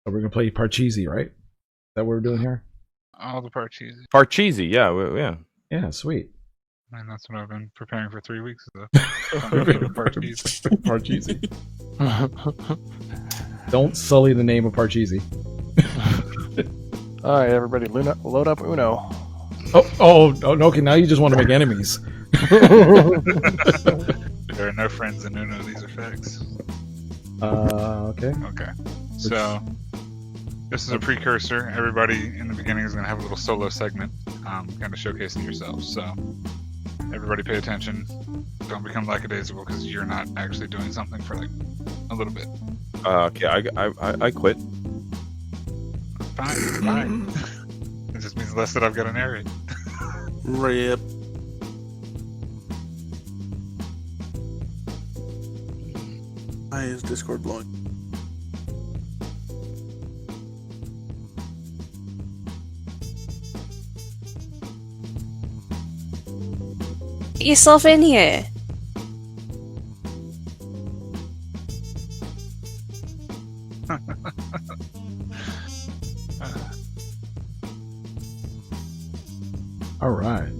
So we're gonna play Parcheesi, right? Is that what we're doing here? All the Parcheesi. Parcheesi, yeah. Yeah, sweet. Man, that's what I've been preparing for 3 weeks. Parcheesi. Parcheesi. Don't sully the name of Parcheesi. All right, everybody, load up Uno. Oh, okay. Now you just want to make enemies. There are no friends in Uno. These are facts. Okay. Okay. So, this is a precursor. Everybody in the beginning is going to have a little solo segment, kind of showcasing yourselves. So, everybody pay attention. Don't become lackadaisical because you're not actually doing something for like a little bit. Okay, I quit. Fine. It just means less that I've got to narrate. Rip. Why is Discord blowing? Get yourself in here. All right.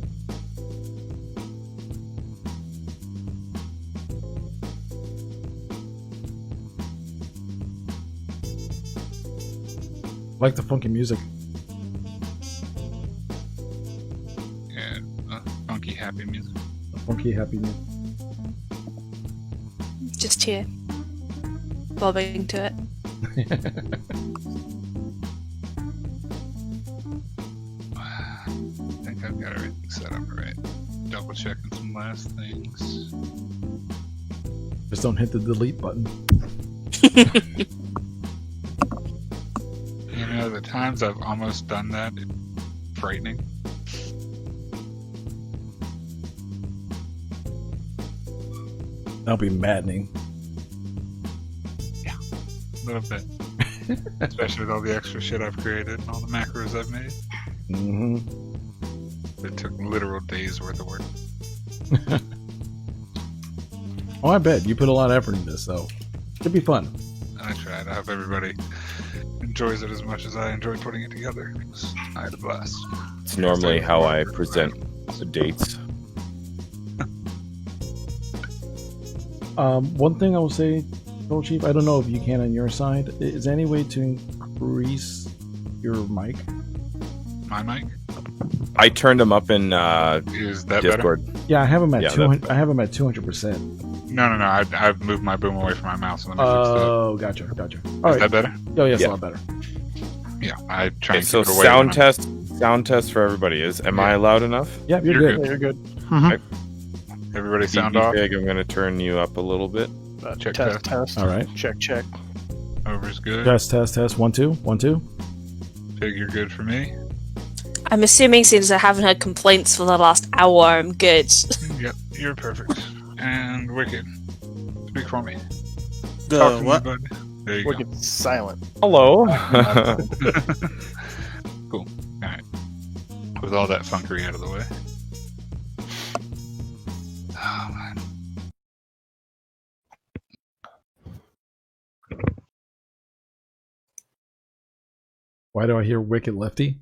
I like the funky music. Yeah, funky, happy music. The funky, happy music. Just here. Bobbing to it. I think I've got everything set up right. Double checking some last things. Just don't hit the delete button. You know, the times I've almost done that, it's frightening. That'll be maddening. Yeah, a little bit. Especially with all the extra shit I've created and all the macros I've made. Mm-hmm. It took literal days worth of work. Oh, I bet you put a lot of effort into this, so it'd be fun. I tried. I hope everybody enjoys it as much as I enjoyed putting it together. I had a blast. It's normally how I present the dates. One thing I will say, Gold Chief, I don't know if you can on your side. Is there any way to increase your mic? My mic? I turned them up in Is that Discord. Yeah, I have them at Yeah, 200. I have them at 200%. No. I've moved my boom away from my mouth, so let me Oh, gotcha. All fix right. that. Is that better? Oh, yes, Yeah. a lot better. Yeah, I try Okay, and so keep it away. sound test for everybody. Am I loud enough? Yeah, you're You're good. You're good. Everybody sound DB off. Big, I'm going to turn you up a little bit. Check Test. All right. Check. Over's good. Test. 1, 2. 1, 2. Pig, you're good for me. I'm assuming since I haven't had complaints for the last hour, I'm good. Yep, you're perfect. And Wicked, speak for me. The Talk to what? me, bud. There you Wicked silent. Hello. go. Cool. Alright. With all that funkery out of the way. Oh, man. Why do I hear Wicked Lefty?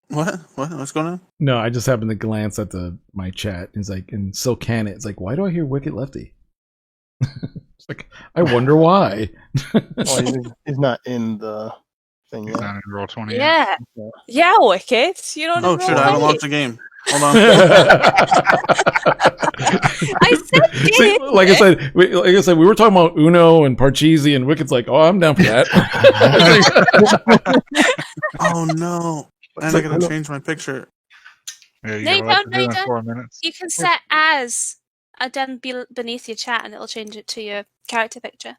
What? What's going on? No, I just happened to glance at my chat. It's like, and so can it. It's like, why do I hear Wicked Lefty? It's like, I wonder why. Well, he's not in the thing He's yet. not in Roll20 yet. Yeah. Yeah, Wicked. You don't Oh know shit! I haven't why. launched the game. Hold on. I said See, it. like I said, we were talking about Uno and Parcheesi, and Wicked's like, oh, I'm down for that. Oh no! And I gotta change my picture. Yeah, you No, got a lot to no, do in don't. 4 minutes. You can set as down beneath your chat, and it'll change it to your character picture.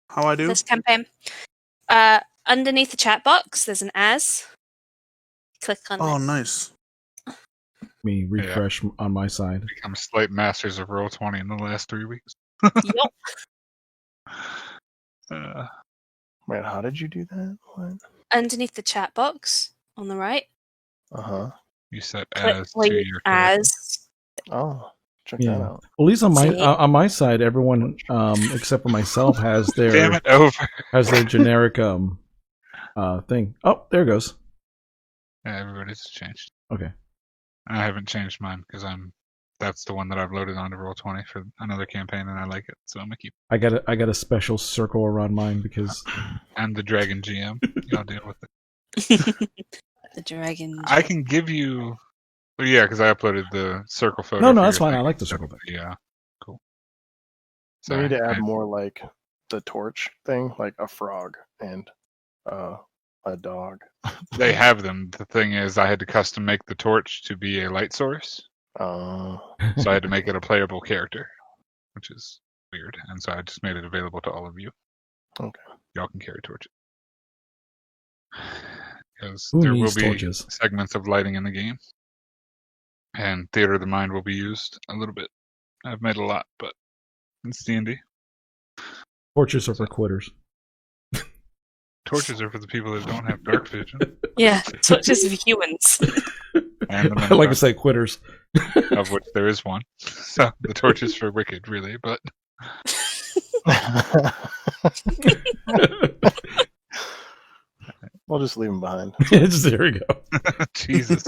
How I do? This campaign. Underneath the chat box, there's an as. Click on Oh, it. nice. Me refresh on my side. Become slight masters of Roll20 in the last 3 weeks. Yup. Wait, how did you do that? What? Underneath the chat box on the right. Uh-huh. You set Click as to your character. as. Oh. Check Yeah. that out. Well, at least on See? my side, everyone except for myself has Damn their it, over. generic thing. Oh, there it goes. Yeah, everybody's changed. Okay. I haven't changed mine because that's the one that I've loaded onto Roll20 for another campaign, and I like it, so I'm gonna keep. I got a special circle around mine because And the Dragon GM, y'all deal with it. The dragon. I can give you. Well, yeah, because I uploaded the circle photo. No, for that's your fine. I thing. like the circle thing. Yeah, cool. We need to add I- more like the torch thing, like a frog and a dog. They have them. The thing is, I had to custom make the torch to be a light source, Uh, so I had to make it a playable character, which is weird. And so I just made it available to all of you. Okay. Y'all can carry torches. Because Who there will needs be torches? segments of lighting in the game. And Theater of the Mind will be used a little bit. I've made a lot, but it's D&D. Torches are for quitters. Torches are for the people that don't have dark vision. Yeah, so it's just humans. And the I like to men say quitters. of which there is one. So the torch is for wicked, really, but we'll just leave him behind. There we go. Jesus.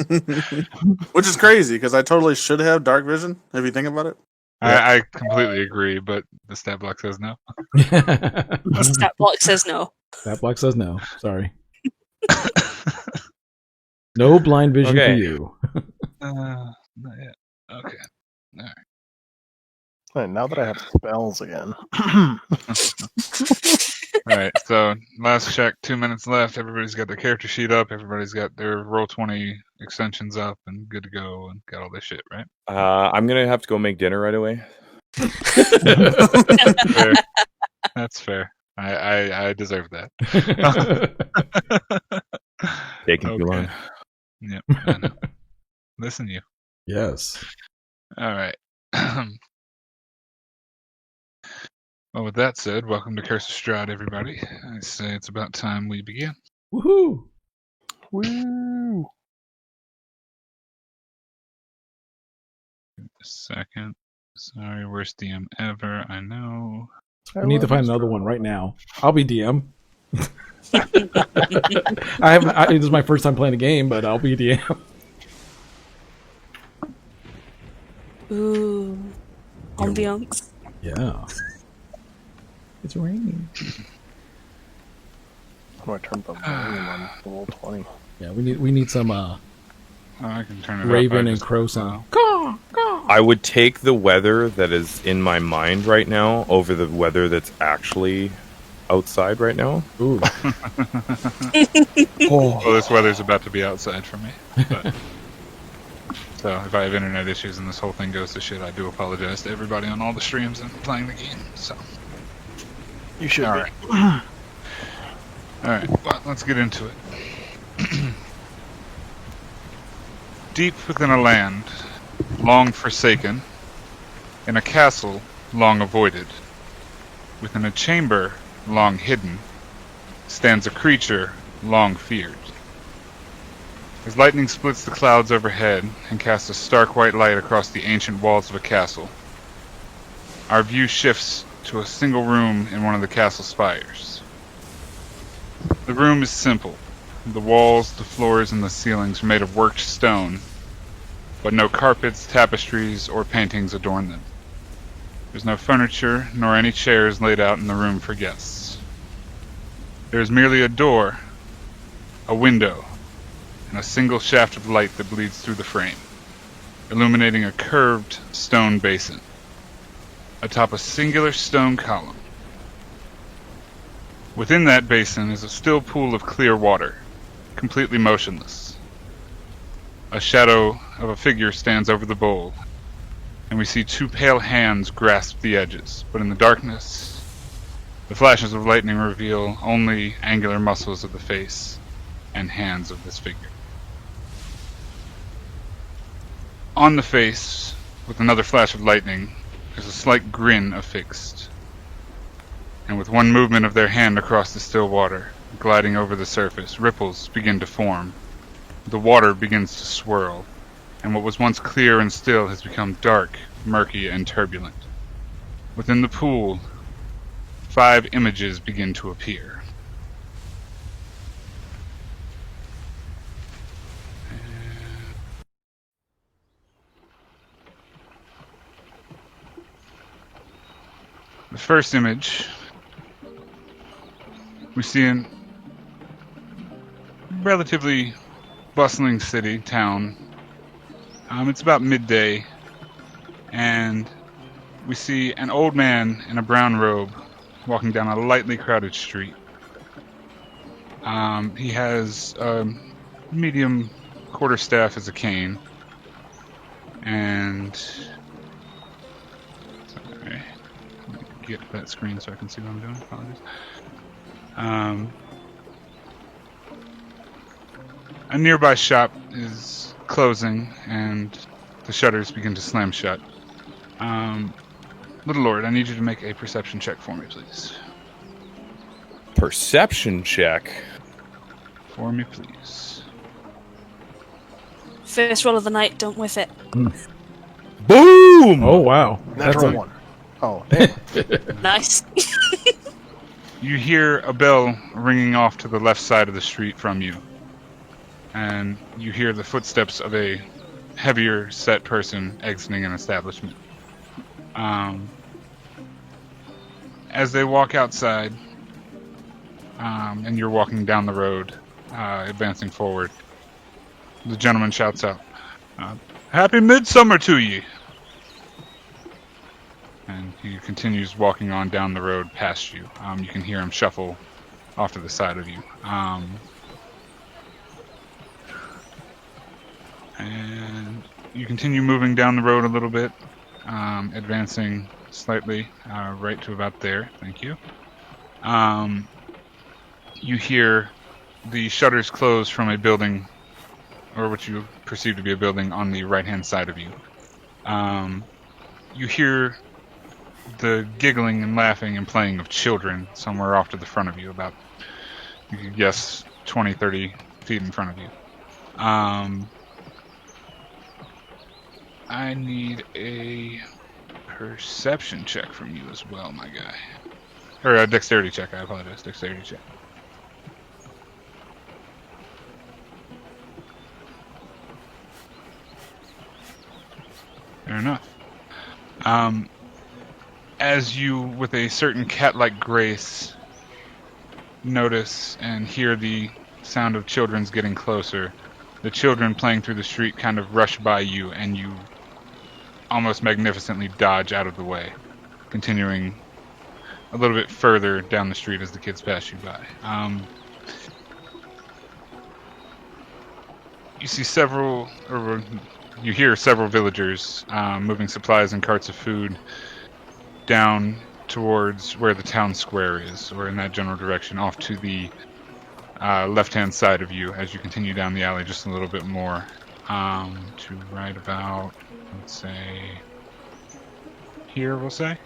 Which is crazy because I totally should have dark vision. If you think about it. I completely agree, but the stat block says no. The stat block says no. That block says no. Sorry. No blind vision Okay. for you. Not yet. Okay. Alright, now that I have spells again. Alright, so last check, 2 minutes left. Everybody's got their character sheet up. Everybody's got their Roll20 extensions up and good to go and got all this shit, right? I'm gonna have to go make dinner right away. Fair. That's fair. I deserve that. Taking too long. Yep, I know. Listen, you. Yes. All right. Well, with that said, welcome to Curse of Strahd, everybody. I say it's about time we begin. Woohoo! Woo! Give me a second. Sorry, worst DM ever. I know. We need to find another one right now. I'll be DM. This is my first time playing a game, but I'll be DM. Ooh. Ambiance. Yeah. It's raining. How do I turn the volume on roll 20? Yeah, we need some Oh, I can turn it Raven up. I and just- Crow sound. I would take the weather that is in my mind right now over the weather that's actually outside right now. Ooh. Well, this weather's about to be outside for me. But... So if I have internet issues and this whole thing goes to shit, I do apologize to everybody on all the streams and playing the game. So, You should all be. right. All right, well, let's get into it. Deep within a land, long forsaken, in a castle long avoided, within a chamber long hidden, stands a creature long feared. As lightning splits the clouds overhead and casts a stark white light across the ancient walls of a castle, our view shifts to a single room in one of the castle spires. The room is simple. The walls, the floors, and the ceilings are made of worked stone, but no carpets, tapestries, or paintings adorn them. There's no furniture, nor any chairs laid out in the room for guests. There is merely a door, a window, and a single shaft of light that bleeds through the frame, illuminating a curved stone basin atop a singular stone column. Within that basin is a still pool of clear water, completely motionless. A shadow of a figure stands over the bowl, and we see two pale hands grasp the edges, but in the darkness, the flashes of lightning reveal only angular muscles of the face and hands of this figure. On the face, with another flash of lightning, there's a slight grin affixed. And with one movement of their hand across the still water, gliding over the surface, ripples begin to form. The water begins to swirl, and what was once clear and still has become dark murky, and turbulent. Within the pool, 5 images begin to appear. The first image, we see a relatively bustling city, town. It's about midday, and we see an old man in a brown robe walking down a lightly crowded street. He has a medium quarterstaff as a cane, and sorry, let me get to that screen so I can see what I'm doing. Apologies. A nearby shop is closing, and the shutters begin to slam shut. Little Lord, I need you to make a perception check for me, please. Perception check. For me, please. First roll of the night, don't whiff it. Boom! Oh wow, Natural a- one. Oh, damn. Nice. You hear a bell ringing off to the left side of the street from you, and you hear the footsteps of a heavier set person exiting an establishment. As they walk outside, and you're walking down the road, advancing forward, the gentleman shouts out, "Happy Midsummer to ye!" And he continues walking on down the road past you. You can hear him shuffle off to the side of you. And you continue moving down the road a little bit, advancing slightly, right to about there. Thank you. You hear the shutters close from a building, or what you perceive to be a building, on the right-hand side of you. You hear the giggling and laughing and playing of children somewhere off to the front of you, about, you could guess, 20, 30 feet in front of you. I need a perception check from you as well, my guy. Or a dexterity check, I apologize. Dexterity check. Fair enough. As you, with a certain cat-like grace, notice and hear the sound of children's getting closer, the children playing through the street kind of rush by you, and you almost magnificently dodge out of the way, continuing a little bit further down the street as the kids pass you by. You see several, or you hear several villagers moving supplies and carts of food down towards where the town square is, or in that general direction, off to the left-hand side of you as you continue down the alley just a little bit more, to right about, let's say, here, we'll say.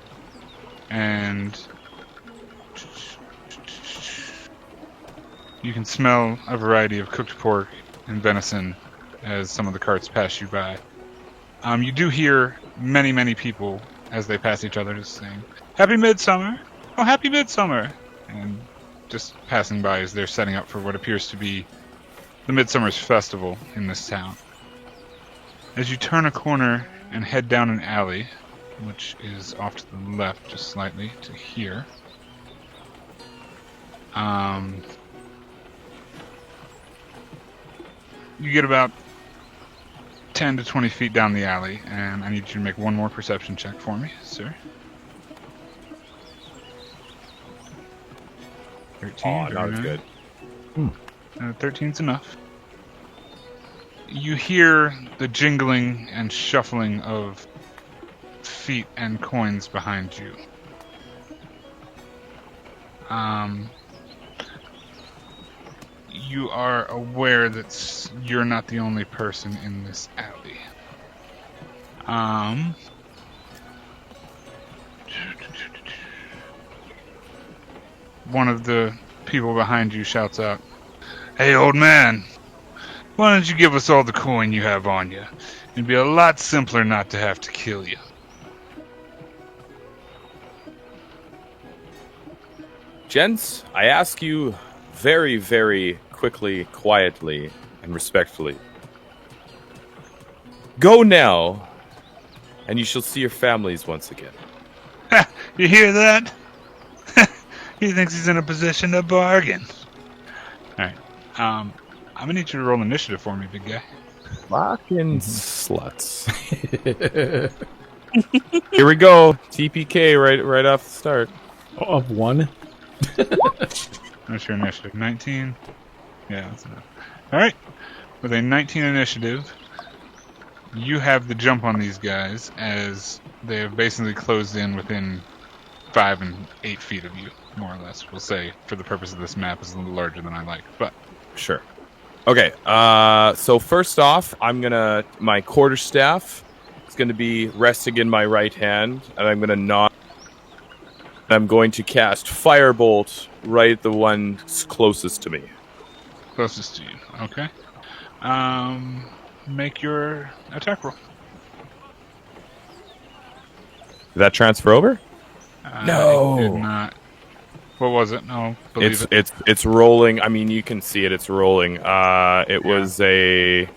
And you can smell a variety of cooked pork and venison as some of the carts pass you by. You do hear many, many people as they pass each other just saying, "Happy Midsummer! Oh, Happy Midsummer!" And just passing by as they're setting up for what appears to be the Midsummer's Festival in this town. As you turn a corner and head down an alley, which is off to the left just slightly to here, you get about 10 to 20 feet down the alley, and I need you to make one more perception check for me, sir. 13. Oh, not as very good. nice. 13's enough. You hear the jingling and shuffling of feet and coins behind you. You are aware that you're not the only person in this alley. One of the people behind you shouts out, "Hey, old man, why don't you give us all the coin you have on you? It'd be a lot simpler not to have to kill you." Gents, I ask you very, very quickly, quietly, and respectfully. Go now, and you shall see your families once again. You hear that? He thinks he's in a position to bargain. Alright. I'm gonna need you to roll initiative for me, big guy. Fucking sluts. Here we go. TPK right off the start. Of one. What's your initiative? 19? Yeah, that's enough. Alright. With a 19 initiative, you have the jump on these guys as they have basically closed in within 5 and 8 feet of you, more or less. We'll say, for the purpose of this map, is a little larger than I like, but... Sure. Okay, so first off, my quarterstaff is gonna be resting in my right hand, and I'm gonna nod. I'm going to cast Firebolt right at the one closest to me. Closest to you, okay. Make your attack roll. Did that transfer over? No. It did not. What was it? No, believe it. It's rolling. I mean, you can see it. It's rolling. It was a... I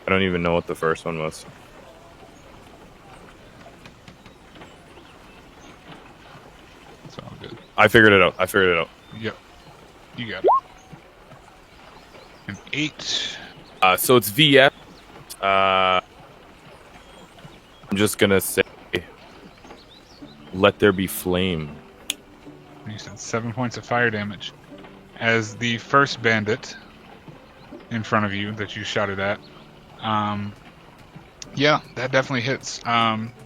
don't even know what the first one was. It's all good. I figured it out. Yep. You got it. An 8. So it's VS. I'm just gonna say, let there be flame. You said 7 points of fire damage. As the first bandit in front of you that you shot it at, yeah, that definitely hits.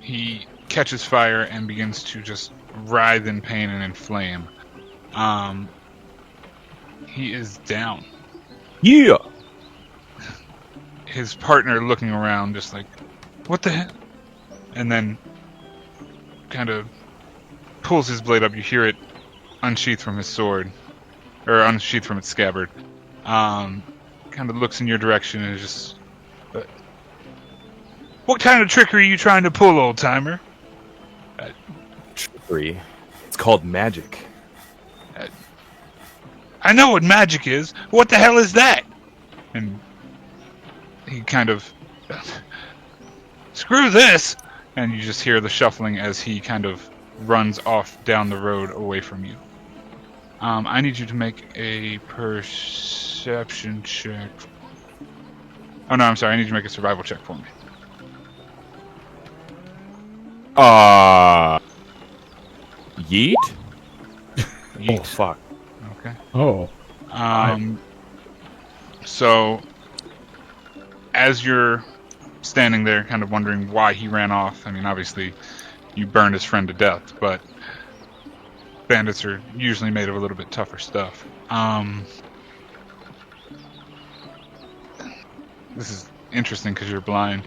He catches fire and begins to just writhe in pain and inflame. He is down. Yeah. His partner looking around, just like, what the heck? And then kind of pulls his blade up. You hear it unsheath from his sword, or unsheath from its scabbard. Kind of looks in your direction and is just, what kind of trickery are you trying to pull, old timer? Trickery. It's called magic. I know what magic is. What the hell is that? And he kind of, screw this! And you just hear the shuffling as he kind of runs off down the road away from you. I need you to make a perception check. Oh no, I'm sorry. I need you to make a survival check for me. Yeet? Yeet. Oh, fuck. Okay. Oh. So, as you're standing there kind of wondering why he ran off, I mean, obviously, you burned his friend to death, but bandits are usually made of a little bit tougher stuff. This is interesting because you're blind.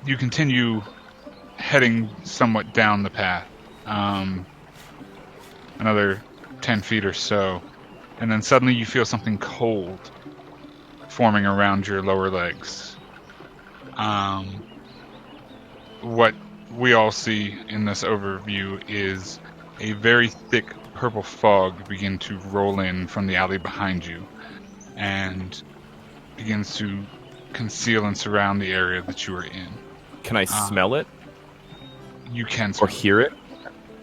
You continue heading somewhat down the path. Another 10 feet or so. And then suddenly you feel something cold forming around your lower legs. What we all see in this overview is a very thick purple fog begin to roll in from the alley behind you and begins to conceal and surround the area that you are in. Can I smell it? You can Or smell hear it?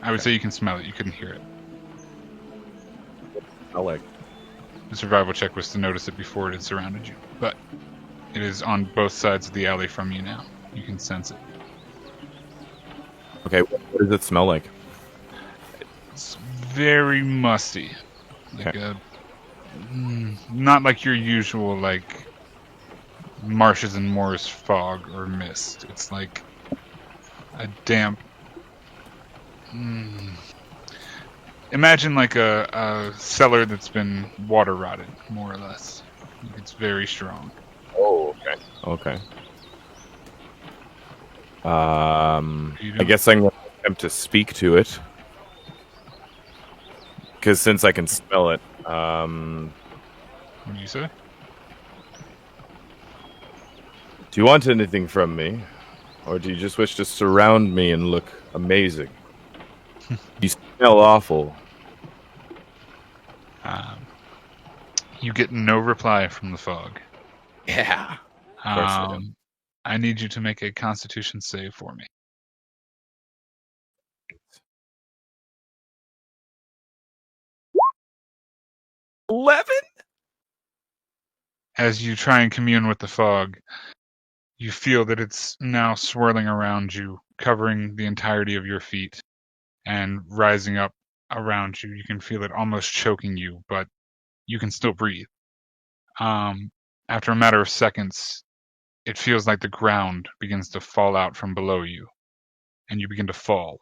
I would say you can smell it. You couldn't hear it. I like. The survival check was to notice it before it had surrounded you. But it is on both sides of the alley from you now. You can sense it. Okay, what does it smell like? It's very musty. Like not like your usual, like, marshes and moors fog or mist. It's like a damp... Imagine like a cellar that's been water rotted, more or less. It's very strong. Oh, okay. Okay. I guess I'm going to attempt to speak to it. Because since I can smell it, What do you say? do you want anything from me? Or do you just wish to surround me and look amazing? You Smell awful. You get no reply from the fog. Yeah. course I do. I need you to make a Constitution save for me. 11? As you try and commune with the fog, you feel that it's now swirling around you, covering the entirety of your feet, and rising up around you. You can feel it almost choking you, but you can still breathe. After a matter of seconds, it feels like the ground begins to fall out from below you, and you begin to fall,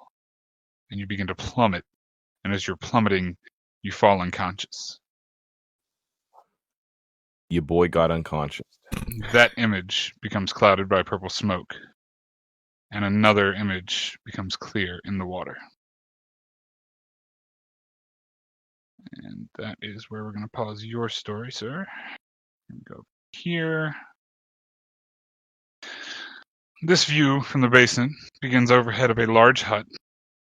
and you begin to plummet, and as you're plummeting, you fall unconscious. Your boy got unconscious. That image becomes clouded by purple smoke, and another image becomes clear in the water. And that is where we're going to pause your story, sir. Go here. This view from the basin begins overhead of a large hut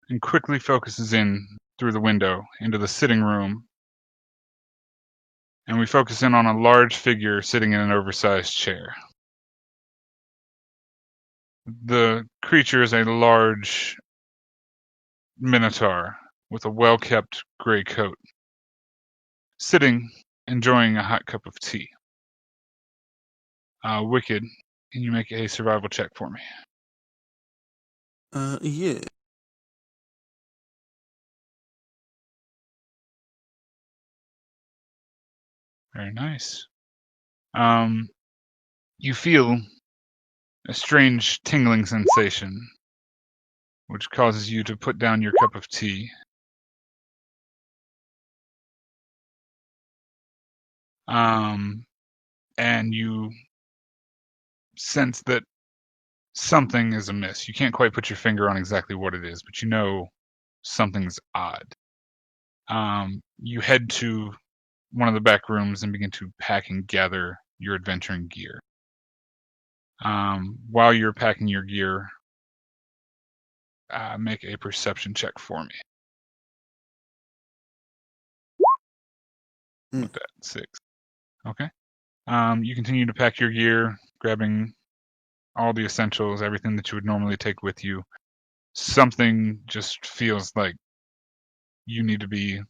and quickly focuses in through the window into the sitting room. And we focus in on a large figure sitting in an oversized chair. The creature is a large minotaur with a well-kept gray coat, sitting, enjoying a hot cup of tea. Wicked, can you make a survival check for me? Yeah. Very nice. You feel a strange tingling sensation, which causes you to put down your cup of tea. And you sense that something is amiss. You can't quite put your finger on exactly what it is, but you know something's odd. You head to one of the back rooms and begin to pack and gather your adventuring gear. While you're packing your gear, make a perception check for me. With that, 6. Okay. You continue to pack your gear, grabbing all the essentials, everything that you would normally take with you. Something just feels like you need to be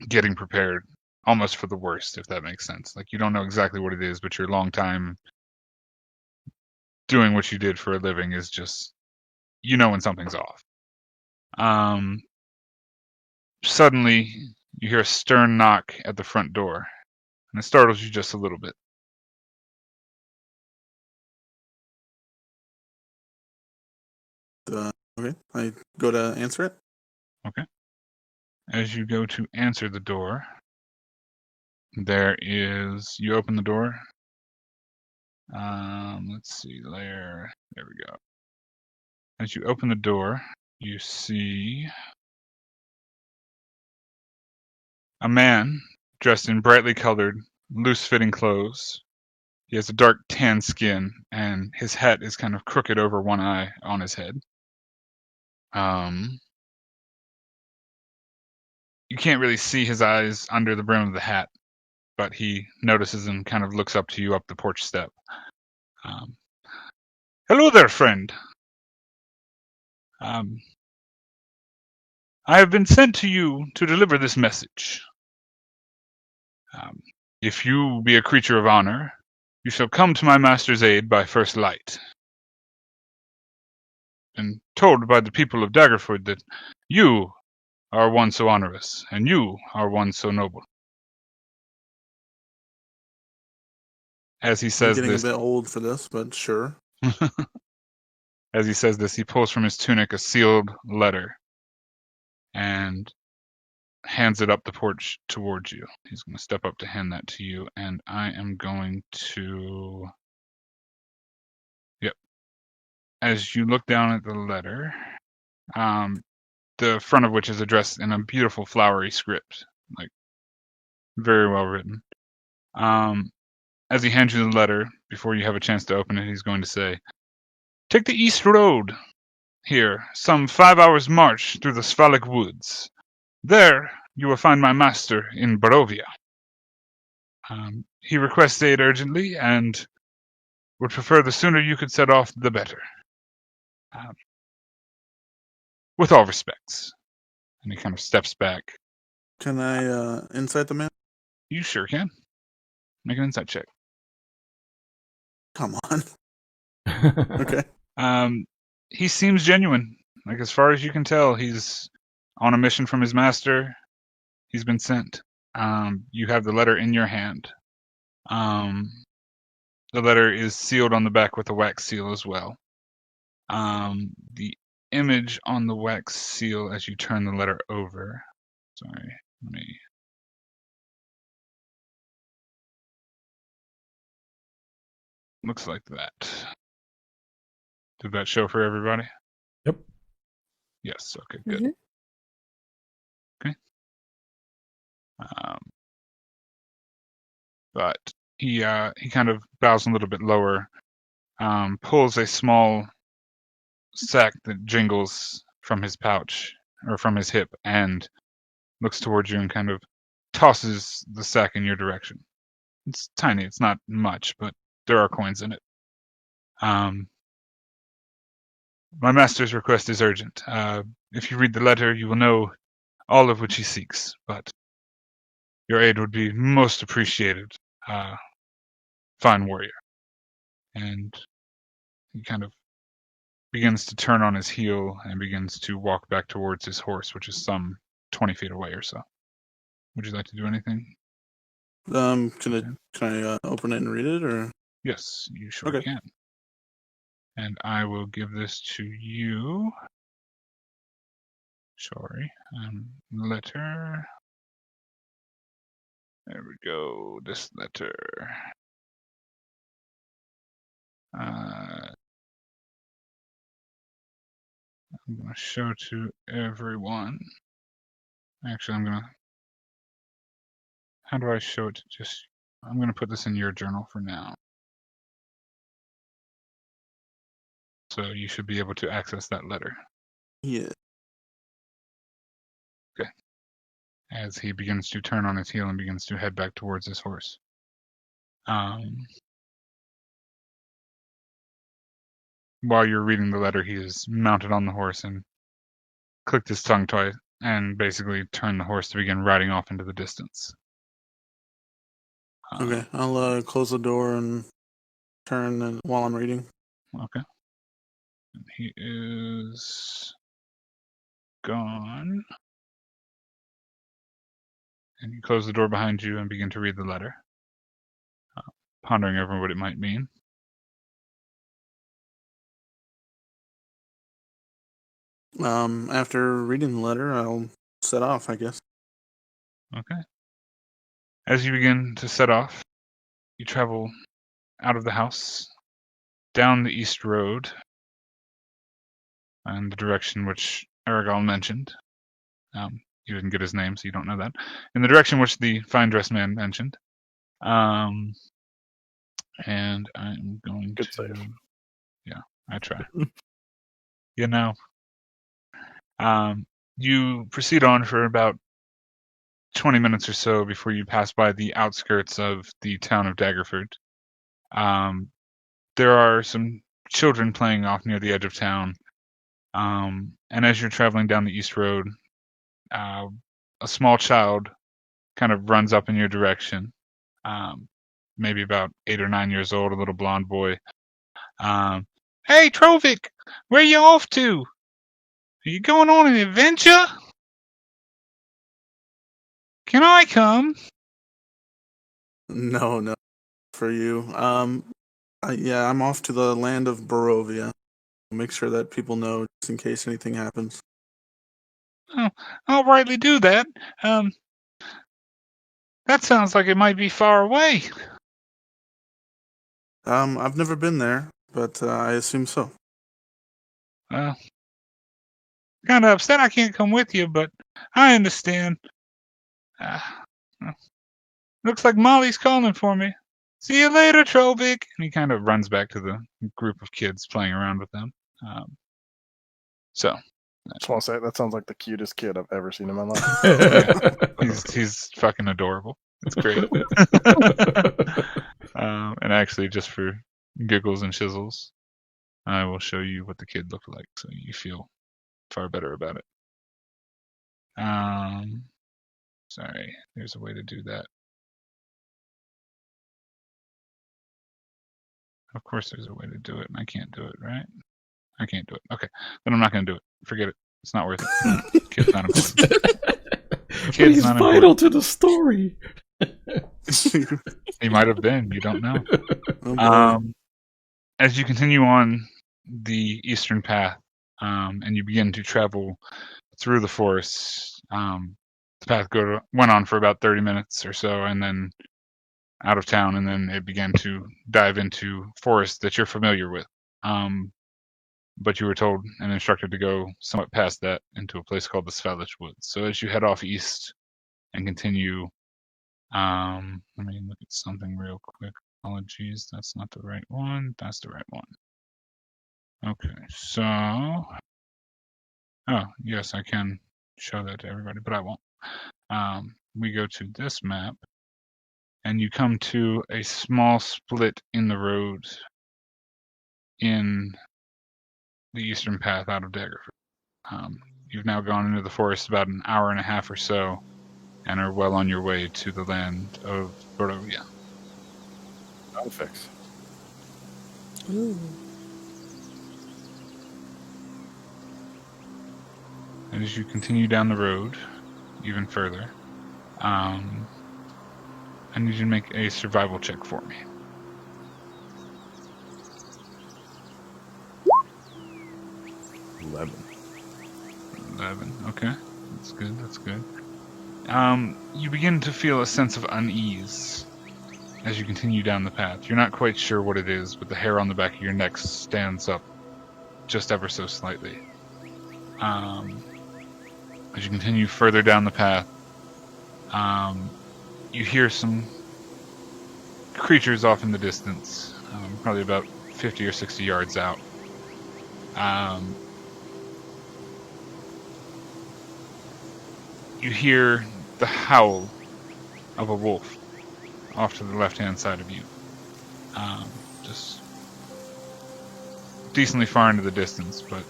getting prepared, almost for the worst, if that makes sense. Like, you don't know exactly what it is, but your long time doing what you did for a living is just, you know when something's off. Suddenly, you hear a stern knock at the front door, and it startles you just a little bit. Okay, I go to answer it. Okay. As you go to answer the door, you open the door. Let's see, there we go. As you open the door, you see a man dressed in brightly colored, loose-fitting clothes. He has a dark tan skin, and his hat is kind of crooked over one eye on his head. You can't really see his eyes under the brim of the hat, but he notices and kind of looks up to you up the porch step. Hello there, friend. I have been sent to you to deliver this message. If you be a creature of honor, you shall come to my master's aid by first light. And told by the people of Daggerford that you are one so honorous, and you are one so noble. As he says I'm getting this, a bit old for this, but sure. as he says this, he pulls from his tunic a sealed letter and hands it up the porch towards you. He's going to step up to hand that to you, and I am going to... Yep. As you look down at the letter, the front of which is addressed in a beautiful flowery script, like very well written. As he hands you the letter, before you have a chance to open it, he's going to say, "Take the east road. here, some 5 hours' march through the Svalak woods. There, you will find my master in Barovia. He requests aid urgently, and would prefer the sooner you could set off, the better. With all respects. And he kind of steps back. Can I insight the man? You sure can. Make an insight check. Come on. Okay. He seems genuine. Like, as far as you can tell, he's on a mission from his master. He's been sent. You have the letter in your hand. The letter is sealed on the back with a wax seal as well. The image on the wax seal as you turn the letter over. Sorry, let me. Looks like that. Did that show for everybody? Yep. Yes. Okay. Good. Mhm. Okay. But he kind of bows a little bit lower, pulls a small sack that jingles from his pouch or from his hip, and looks towards you and kind of tosses the sack in your direction. It's tiny. It's not much, but there are coins in it. My master's request is urgent. If you read the letter, you will know all of which he seeks, but your aid would be most appreciated. Fine warrior. And he kind of begins to turn on his heel and begins to walk back towards his horse, which is some 20 feet away or so. Would you like to do anything? Can I open it and read it, or? Yes, you sure Okay. can. And I will give this to you. Sorry. Letter. There we go. This letter. I'm going to show to everyone. Actually, how do I show it? I'm going to put this in your journal for now. So you should be able to access that letter. Yeah. Okay. As he begins to turn on his heel and begins to head back towards his horse. While you're reading the letter, he is mounted on the horse and clicked his tongue twice and basically turned the horse to begin riding off into the distance. Okay. I'll close the door and turn while I'm reading. Okay. And he is gone. And you close the door behind you and begin to read the letter, pondering over what it might mean. After reading the letter, I'll set off, I guess. Okay. As you begin to set off, you travel out of the house, down the east road, in the direction which Aragal mentioned. You didn't get his name, so you don't know that. In the direction which the fine-dressed man mentioned. And I'm going Good to... save. Yeah, I try. You know. You proceed on for about 20 minutes or so before you pass by the outskirts of the town of Daggerford. There are some children playing off near the edge of town. And as you're traveling down the east road, a small child kind of runs up in your direction. Maybe about 8 or 9 years old, a little blonde boy. Hey, Trovik, where you off to? Are you going on an adventure? Can I come? No, for you. Yeah, I'm off to the land of Barovia. Make sure that people know, just in case anything happens. Oh, I'll rightly do that. That sounds like it might be far away. I've never been there, but I assume so. Kind of upset I can't come with you, but I understand. Looks like Molly's calling for me. See you later, Trovik. And he kind of runs back to the group of kids playing around with them. So Just want to say that sounds like the cutest kid I've ever seen in my life. he's fucking adorable. It's great. And actually, just for giggles and shizzles, I will show you what the kid looked like, so you feel far better about it. Sorry, there's a way to do that. Of course, there's a way to do it, and I can't do it, right? I can't do it. Okay, then I'm not going to do it. Forget it. It's not worth it. Kid's not important. But he's not vital important. to the story. He might have been. You don't know. Oh, boy. As you continue on the eastern path, and you begin to travel through the forest, the path went on for about 30 minutes or so, and then out of town, and then it began to dive into forest that you're familiar with. But you were told and instructed to go somewhat past that into a place called the Svalich Woods. So as you head off east and continue, let me look at something real quick. Apologies, that's not the right one. That's the right one. Okay, so, oh yes, I can show that to everybody, but I won't. We go to this map, and you come to a small split in the road in the eastern path out of Daggerford. You've now gone into the forest about an hour and a half or so, and are well on your way to the land of Barovia. Fix. Ooh. And as you continue down the road, even further, I need you to make a survival check for me. 11. 11. Okay, that's good. That's good. You begin to feel a sense of unease as you continue down the path. You're not quite sure what it is, but the hair on the back of your neck stands up just ever so slightly. As you continue further down the path, you hear some creatures off in the distance, probably about 50 or 60 yards out. You hear the howl of a wolf off to the left-hand side of you. Just decently far into the distance, but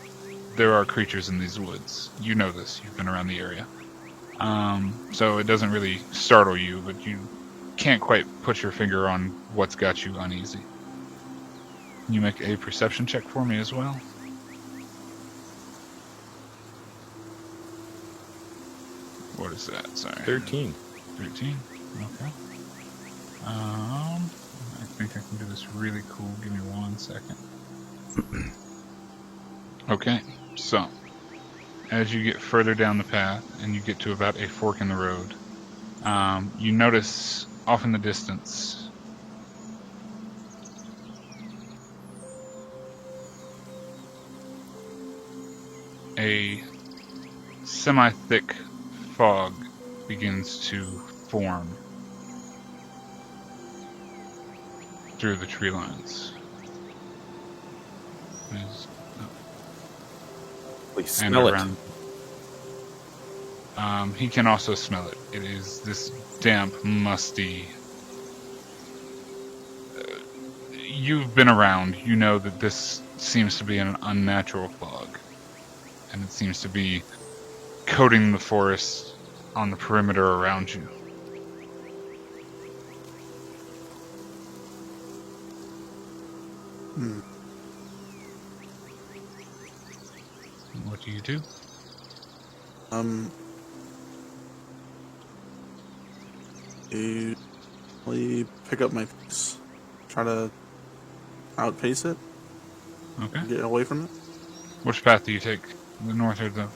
there are creatures in these woods. You know this. You've been around the area. So it doesn't really startle you, but you can't quite put your finger on what's got you uneasy. Can you make a perception check for me as well? What is that? Sorry. 13. 13? Okay. I think I can do this really cool. Give me 1 second. Okay, so as you get further down the path and you get to about a fork in the road, you notice off in the distance a semi-thick fog begins to form through the tree lines. Please smell it. He can also smell it. It is this damp, musty. You've been around. You know that this seems to be an unnatural fog, and it seems to be coating the forest on the perimeter around you. What do you do? You pick up my pace, try to outpace it, Okay. get away from it. Which path do you take? The north or the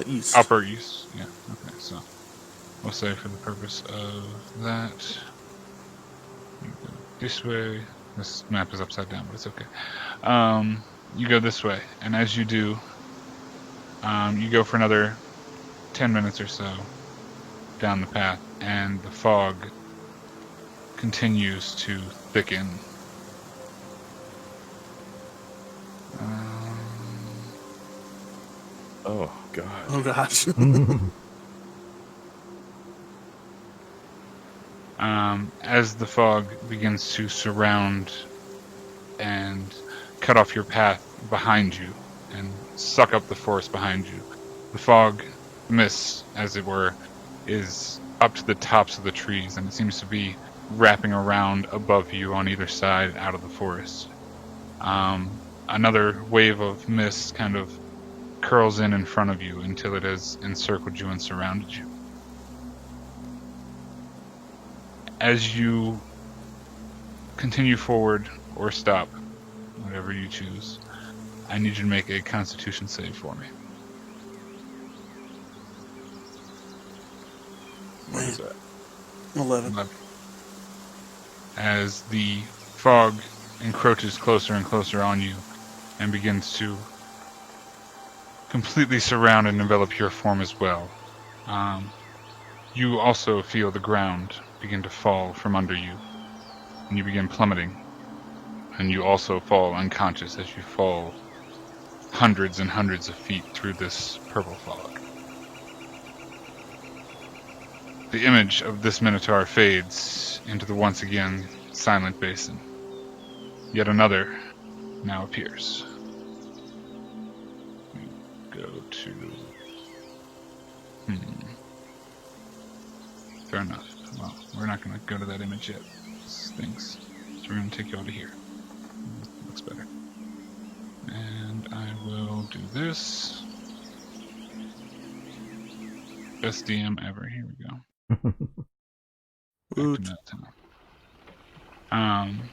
East. upper east? Yeah. Okay. So we'll say for the purpose of that, you go this way. This map is upside down, but it's okay. You go this way, and as you do, you go for another 10 minutes or so down the path, and the fog continues to thicken. Oh god. Oh gosh. As the fog begins to surround and cut off your path behind you and suck up the forest behind you, the fog, mist, as it were, is up to the tops of the trees, and it seems to be wrapping around above you on either side out of the forest. Another wave of mist kind of curls in front of you until it has encircled you and surrounded you. As you continue forward or stop, whatever you choose, I need you to make a Constitution save for me. What is that? 11. As the fog encroaches closer and closer on you and begins to completely surround and envelop your form as well, you also feel the ground begin to fall from under you, and you begin plummeting, and you also fall unconscious as you fall hundreds and hundreds of feet through this purple fog. The image of this minotaur fades into the once again silent basin. Yet another now appears. We go to... Fair enough. Well, we're not going to go to that image yet. Stinks. So we're going to take you all to here. Looks better. And I will do this. Best DM ever. Here we go. Back to that time.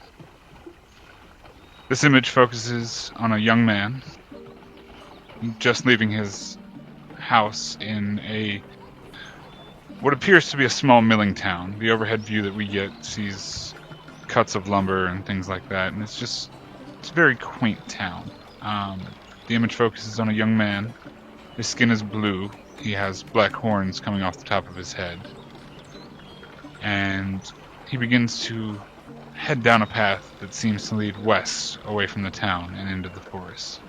This image focuses on a young man just leaving his house in what appears to be a small milling town. The overhead view that we get sees cuts of lumber and things like that, and it's a very quaint town. The image focuses on a young man. His skin is blue. He has black horns coming off the top of his head. And he begins to head down a path that seems to lead west away from the town and into the forest.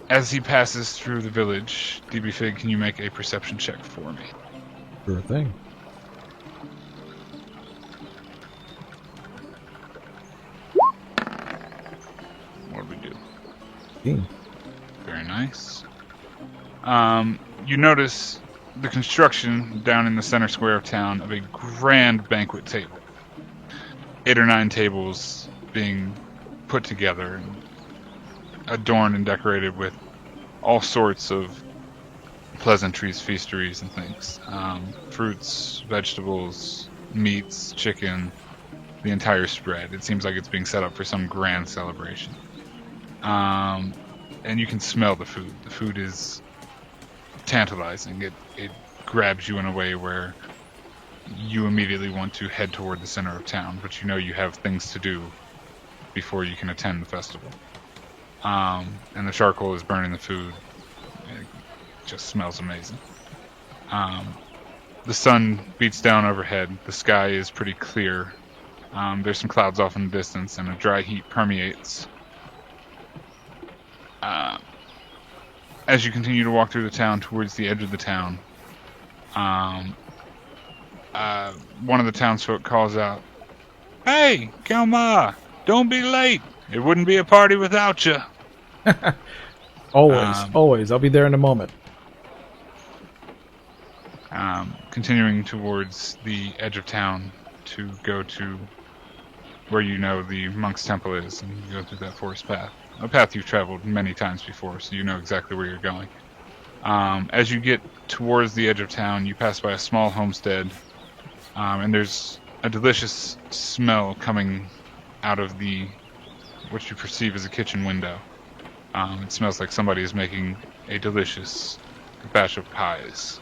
As he passes through the village, DB Fig, can you make a perception check for me? Sure thing. What do we do? 15. Very nice. You notice the construction down in the center square of town of a grand banquet table. 8 or 9 tables being put together and adorned and decorated with all sorts of pleasantries, feasteries, and things. Fruits, vegetables, meats, chicken, the entire spread. It seems like it's being set up for some grand celebration. And you can smell the food. The food is tantalizing. It grabs you in a way where you immediately want to head toward the center of town, but you know you have things to do before you can attend the festival. And the charcoal is burning the food. It just smells amazing. The sun beats down overhead. The sky is pretty clear. There's some clouds off in the distance, and a dry heat permeates. As you continue to walk through the town towards the edge of the town, one of the townsfolk calls out, "Hey, Kelma, don't be late. It wouldn't be a party without you." Always. I'll be there in a moment. Continuing towards the edge of town to go to where you know the monk's temple is, and you go through that forest path. A path you've traveled many times before, so you know exactly where you're going. As you get towards the edge of town, you pass by a small homestead, and there's a delicious smell coming out of what you perceive as a kitchen window. It smells like somebody is making a delicious batch of pies.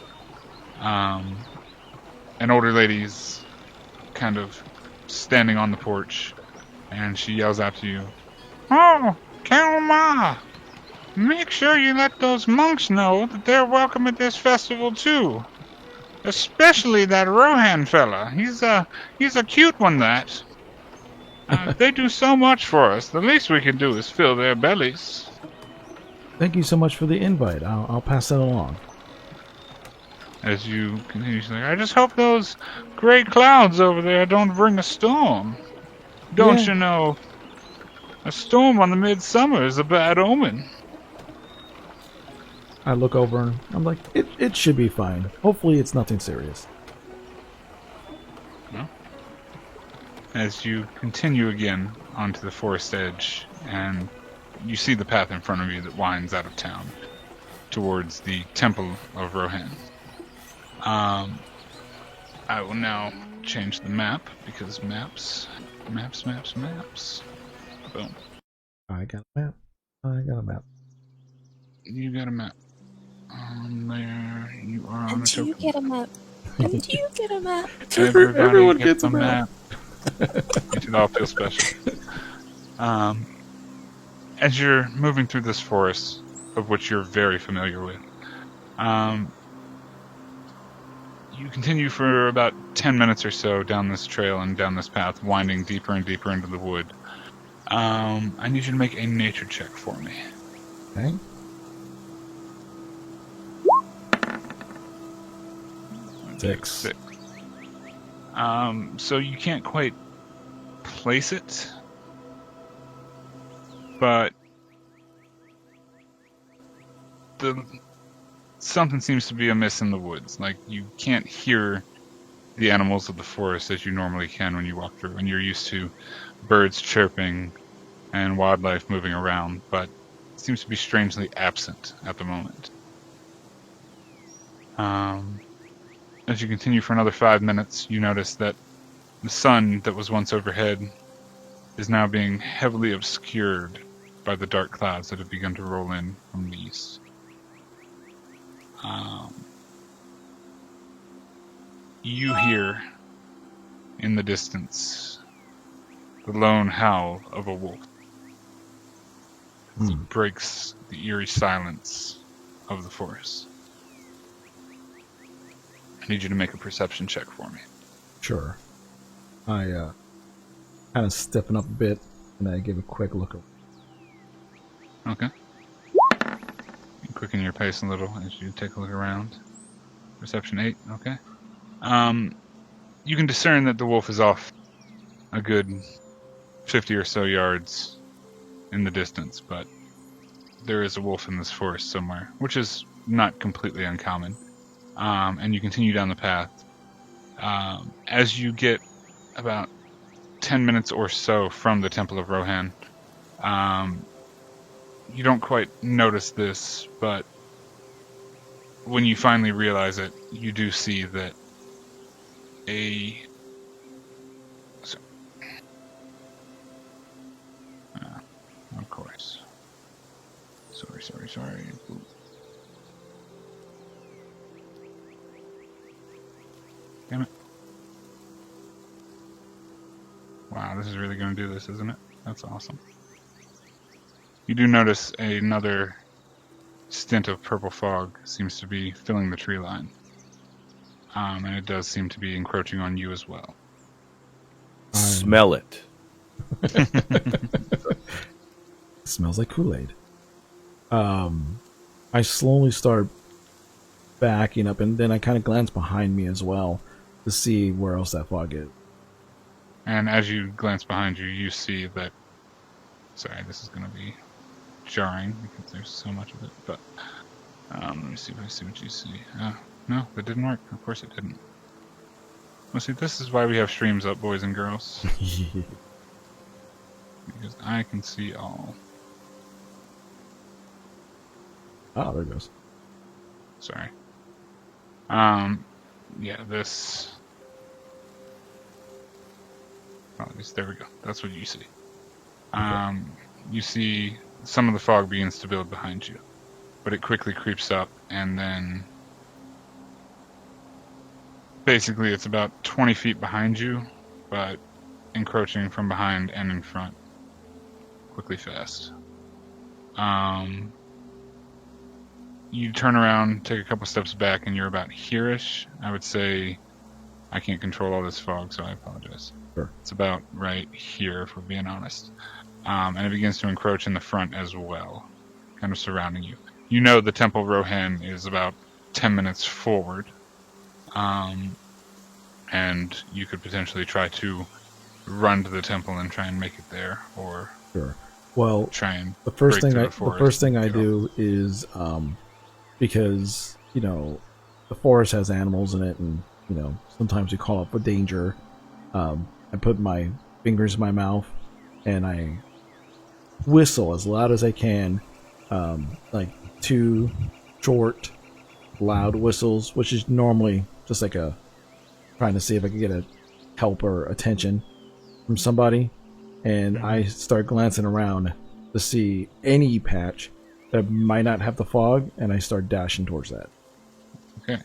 An older lady's kind of standing on the porch, and she yells out to you, "Oh, Kelma! Make sure you let those monks know that they're welcome at this festival too. Especially that Rohan fella. He's a cute one, that. They do so much for us. The least we can do is fill their bellies." Thank you so much for the invite. I'll pass that along. As you continue, she's like, I just hope those gray clouds over there don't bring a storm. Don't Yeah. you know, a storm on the midsummer is a bad omen. I look over and I'm like, it should be fine. Hopefully it's nothing serious. No? As you continue again onto the forest edge, and you see the path in front of you that winds out of town towards the Temple of Rohan. I will now change the map, because maps. Boom. I got a map. You got a map. There, you are on a And you token. get a map. And you get a map. Everyone gets a map. You should all feel special. As you're moving through this forest, of which you're very familiar with, you continue for about 10 minutes or so down this trail and down this path, winding deeper and deeper into the wood. I need you to make a nature check for me. Okay. Six. So you can't quite place it, but something seems to be amiss in the woods. Like, you can't hear the animals of the forest as you normally can when you walk through, and you're used to birds chirping and wildlife moving around, but it seems to be strangely absent at the moment. As you continue for another 5 minutes, you notice that the sun that was once overhead is now being heavily obscured by the dark clouds that have begun to roll in from the east. You hear in the distance the lone howl of a wolf as it breaks the eerie silence of the forest. I need you to make a perception check for me. Sure. I kind of stiffen up a bit and I give a quick look. Okay. You quicken your pace a little as you take a look around. Perception 8, okay. You can discern that the wolf is off a good 50 or so yards in the distance, but there is a wolf in this forest somewhere, which is not completely uncommon. And you continue down the path. As you get about 10 minutes or so from the Temple of Rohan, you don't quite notice this, but when you finally realize it, you do see that of course. Sorry. Ooh. Damn it. Wow, this is really going to do this, isn't it? That's awesome. You do notice another stint of purple fog seems to be filling the tree line. And it does seem to be encroaching on you as well. Smell it. It smells like Kool-Aid. I slowly start backing up, and then I kind of glance behind me as well to see where else that fog is. And as you glance behind you, you see that... Sorry, this is going to be jarring because there's so much of it, but let me see if I see what you see. No, that didn't work. Of course it didn't. Well, see, this is why we have streams up, boys and girls. Because I can see all. Oh, there it goes. Sorry. Yeah, this... Apologies, there we go. That's what you see. You see some of the fog begins to build behind you, but it quickly creeps up, and then basically it's about 20 feet behind you, but encroaching from behind and in front quickly fast. You turn around, take a couple steps back, and you're about here-ish. I would say I can't control all this fog, so I apologize. Sure. It's about right here, if we're being honest. And it begins to encroach in the front as well. kind of surrounding you. You know the Temple Rohan is about 10 minutes forward, and you could potentially try to run to the temple and try and make it there, or Sure. Well, try and the first break thing through the first thing I Go. do is because the forest has animals in it, and sometimes you call up for danger. I put my fingers in my mouth and I whistle as loud as I can, like 2 short, loud whistles, which is normally just like trying to see if I can get a help or attention from somebody. And I start glancing around to see any patch that might not have the fog, and I start dashing towards that. Okay.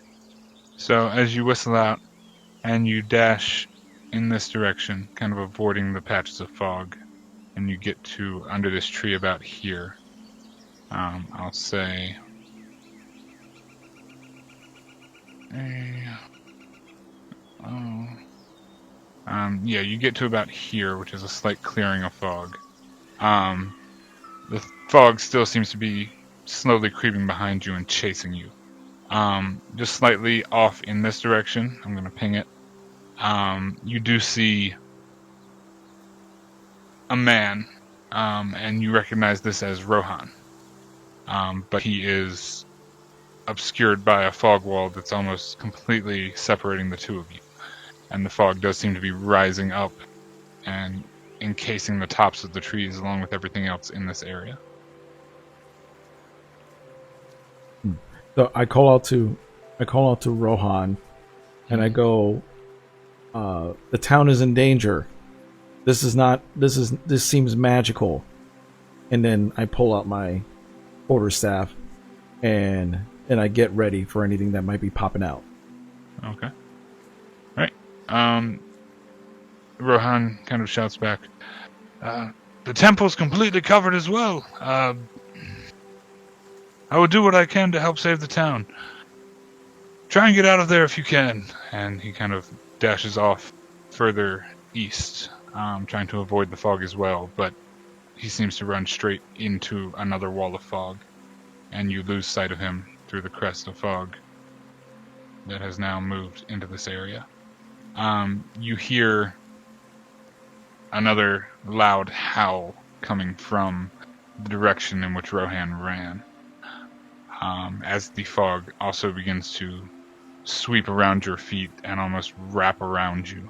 So as you whistle out and you dash in this direction, kind of avoiding the patches of fog, and you get to under this tree about here, I'll say yeah, you get to about here, which is a slight clearing of fog. The fog still seems to be slowly creeping behind you and chasing you. Just slightly off in this direction, I'm going to ping it. You do see a man, and you recognize this as Rohan. But he is obscured by a fog wall that's almost completely separating the two of you. And the fog does seem to be rising up and encasing the tops of the trees along with everything else in this area. So I call out to Rohan, and I go, the town is in danger. This seems magical. And then I pull out my quarterstaff and I get ready for anything that might be popping out. Okay. Alright. Rohan kind of shouts back, the temple's completely covered as well. I will do what I can to help save the town. Try and get out of there if you can. And he kind of dashes off further east, trying to avoid the fog as well, but he seems to run straight into another wall of fog, and you lose sight of him through the crest of fog that has now moved into this area. You hear another loud howl coming from the direction in which Rohan ran, as the fog also begins to sweep around your feet and almost wrap around you.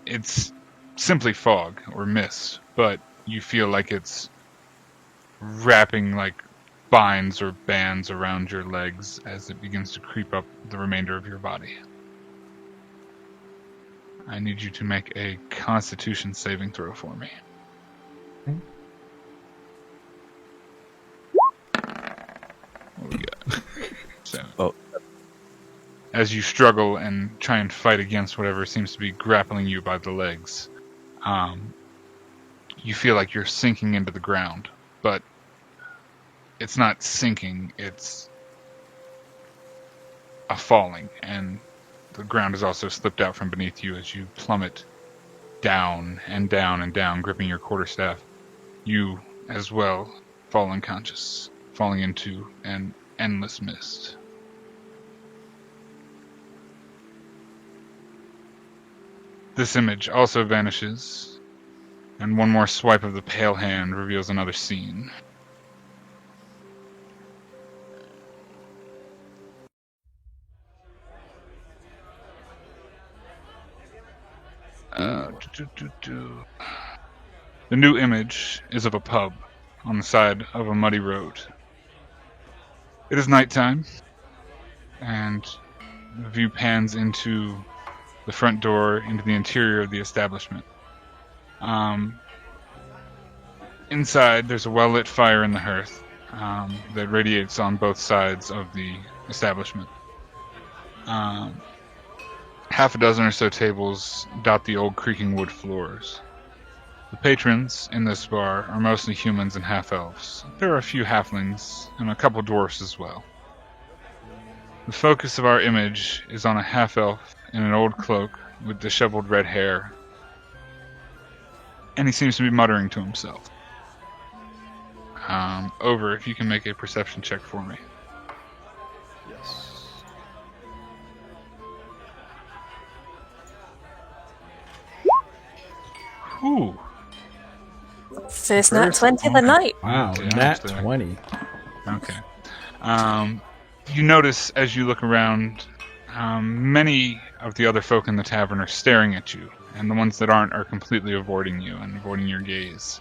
It's simply fog or mist, but you feel like it's wrapping like binds or bands around your legs as it begins to creep up the remainder of your body. I need you to make a Constitution saving throw for me. Okay. What we got? 7. Oh. As you struggle and try and fight against whatever seems to be grappling you by the legs, you feel like you're sinking into the ground, but it's not sinking, it's a falling, and the ground has also slipped out from beneath you as you plummet down and down and down, gripping your quarterstaff. You, as well, fall unconscious, falling into an endless mist. This image also vanishes, and one more swipe of the pale hand reveals another scene. The new image is of a pub on the side of a muddy road. It is nighttime, and the view pans into the front door, into the interior of the establishment. Inside, there's a well-lit fire in the hearth that radiates on both sides of the establishment. Half a dozen or so tables dot the old creaking wood floors. The patrons in this bar are mostly humans and half-elves. There are a few halflings and a couple dwarfs as well. The focus of our image is on a half-elf in an old cloak with disheveled red hair, and he seems to be muttering to himself. Over, if you can make a perception check for me. Yes. Ooh. First nat 20 of the night. Wow, Okay, nat I'm 20. Okay. You notice as you look around, many of the other folk in the tavern are staring at you, and the ones that aren't are completely avoiding you and avoiding your gaze.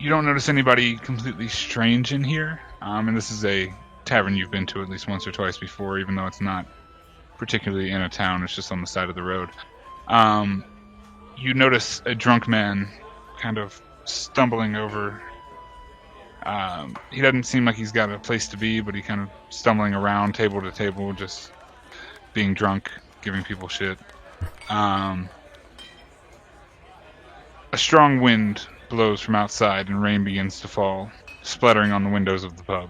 You don't notice anybody completely strange in here, and this is a tavern you've been to at least once or twice before, even though it's not particularly in a town, it's just on the side of the road. You notice a drunk man kind of stumbling over. He doesn't seem like he's got a place to be, but he kind of stumbling around table to table, just being drunk, giving people shit. A strong wind blows from outside and rain begins to fall, splattering on the windows of the pub.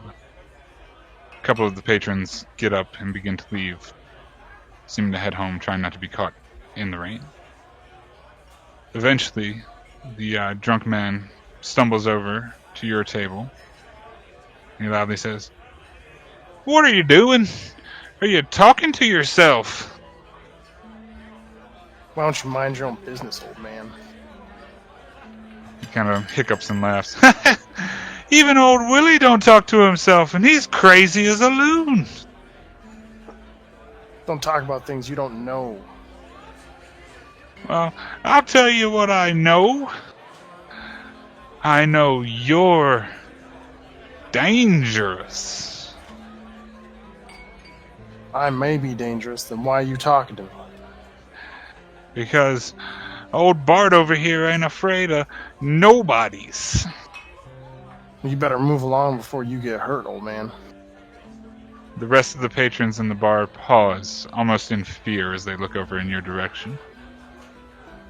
A couple of the patrons get up and begin to leave, seeming to head home, trying not to be caught in the rain. Eventually, the drunk man stumbles over to your table. He loudly says, "What are you doing? Are you talking to yourself?" Why don't you mind your own business, old man? He kind of hiccups and laughs. "Even old Willie don't talk to himself, and he's crazy as a loon." Don't talk about things you don't know. "Well, I'll tell you what I know. I know you're dangerous." I may be dangerous, then why are you talking to me? "Because old Bart over here ain't afraid of nobodies." You better move along before you get hurt, old man. The rest of the patrons in the bar pause, almost in fear, as they look over in your direction.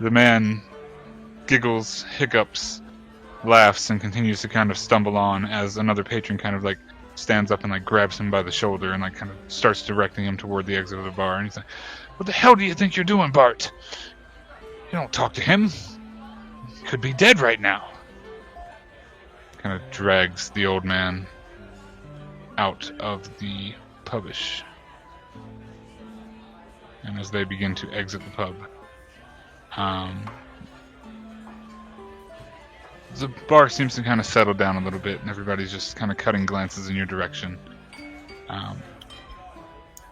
The man giggles, hiccups, laughs, and continues to kind of stumble on as another patron kind of like stands up and like grabs him by the shoulder and like kind of starts directing him toward the exit of the bar. And he's like, "What the hell do you think you're doing, Bart? You don't talk to him. He could be dead right now." Kind of drags the old man out of the pubish. And as they begin to exit the pub, the bar seems to kind of settle down a little bit, and everybody's just kind of cutting glances in your direction.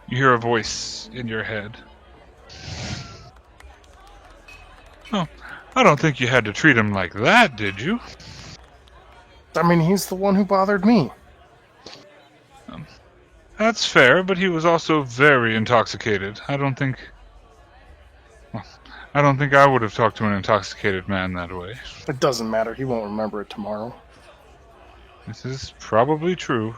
You hear a voice in your head. "Oh, I don't think you had to treat him like that, did you?" I mean, he's the one who bothered me. "That's fair, but he was also very intoxicated. I don't think I would have talked to an intoxicated man that way." It doesn't matter. He won't remember it tomorrow. "This is probably true."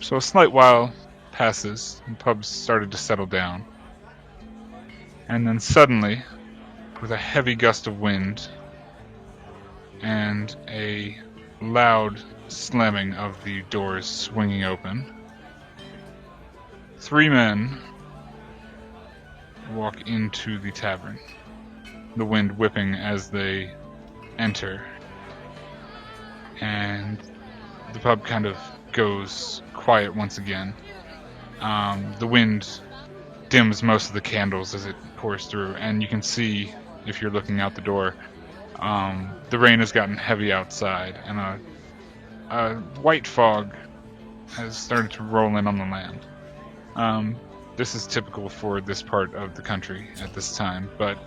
So a slight while passes, and pubs started to settle down. And then suddenly, with a heavy gust of wind and a loud slamming of the doors swinging open, 3 men walk into the tavern, the wind whipping as they enter, and the pub kind of goes quiet once again. The wind dims most of the candles as it pours through, and you can see, if you're looking out the door, the rain has gotten heavy outside, and a white fog has started to roll in on the land. This is typical for this part of the country at this time, but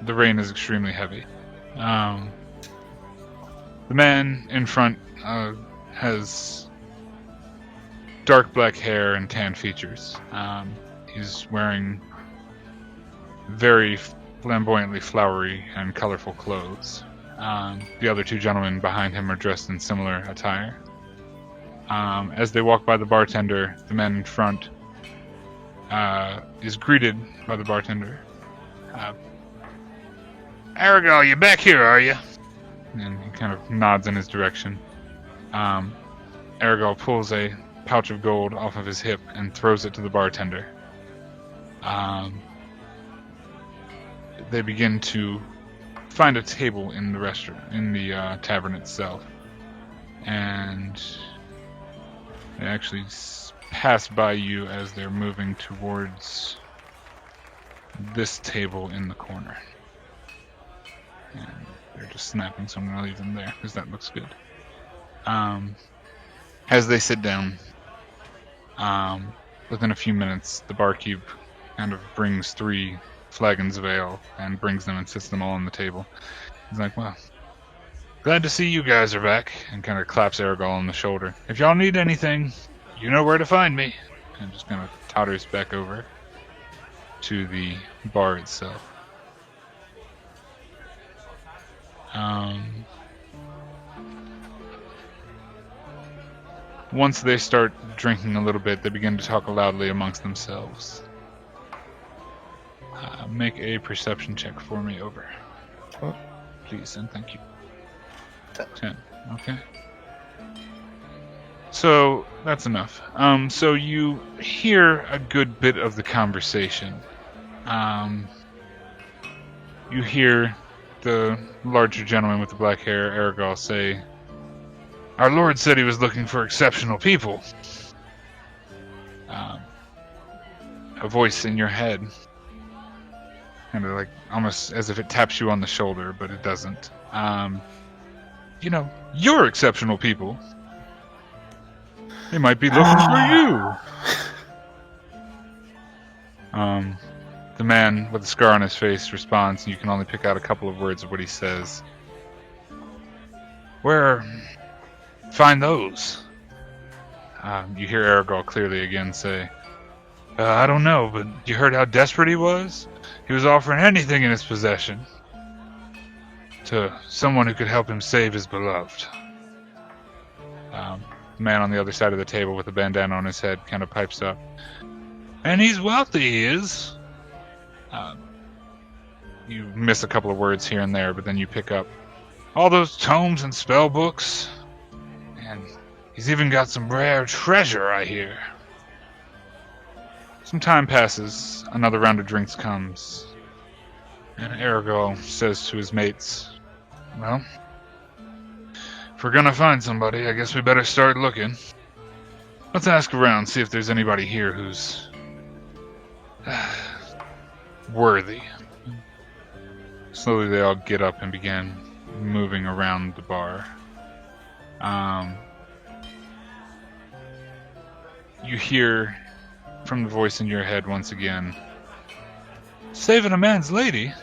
the rain is extremely heavy. The man in front has dark black hair and tan features. He's wearing very flamboyantly flowery and colorful clothes. The other 2 gentlemen behind him are dressed in similar attire. As they walk by the bartender, the man in front is greeted by the bartender. "Aragal, you back here, are you?" And he kind of nods in his direction. Aragal pulls a pouch of gold off of his hip and throws it to the bartender. they begin to find a table in the restaurant, in the tavern itself, and they actually pass by you as they're moving towards this table in the corner. And they're just snapping, so I'm going to leave them there because that looks good. As they sit down, within a few minutes, the barkeep kind of brings 3 flagons of ale and brings them and sits them all on the table. He's like, well, glad to see you guys are back, and kind of claps Aragol on the shoulder. If y'all need anything, you know where to find me. And just kind of totters back over to the bar itself. Once they start drinking a little bit, they begin to talk loudly amongst themselves. Make a perception check for me, over. Oh. Please, and thank you. 10. Okay. So, that's enough. So you hear a good bit of the conversation. You hear the larger gentleman with the black hair, Aragol, say, "Our Lord said he was looking for exceptional people." A voice in your head, kind of like almost as if it taps you on the shoulder, but it doesn't. You know, you're exceptional people. They might be looking for you. The man with the scar on his face responds, and you can only pick out a couple of words of what he says. "Where find those?" You hear Aragol clearly again say, "I don't know, but you heard how desperate he was? He was offering anything in his possession to someone who could help him save his beloved." The man on the other side of the table with the bandana on his head kind of pipes up. "And he's wealthy, he is." You miss a couple of words here and there, but then you pick up all those tomes and spell books. And he's even got some rare treasure, I hear. Some time passes, another round of drinks comes, and Aragol says to his mates, "Well, if we're gonna find somebody, I guess we better start looking. Let's ask around, see if there's anybody here who's worthy." Slowly they all get up and begin moving around the bar. You hear from the voice in your head once again, "Saving a man's lady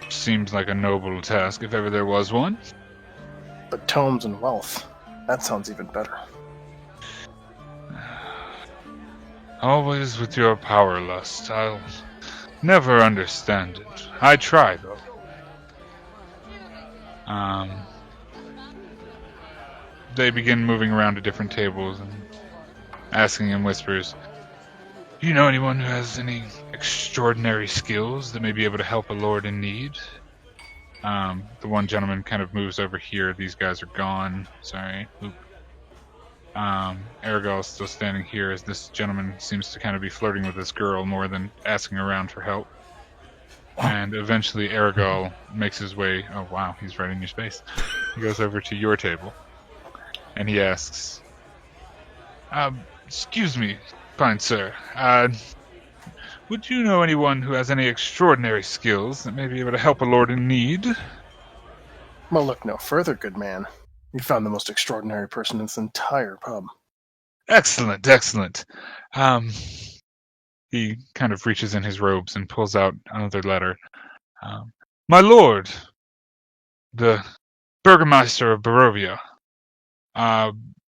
seems like a noble task if ever there was one." But tomes and wealth, that sounds even better. Always with your power lust. I'll never understand it. I try, though. They begin moving around to different tables and asking in whispers, "Do you know anyone who has any extraordinary skills that may be able to help a lord in need?" The one gentleman kind of moves over here. These guys are gone. Sorry. Oop. Aragol is still standing here as this gentleman seems to kind of be flirting with this girl more than asking around for help. And eventually Aragol makes his way... Oh, wow, he's right in your space. He goes over to your table, and he asks, "Excuse me, fine sir. Would you know anyone who has any extraordinary skills that may be able to help a lord in need?" Well, look no further, good man. You found the most extraordinary person in this entire pub. Excellent, excellent. He kind of reaches in his robes and pulls out another letter. "My lord, the Burgomaster of Barovia,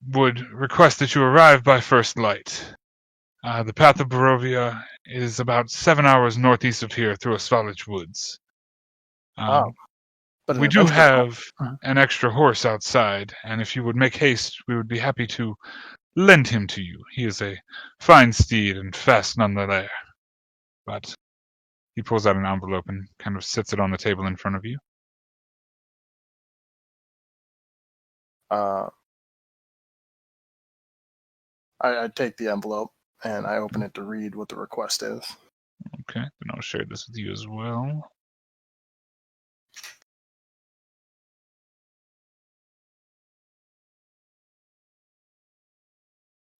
would request that you arrive by first light. The path of Barovia is about 7 hours northeast of here through Asfalage Woods. But We do have an extra horse outside, and if you would make haste, we would be happy to lend him to you. He is a fine steed and fast nonetheless." But he pulls out an envelope and kind of sits it on the table in front of you. I take the envelope and I open it to read what the request is. Okay, then I'll share this with you as well.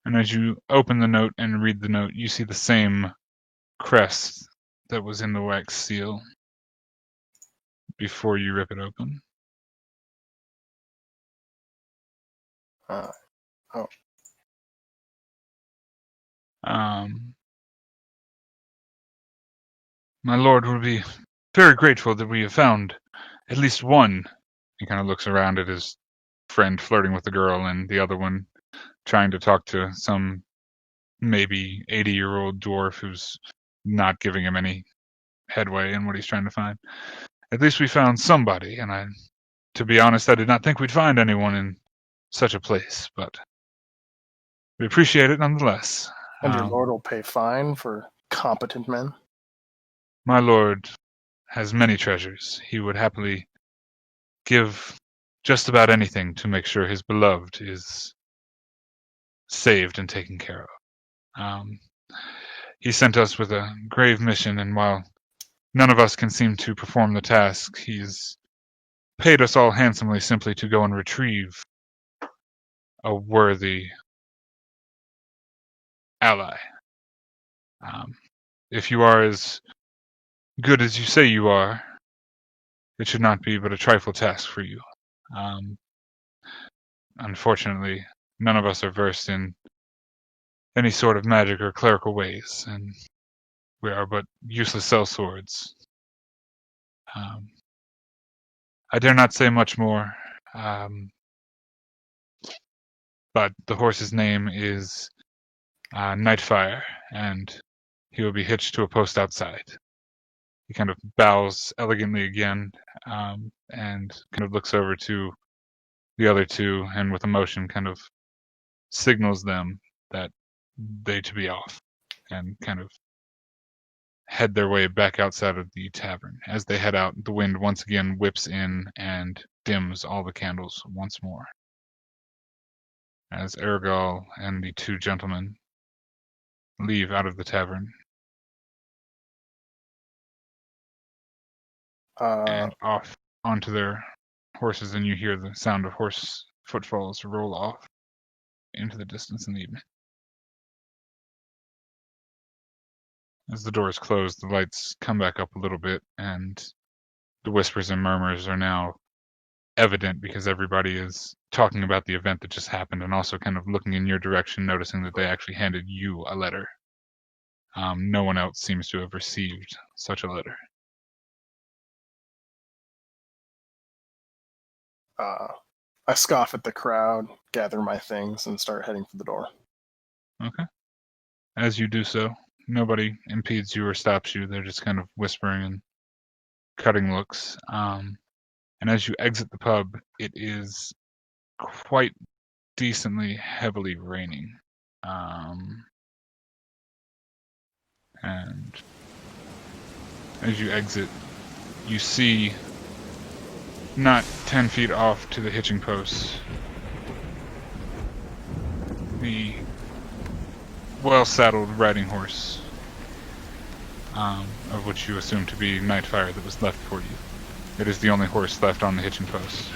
And as you open the note and read the note, you see the same crest that was in the wax seal before you rip it open. Oh. My lord will be very grateful that we have found at least one. He kind of looks around at his friend flirting with the girl and the other one trying to talk to some maybe 80-year-old dwarf who's not giving him any headway in what he's trying to find. At least we found somebody, and to be honest, I did not think we'd find anyone in such a place, but we appreciate it nonetheless. And your lord will pay fine for competent men? My lord has many treasures. He would happily give just about anything to make sure his beloved is saved and taken care of. He sent us with a grave mission, and while none of us can seem to perform the task, he's paid us all handsomely simply to go and retrieve a worthy ally. If you are as good as you say you are, it should not be but a trifle task for you. Unfortunately, none of us are versed in any sort of magic or clerical ways, and we are but useless sellswords. I dare not say much more, but the horse's name is Nightfire, and he will be hitched to a post outside. He kind of bows elegantly again, and kind of looks over to the other two, and with emotion kind of signals them that they to be off, and kind of head their way back outside of the tavern. As they head out, the wind once again whips in and dims all the candles once more. As Ergal and the two gentlemen leave out of the tavern and off onto their horses, and you hear the sound of horse footfalls roll off into the distance in the evening. As the doors close, the lights come back up a little bit, and the whispers and murmurs are now evident because everybody is talking about the event that just happened and also kind of looking in your direction, noticing that they actually handed you a letter. No one else seems to have received such a letter. I scoff at the crowd, gather my things, and start heading for the door. Okay. As you do so, nobody impedes you or stops you. They're just kind of whispering and cutting looks. And as you exit the pub, it is quite decently heavily raining. And as you exit, you see not 10 feet off to the hitching post the well-saddled riding horse, of which you assume to be Nightfire that was left for you. It is the only horse left on the hitching post,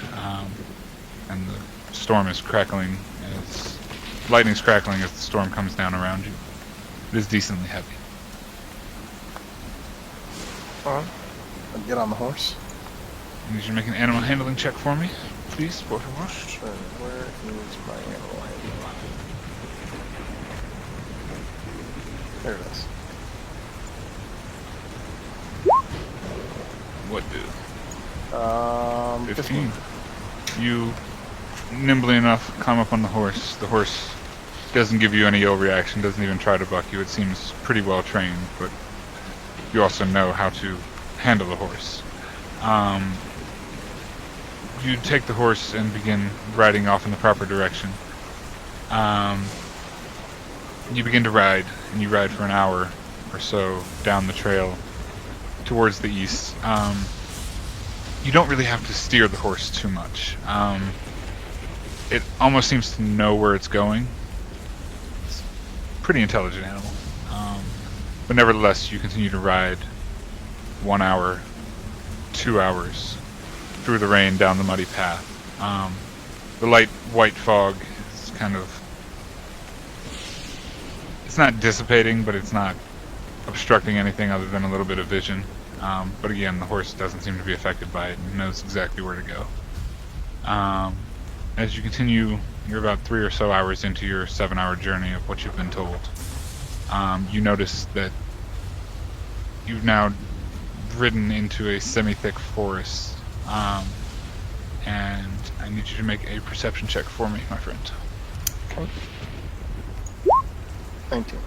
and the storm is crackling lightning's crackling as the storm comes down around you. It is decently heavy. Alright, I'll get on the horse. I need you to make an animal handling check for me, please, por favor. Sure, where is my animal handling? There it is. What do? 15. You nimbly enough climb up on the horse. The horse doesn't give you any ill reaction, doesn't even try to buck you. It seems pretty well trained, but you also know how to handle the horse. You take the horse and begin riding off in the proper direction. You begin to ride, and you ride for an hour or so down the trail towards the east. You don't really have to steer the horse too much. It almost seems to know where it's going. It's a pretty intelligent animal. But nevertheless, you continue to ride 1 hour, 2 hours through the rain down the muddy path. The light white fog is kind of It's not dissipating, but it's not obstructing anything other than a little bit of vision. But again, the horse doesn't seem to be affected by it and knows exactly where to go. As you continue, you're about 3 or so hours into your 7-hour journey of what you've been told. You notice that you've now ridden into a semi-thick forest. And I need you to make a perception check for me, my friend. Okay. 19.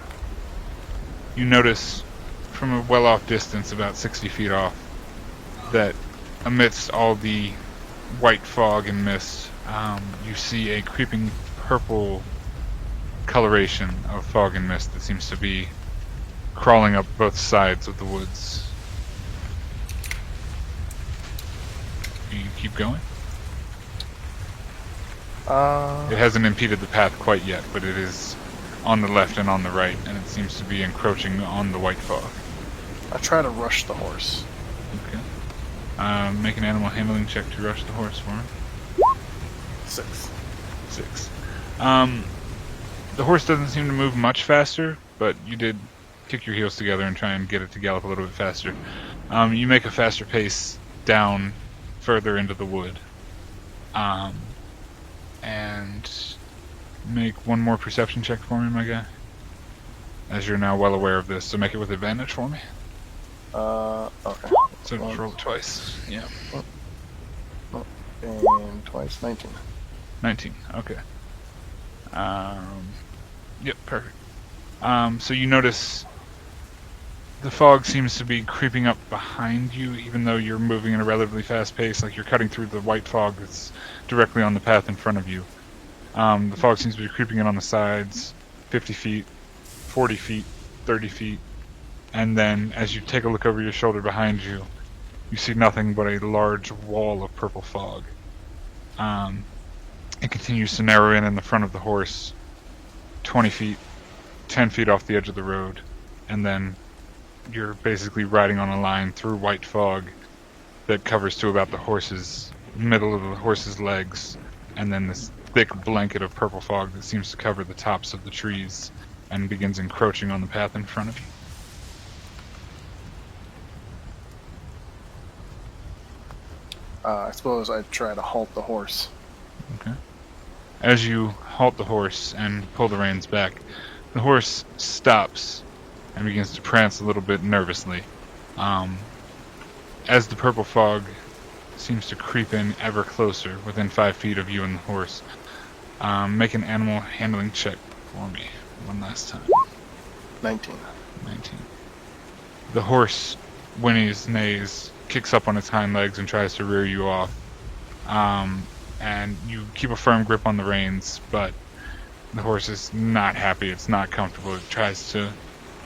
You notice from a well-off distance, about 60 feet off, that amidst all the white fog and mist, you see a creeping purple coloration of fog and mist that seems to be crawling up both sides of the woods. You keep going? It hasn't impeded the path quite yet, but it is on the left and on the right, and it seems to be encroaching on the white fog. I try to rush the horse. Okay. Make an animal handling check to rush the horse for me. 6. 6. The horse doesn't seem to move much faster, but you did kick your heels together and try and get it to gallop a little bit faster. You make a faster pace down further into the wood. And make one more perception check for me, my guy. As you're now well aware of this, so make it with advantage for me. Okay. So just roll it twice. Yeah. And twice, 19. 19, okay. Yep, perfect. So you notice the fog seems to be creeping up behind you, even though you're moving at a relatively fast pace, like you're cutting through the white fog that's directly on the path in front of you. The fog seems to be creeping in on the sides, 50 feet, 40 feet, 30 feet, and then as you take a look over your shoulder behind you, you see nothing but a large wall of purple fog. It continues to narrow in the front of the horse, 20 feet, 10 feet off the edge of the road, and then you're basically riding on a line through white fog that covers to about the horse's middle of the horse's legs, and then this thick blanket of purple fog that seems to cover the tops of the trees and begins encroaching on the path in front of you. I suppose I'd try to halt the horse. Okay. As you halt the horse and pull the reins back, the horse stops and begins to prance a little bit nervously. As the purple fog seems to creep in ever closer, within 5 feet of you and the horse, make an animal handling check for me one last time. 19. 19. The horse whinnies, neighs, kicks up on its hind legs and tries to rear you off. And you keep a firm grip on the reins, but the horse is not happy, it's not comfortable. It tries to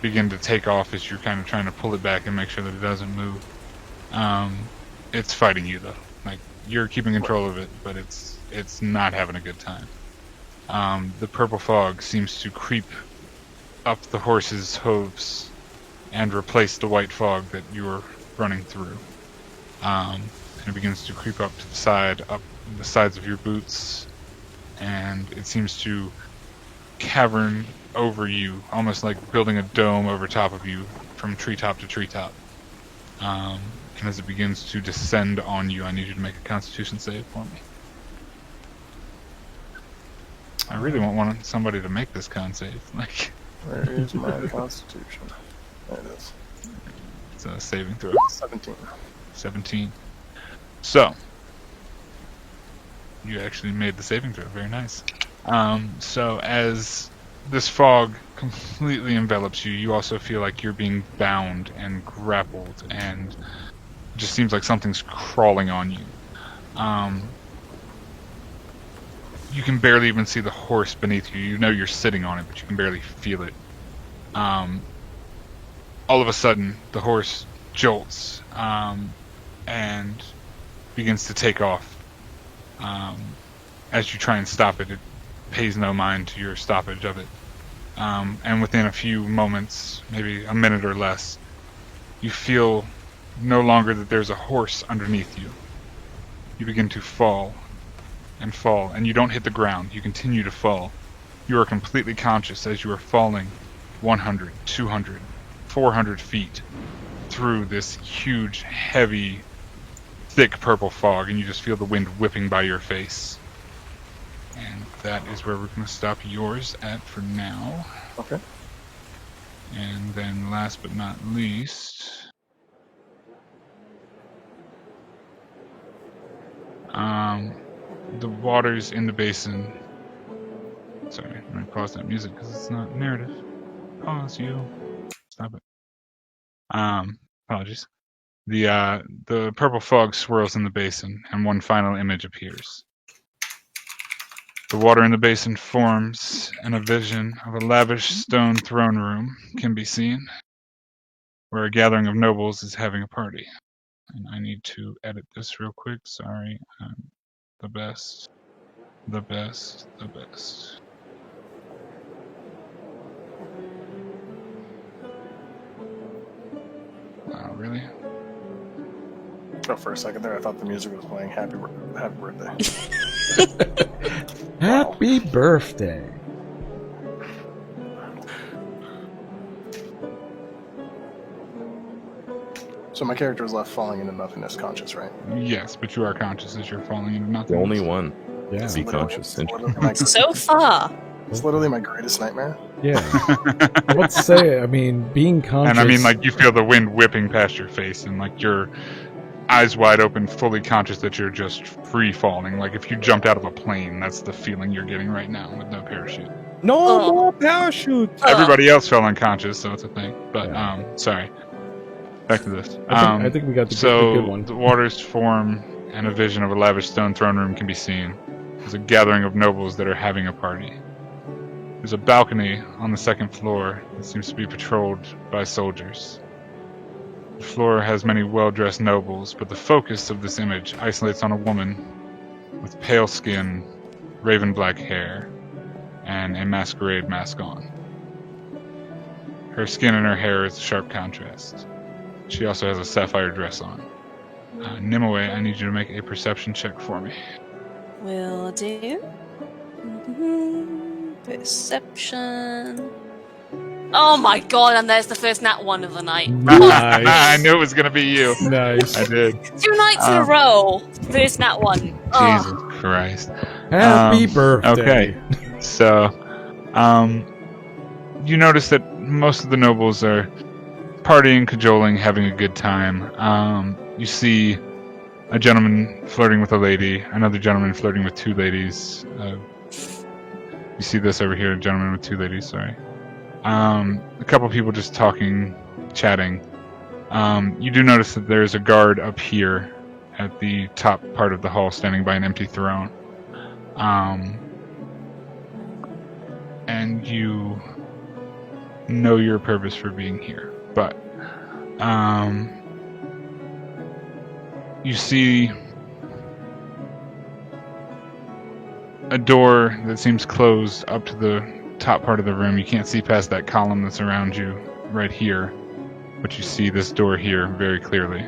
begin to take off as you're kind of trying to pull it back and make sure that it doesn't move. It's fighting you though. Like, you're keeping control of it, but it's not having a good time. The purple fog seems to creep up the horse's hooves and replace the white fog that you were running through. And it begins to creep up to the side, up the sides of your boots, and it seems to cavern over you, almost like building a dome over top of you from treetop to treetop. And as it begins to descend on you, I need you to make a Constitution save for me. I really want somebody to make this con save. Like, Where is my Constitution? There it is. It's a saving throw. 17. 17. So, you actually made the saving throw. Very nice. So as this fog completely envelops you, you also feel like you're being bound and grappled, and it just seems like something's crawling on you. You can barely even see the horse beneath you. You know you're sitting on it, but you can barely feel it. All of a sudden, the horse jolts and begins to take off. As you try and stop it, it pays no mind to your stoppage of it. And within a few moments, maybe a minute or less, you feel no longer that there's a horse underneath you. You begin to fall, and you don't hit the ground. You continue to fall. You are completely conscious as you are falling, 100, 200, 400 feet through this huge, heavy, thick purple fog, and you just feel the wind whipping by your face. And that is where we're going to stop yours at for now. Okay. And then last but not least... the waters in the basin... Sorry, I'm going to pause that music because it's not narrative. Pause, you. Stop it. Apologies. The purple fog swirls in the basin, and one final image appears. The water in the basin forms, and a vision of a lavish stone throne room can be seen, where a gathering of nobles is having a party. And I need to edit this real quick. Sorry. The best. The best. The best. Wow, really? Oh, for a second there, I thought the music was playing Happy Birthday. Happy birthday. So my character is left falling into nothingness conscious, right? Yes, but you are conscious as you're falling into nothing. The only one. Yeah. Be conscious. So far. It's literally my greatest nightmare. Yeah. Let's say, I mean, being conscious. And I mean, like, you feel the wind whipping past your face, and like you're eyes wide open, fully conscious that you're just free falling. Like if you jumped out of a plane, that's the feeling you're getting right now with no parachute. No more parachute! Everybody else fell unconscious, so it's a thing. But sorry. Back to this. I think we got the good one. The waters form, and a vision of a lavish stone throne room can be seen. There's a gathering of nobles that are having a party. There's a balcony on the second floor that seems to be patrolled by soldiers. The floor has many well-dressed nobles, but the focus of this image isolates on a woman with pale skin, raven black hair, and a masquerade mask on. Her skin and her hair is a sharp contrast. She also has a sapphire dress on. Nimue, I need you to make a perception check for me. Will do. Perception. Oh my god, and there's the first nat 1 of the night. Nice. I knew it was going to be you. Nice. I did. 2 nights in a row. First nat 1. Jesus Christ. Happy birthday. Okay. So, you notice that most of the nobles are partying, cajoling, having a good time. You see a gentleman flirting with a lady, another gentleman flirting with 2 ladies. You see this over here, a gentleman with 2 ladies, sorry. A couple people just talking, chatting. You do notice that there's a guard up here at the top part of the hall standing by an empty throne. And you know your purpose for being here. But you see a door that seems closed up to the top part of the room. You can't see past that column that's around you right here, but you see this door here very clearly.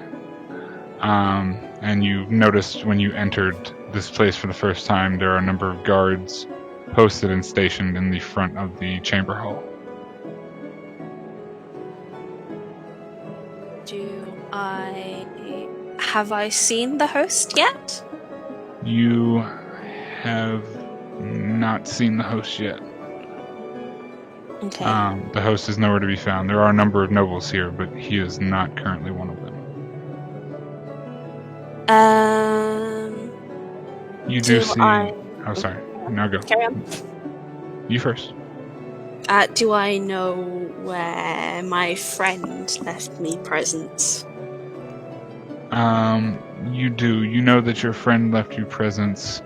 And you noticed when you entered this place for the first time, there are a number of guards posted and stationed in the front of the chamber hall. Have I seen the host yet? You have not seen the host yet. Okay. The host is nowhere to be found. There are a number of nobles here, but he is not currently one of them. You do see... Oh, sorry. No, go. Carry on. You first. Do I know where my friend left me presents? You do. You know that your friend left you presents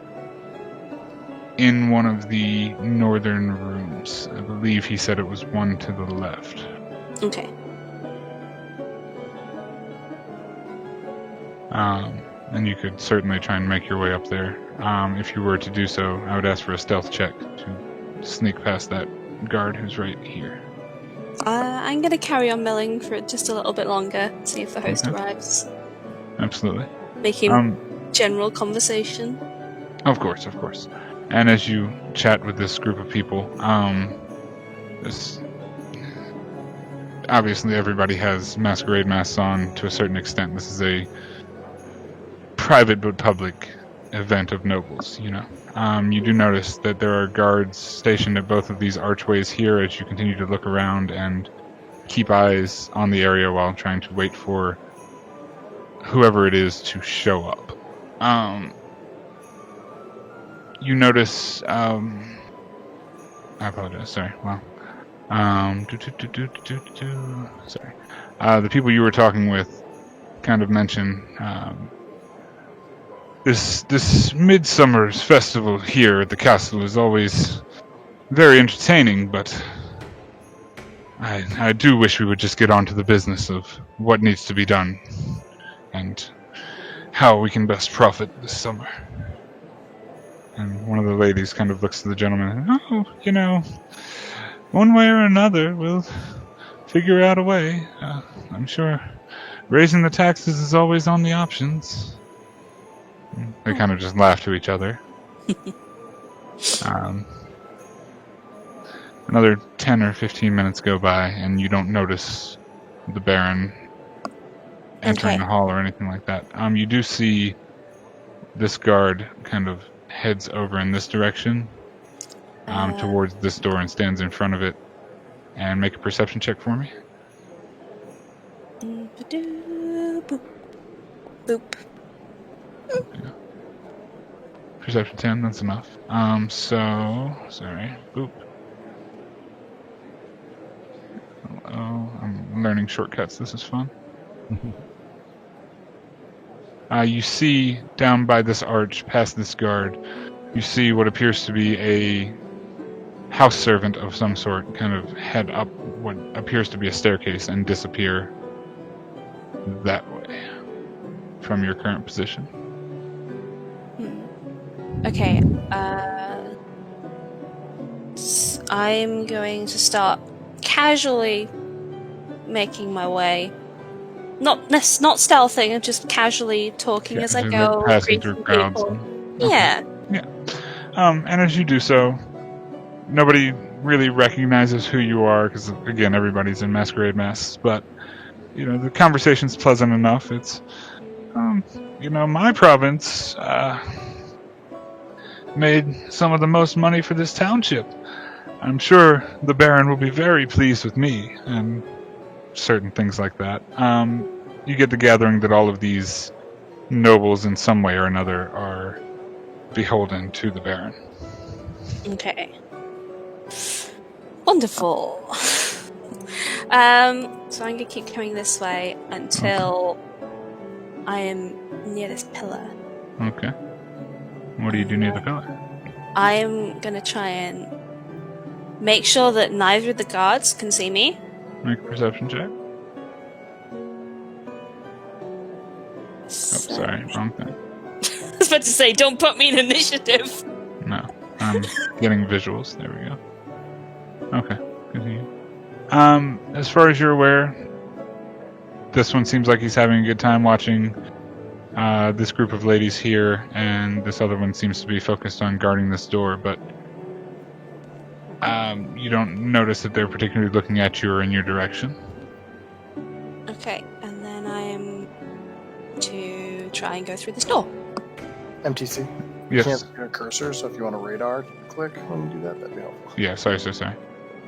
in one of the northern rooms. I believe he said it was one to the left. Okay. And you could certainly try and make your way up there. If you were to do so, I would ask for a stealth check to sneak past that guard who's right here. I'm going to carry on milling for just a little bit longer, see if the host arrives. Absolutely. Making general conversation. Of course. And as you chat with this group of people, this obviously everybody has masquerade masks on to a certain extent. This is a private but public event of nobles, you know. You do notice that there are guards stationed at both of these archways here as you continue to look around and keep eyes on the area while trying to wait for whoever it is to show up. You notice, I apologize, sorry, well, sorry. The people you were talking with kind of mention, this Midsummer's festival here at the castle is always very entertaining, but I do wish we would just get on to the business of what needs to be done and how we can best profit this summer. And one of the ladies kind of looks to the gentleman, oh, you know, one way or another, we'll figure out a way. I'm sure raising the taxes is always on the options. And they kind of just laugh to each other. Another 10 or 15 minutes go by, and you don't notice the Baron entering the hall or anything like that. You do see this guard kind of heads over in this direction towards this door and stands in front of it. And make a perception check for me. Boop. Boop. Yeah. Perception 10, that's enough. Sorry. Boop. Hello, I'm learning shortcuts, this is fun. You see down by this arch, past this guard, you see what appears to be a house servant of some sort kind of head up what appears to be a staircase and disappear that way from your current position. Okay, I'm going to start casually making my way. Not stealthing, just casually talking as I go. Passing through crowds. Yeah. Yeah. And as you do so, nobody really recognizes who you are because, again, everybody's in masquerade masks. But you know, the conversation's pleasant enough. It's, you know, my province made some of the most money for this township. I'm sure the Baron will be very pleased with me and certain things like that. You get the gathering that all of these nobles in some way or another are beholden to the Baron. Okay. Wonderful. So I'm going to keep coming this way until I am near this pillar. Okay. What do you do near the pillar? I am going to try and make sure that neither of the guards can see me. Make a perception check. Oh, sorry, wrong thing. I was about to say, don't put me in initiative. No, I'm getting visuals. There we go. Okay, continue. As far as you're aware, this one seems like he's having a good time watching this group of ladies here, and this other one seems to be focused on guarding this door, but you don't notice that they're particularly looking at you or in your direction. Okay, and then I am to try and go through this door. MTC. You Yes. can't see a cursor, so if you want a radar click when you do that, that'd be helpful. Yeah, sorry.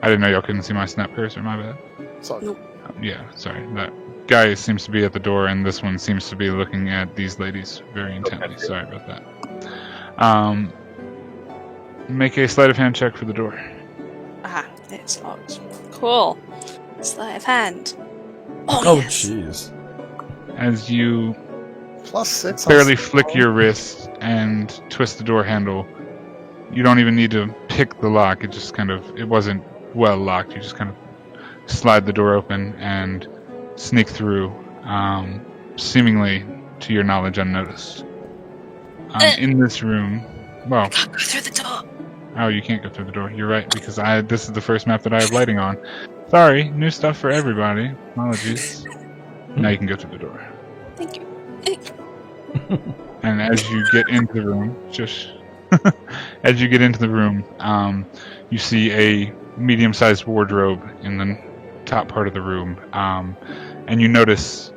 I didn't know y'all couldn't see my snap cursor, my bad. It's all good. Yeah, sorry. That guy seems to be at the door, and this one seems to be looking at these ladies very intently. Okay. Sorry about that. Make a sleight of hand check for the door. Aha, it's locked. Cool. Sleight of hand. Oh, Yes. jeez. As you +6. barely flick your wrist and twist the door handle, you don't even need to pick the lock. It just it wasn't well locked. You just kind of slide the door open and sneak through, seemingly, to your knowledge, unnoticed. In this room, well, I can't go through the door. oh, you can't go through the door. You're right, because this is the first map that I have lighting on. Sorry, new stuff for everybody. Apologies. Now you can go through the door. Thank you. And as you get into the room, as you get into the room, you see a medium-sized wardrobe in the top part of the room, and you notice,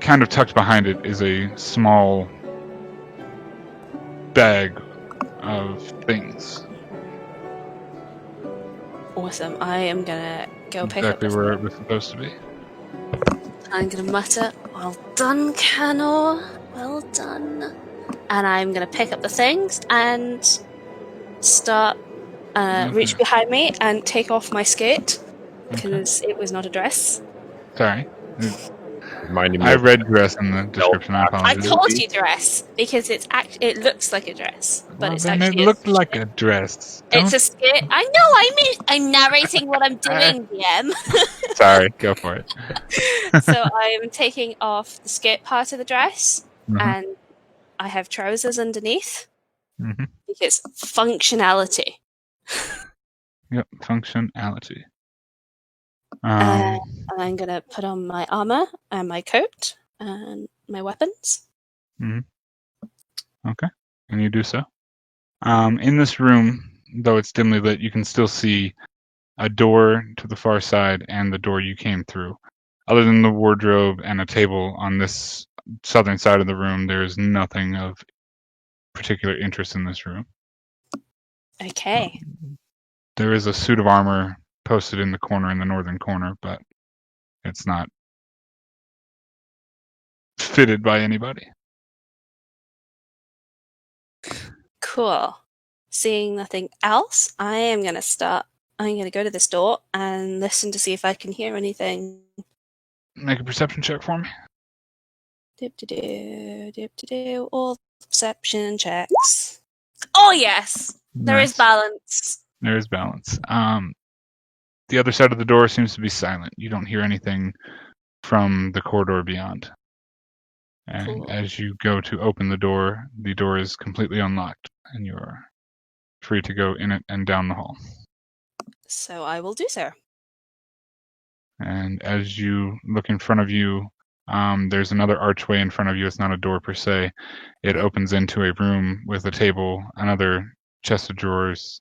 kind of tucked behind it, is a small bag of things. Awesome. I am gonna go pick up Exactly the where it was supposed to be. I'm gonna mutter, "Well done, Canor. Well done." And I'm gonna pick up the things and start reach behind me and take off my skirt because it was not a dress. Sorry. Reminding me I of- read dress in the description. I I apologize. told you dress because it looks like a dress, but Well, it's then actually it looked like a dress. it's a skirt. I know. I mean, I'm narrating what I'm doing, DM. Sorry, go for it. So I'm taking off the skirt part of the dress, Mhm. and I have trousers underneath Mhm. because functionality. Yep, functionality. And I'm gonna put on my armor and my coat and my weapons. Okay, and you do so. In this room, though it's dimly lit, you can still see a door to the far side and the door you came through. Other than the wardrobe and a table on this southern side of the room, there's nothing of particular interest in this room. Okay. There is a suit of armor posted in the corner, in the northern corner, but it's not fitted by anybody. Cool. Seeing nothing else, I'm gonna go to this door and listen to see if I can hear anything. Make a perception check for me. Dip-de-doo. All perception checks. Oh yes! There is Nice. balance. There is balance. The other side of the door seems to be silent. You don't hear anything from the corridor beyond. And Cool. as you go to open the door is completely unlocked, and you're free to go in it and down the hall. So I will do so. And as you look in front of you, there's another archway in front of you. It's not a door per se. It opens into a room with a table, another chest of drawers,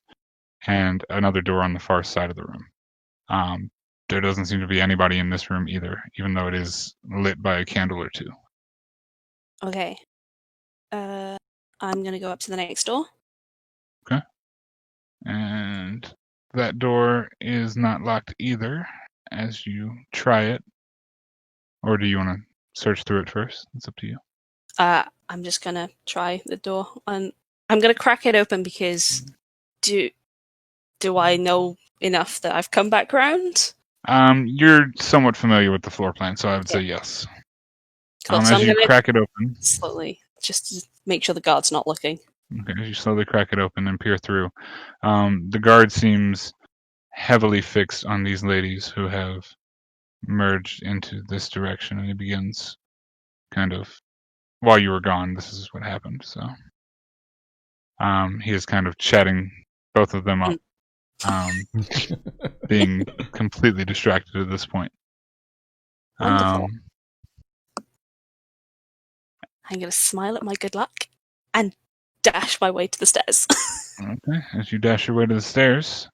and another door on the far side of the room. There doesn't seem to be anybody in this room either, even though it is lit by a candle or two. Okay. I'm gonna go up to the next door. And that door is not locked either as you try it. Or do you want to search through it first? It's up to you. I'm just gonna try the door and I'm gonna crack it open because do I know enough that I've come back round? You're somewhat familiar with the floor plan, so I would say yes. Cool. So As I'm you gonna crack it open, slowly just to make sure the guard's not looking. okay, as you slowly crack it open and peer through, the guard seems heavily fixed on these ladies who have merged into this direction, and he begins kind of, while you were gone, this is what happened. So he is kind of chatting both of them up, being completely distracted at this point. Wonderful. I'm gonna smile at my good luck and dash my way to the stairs. Okay, as you dash your way to the stairs,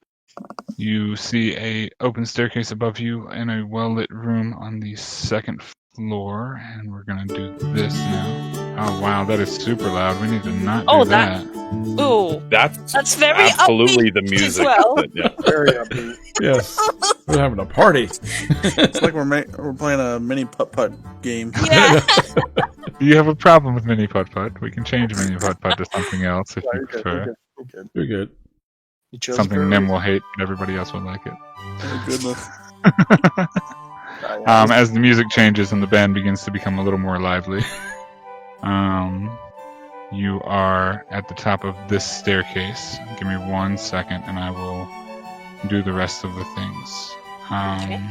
you see a open staircase above you in a well-lit room on the second floor, and we're gonna do this now. Oh wow, that is super loud. We need to not do that. Ooh, That's very absolutely upbeat the music. well. But, yeah. Very upbeat. Yes, we're having a party. It's like we're playing a mini putt-putt game. Yeah. Do you have a problem with Mini Putt Putt? We can change Mini Putt Putt to something else if you You're good, prefer. you're good. You're good. You chose Something girls. Nim will hate, but everybody else will like it. Oh, goodness. As the music changes and the band begins to become a little more lively, you are at the top of this staircase. Give me 1 second and I will do the rest of the things. Okay.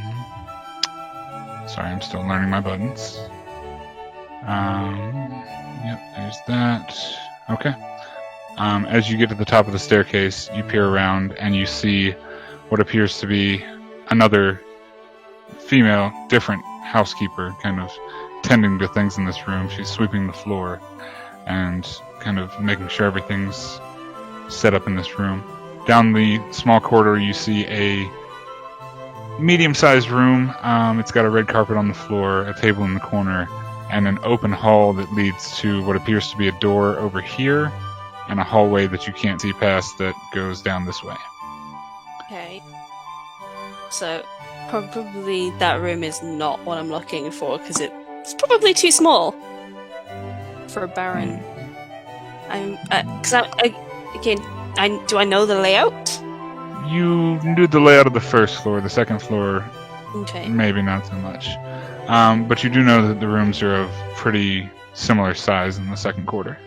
Sorry, I'm still learning my buttons. Yep, there's that. Okay. As you get to the top of the staircase, you peer around and you see what appears to be another female, different housekeeper, kind of tending to things in this room. She's sweeping the floor and kind of making sure everything's set up in this room. Down the small corridor, you see a medium-sized room. It's got a red carpet on the floor, a table in the corner, and an open hall that leads to what appears to be a door over here, and a hallway that you can't see past that goes down this way. Okay. So, probably that room is not what I'm looking for, because it's probably too small for a baron. Do I know the layout? You knew the layout of the first floor. The second floor, Okay. maybe not so much. But you do know that the rooms are of pretty similar size in the second quarter.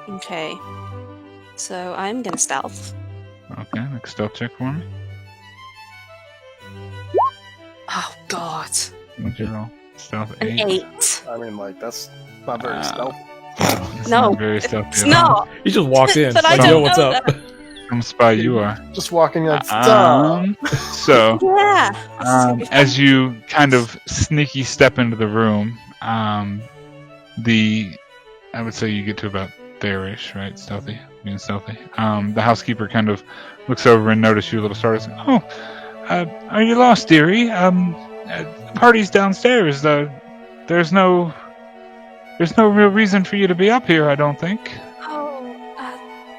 Okay. So I'm gonna stealth. Okay, make a stealth check for me. Oh god. What'd you roll? Stealth An 8. I mean, like, that's not very stealthy. It's No, not very stealthy It's at all. not! He just walked in. But I like, don't yo, what's know up? that. Some spy you are. Just walking on stuff. So, Yeah! as you kind of sneaky step into the room, I would say you get to about there-ish, right? Stealthy, being stealthy. The housekeeper kind of looks over and notices you a little startled. Oh, are you lost, dearie? The party's downstairs. There's no real reason for you to be up here, I don't think.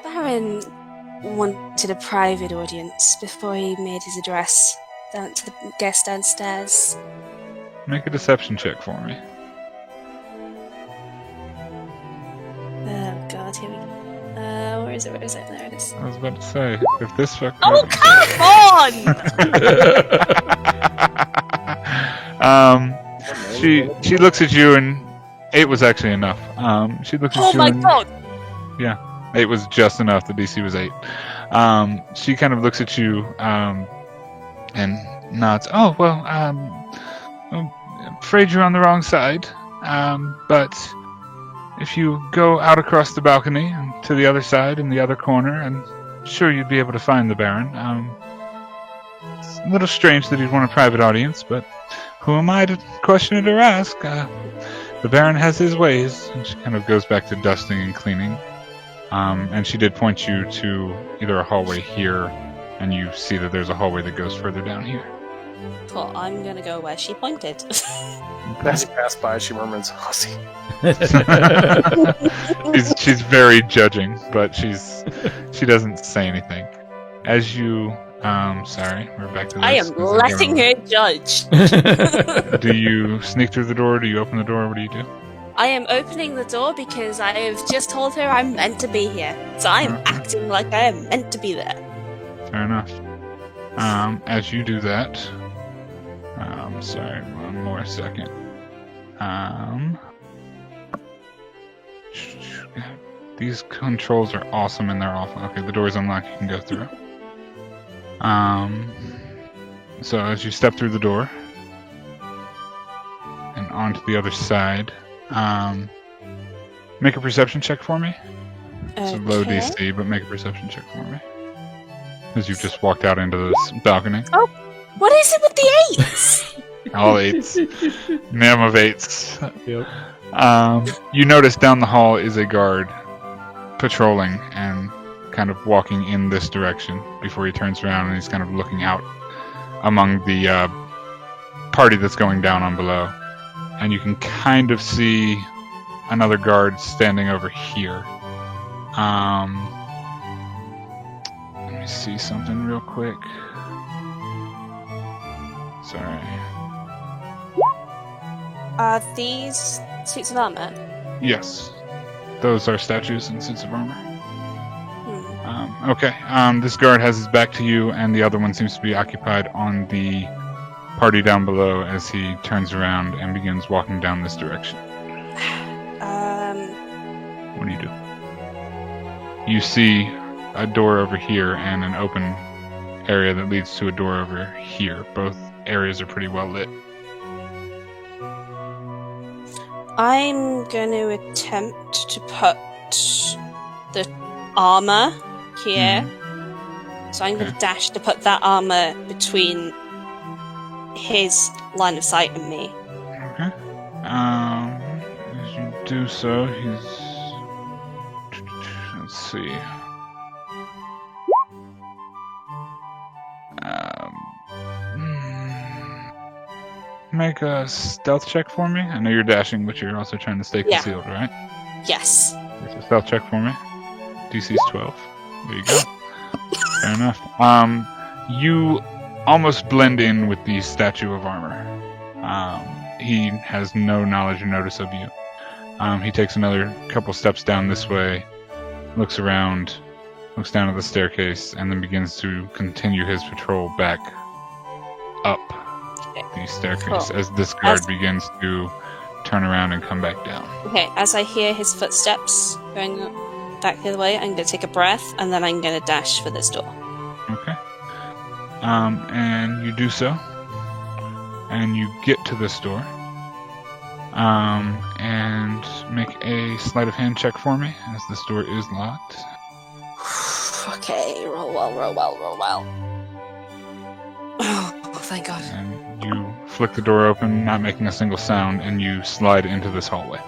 Baron wanted a private audience before he made his address down to the guest downstairs. Make a deception check for me. Oh god, here we go. Where is it? There it is. I was about to say, if this fucker... Oh, come on! She looks at you, and 8 was actually enough. She looks at Oh you my and, god! Yeah, 8 was just enough. The DC was 8. She kind of looks at you and nods. Oh, well, I'm afraid you're on the wrong side. But if you go out across the balcony and to the other side in the other corner, I'm sure you'd be able to find the Baron. It's a little strange that he'd want a private audience, but who am I to question it or ask? The Baron has his ways. And she kind of goes back to dusting and cleaning. And she did point you to either a hallway here, and you see that there's a hallway that goes further down here. Well, I'm gonna go where she pointed. As you pass by, she murmurs, "Hussy." she's very judging, but she doesn't say anything. As you, sorry, we're back to this. I am letting her judge. Do you sneak through the door? Do you open the door? What do you do? I am opening the door because I have just told her I'm meant to be here. So I am acting like I am meant to be there. Fair enough. As you do that, sorry, one more second. These controls are awesome and they're awful. Okay, the door's unlocked, you can go through. So as you step through the door and onto the other side, make a perception check for me. It's a low DC, but make a perception check for me. As you've just walked out into this balcony. Oh, what is it with the 8s? All 8s. Minimum of 8s. Yep. You notice down the hall is a guard patrolling and kind of walking in this direction before he turns around, and he's kind of looking out among the party that's going down on below. And you can kind of see another guard standing over here. Let me see something real quick. Sorry. Are these suits of armor? Yes. Those are statues in suits of armor. Hmm. Okay. This guard has his back to you, and the other one seems to be occupied on the party down below as he turns around and begins walking down this direction. What do you do? You see a door over here and an open area that leads to a door over here. Both areas are pretty well lit. I'm going to attempt to put the armor here. So I'm going to dash to put that armor between his line of sight and me. Okay. As you do so, he's... Let's see. make a stealth check for me? I know you're dashing, but you're also trying to stay Yeah. concealed, right? Yes. Make a stealth check for me. DC's 12. There you go. Fair enough. You almost blend in with the statue of armor. He has no knowledge or notice of you. He takes another couple steps down this way, looks around, looks down at the staircase, and then begins to continue his patrol back up the staircase Cool. as this guard begins to turn around and come back down. Okay, as I hear his footsteps going back the other way, I'm going to take a breath, and then I'm going to dash for this door. Okay. And you do so. And you get to this door. And make a sleight of hand check for me, as this door is locked. Okay, roll well. Oh, thank God. And you flick the door open, not making a single sound, and you slide into this hallway.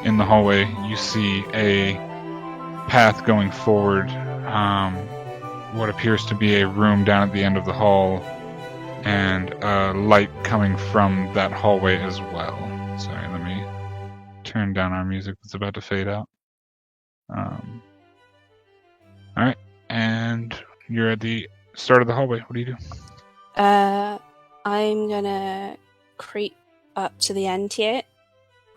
In the hallway, you see a path going forward, what appears to be a room down at the end of the hall, and a light coming from that hallway as well. Sorry, let me turn down our music that's about to fade out. Alright, and you're at the start of the hallway. What do you do? I'm gonna creep up to the end here.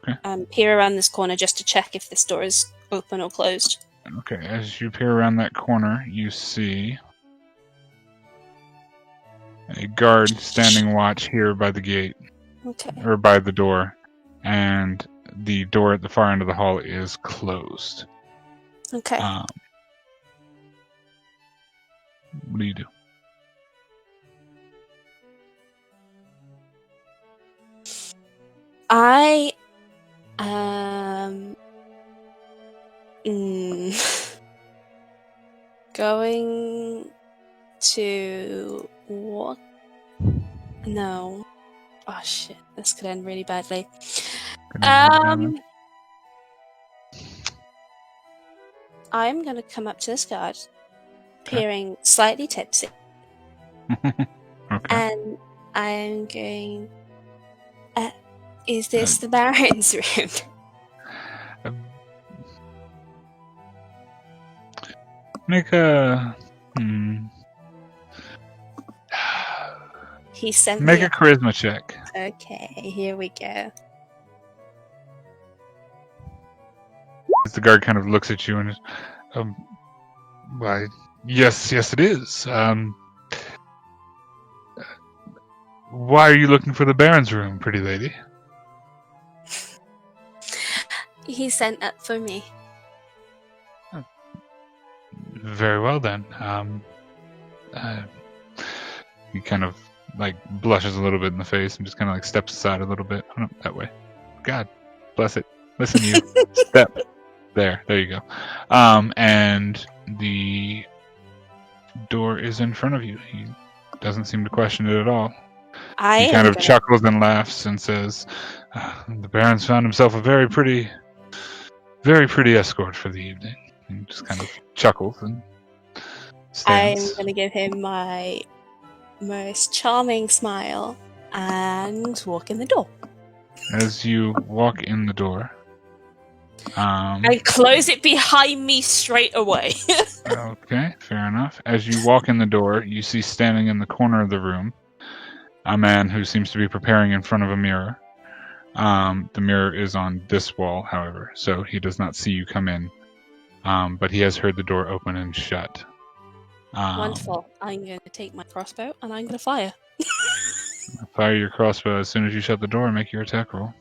Okay. Peer around this corner just to check if this door is open or closed. Okay, as you peer around that corner, you see a guard standing watch here by the gate, Okay. or by the door, and the door at the far end of the hall is closed. Okay. What do you do? I going to walk. No. Oh shit! This could end really badly. I'm gonna come up to this guard, peering slightly tipsy, Okay. and I'm going. Is this the Baron's room? Make a He sent make me. a charisma check. Okay, here we go. As the guard kind of looks at you and is, why, yes, it is. Why are you looking for the Baron's room, pretty lady? He sent that for me. Very well then. He kind of like blushes a little bit in the face and just kind of like steps aside a little bit. Oh, no, that way. God bless it. Listen to you. Step. There you go. And the door is in front of you. He doesn't seem to question it at all. He kind of chuckles and laughs and says, "The Baron's found himself a very pretty escort for the evening." And just kind of chuckles and stands. I'm going to give him my most charming smile and walk in the door. As you walk in the door, And close it behind me straight away. okay, fair enough. As you walk in the door, you see standing in the corner of the room a man who seems to be preparing in front of a mirror. The mirror is on this wall, however, so he does not see you come in. But he has heard the door open and shut. Wonderful. I'm going to take my crossbow and I'm going to fire. Fire your crossbow as soon as you shut the door and make your attack roll.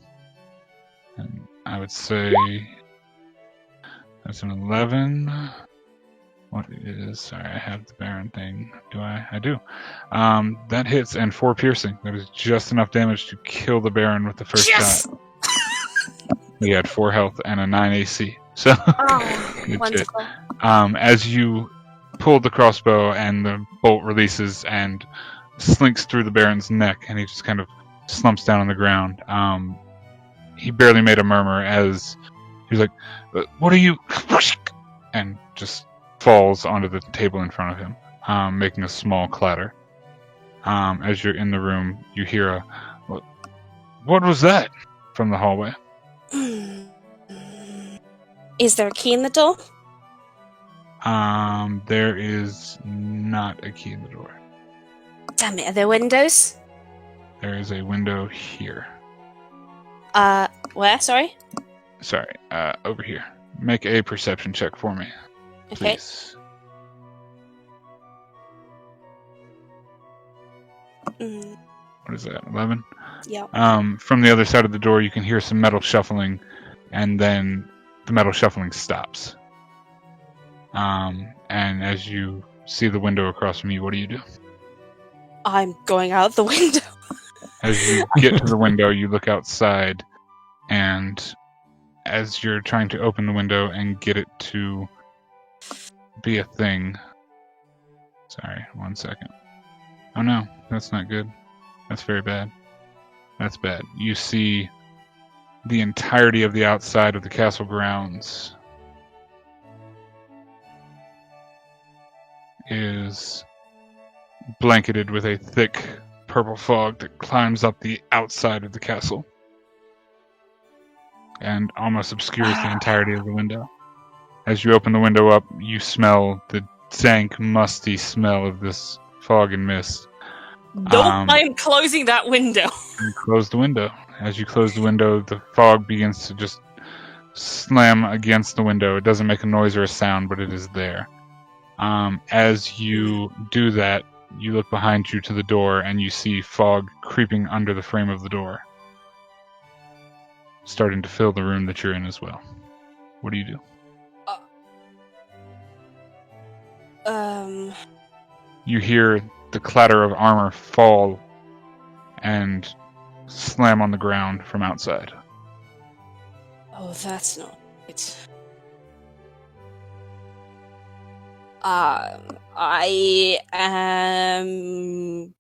And I would say that's an 11. What is? Sorry, I have the Baron thing. Do I? I do. That hits and 4 piercing. That is just enough damage to kill the Baron with the first shot. He had 4 health and a 9 AC. So, good wonderful. shit. As you pull the crossbow and the bolt releases and slinks through the Baron's neck, and he just kind of slumps down on the ground. He barely made a murmur as he was like, "What are you?" and just falls onto the table in front of him, making a small clatter. As you're in the room, you hear What was that? From the hallway. Is there a key in the door? There is not a key in the door. Damn it, are there windows? There is a window here. Where? Sorry? Sorry, over here. Make a perception check for me, Okay. please. What is that, 11? Yeah. From the other side of the door, you can hear some metal shuffling, and then the metal shuffling stops. And as you see the window across from you, what do you do? I'm going out the window. As you get to the window, you look outside, and as you're trying to open the window and get it to be a thing... Sorry, 1 second. Oh no, that's not good. That's very bad. That's bad. You see the entirety of the outside of the castle grounds is blanketed with a thick purple fog that climbs up the outside of the castle and almost obscures the entirety of the window. As you open the window up, you smell the dank, musty smell of this fog and mist. Nope, I am closing that window. You close the window. As you close the window, the fog begins to just slam against the window. It doesn't make a noise or a sound, but it is there. As you do that, you look behind you to the door, and you see fog creeping under the frame of the door, starting to fill the room that you're in as well. What do you do? You hear the clatter of armor fall and slam on the ground from outside. Oh, that's not it. I am...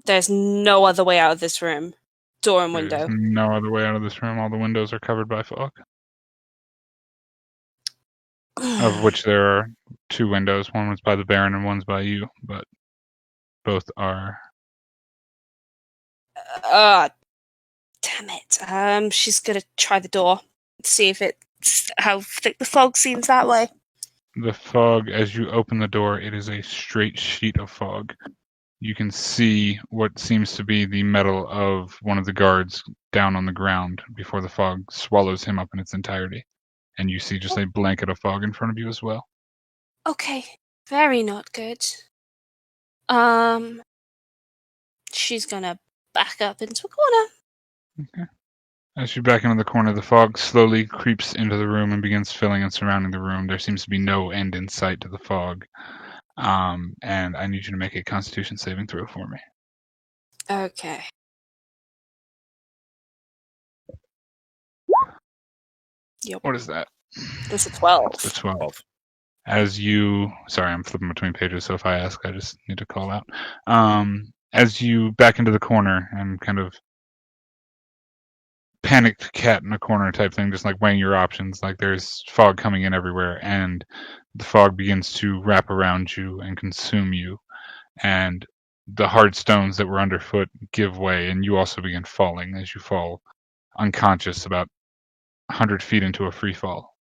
There's no other way out of this room. Door and window. There's no other way out of this room. All the windows are covered by fog. Of which there are 2 windows. One was by the Baron and one's by you, but both are... Damn it. She's gonna try the door. See if how thick the fog seems that way. The fog, as you open the door, it is a straight sheet of fog. You can see what seems to be the metal of one of the guards down on the ground before the fog swallows him up in its entirety. And you see just a blanket of fog in front of you as well. Okay. Very not good. She's gonna back up into a corner. Okay. As you back into the corner, the fog slowly creeps into the room and begins filling and surrounding the room. There seems to be no end in sight to the fog. And I need you to make a Constitution saving throw for me. Okay. Yep. What is that? This is 12. It's a 12. As you... Sorry, I'm flipping between pages, so if I ask, I just need to call out. As you back into the corner and kind of panicked cat in a corner type thing, just like weighing your options, like there's fog coming in everywhere, and the fog begins to wrap around you and consume you, and the hard stones that were underfoot give way, and you also begin falling as you fall unconscious about 100 feet into a free fall.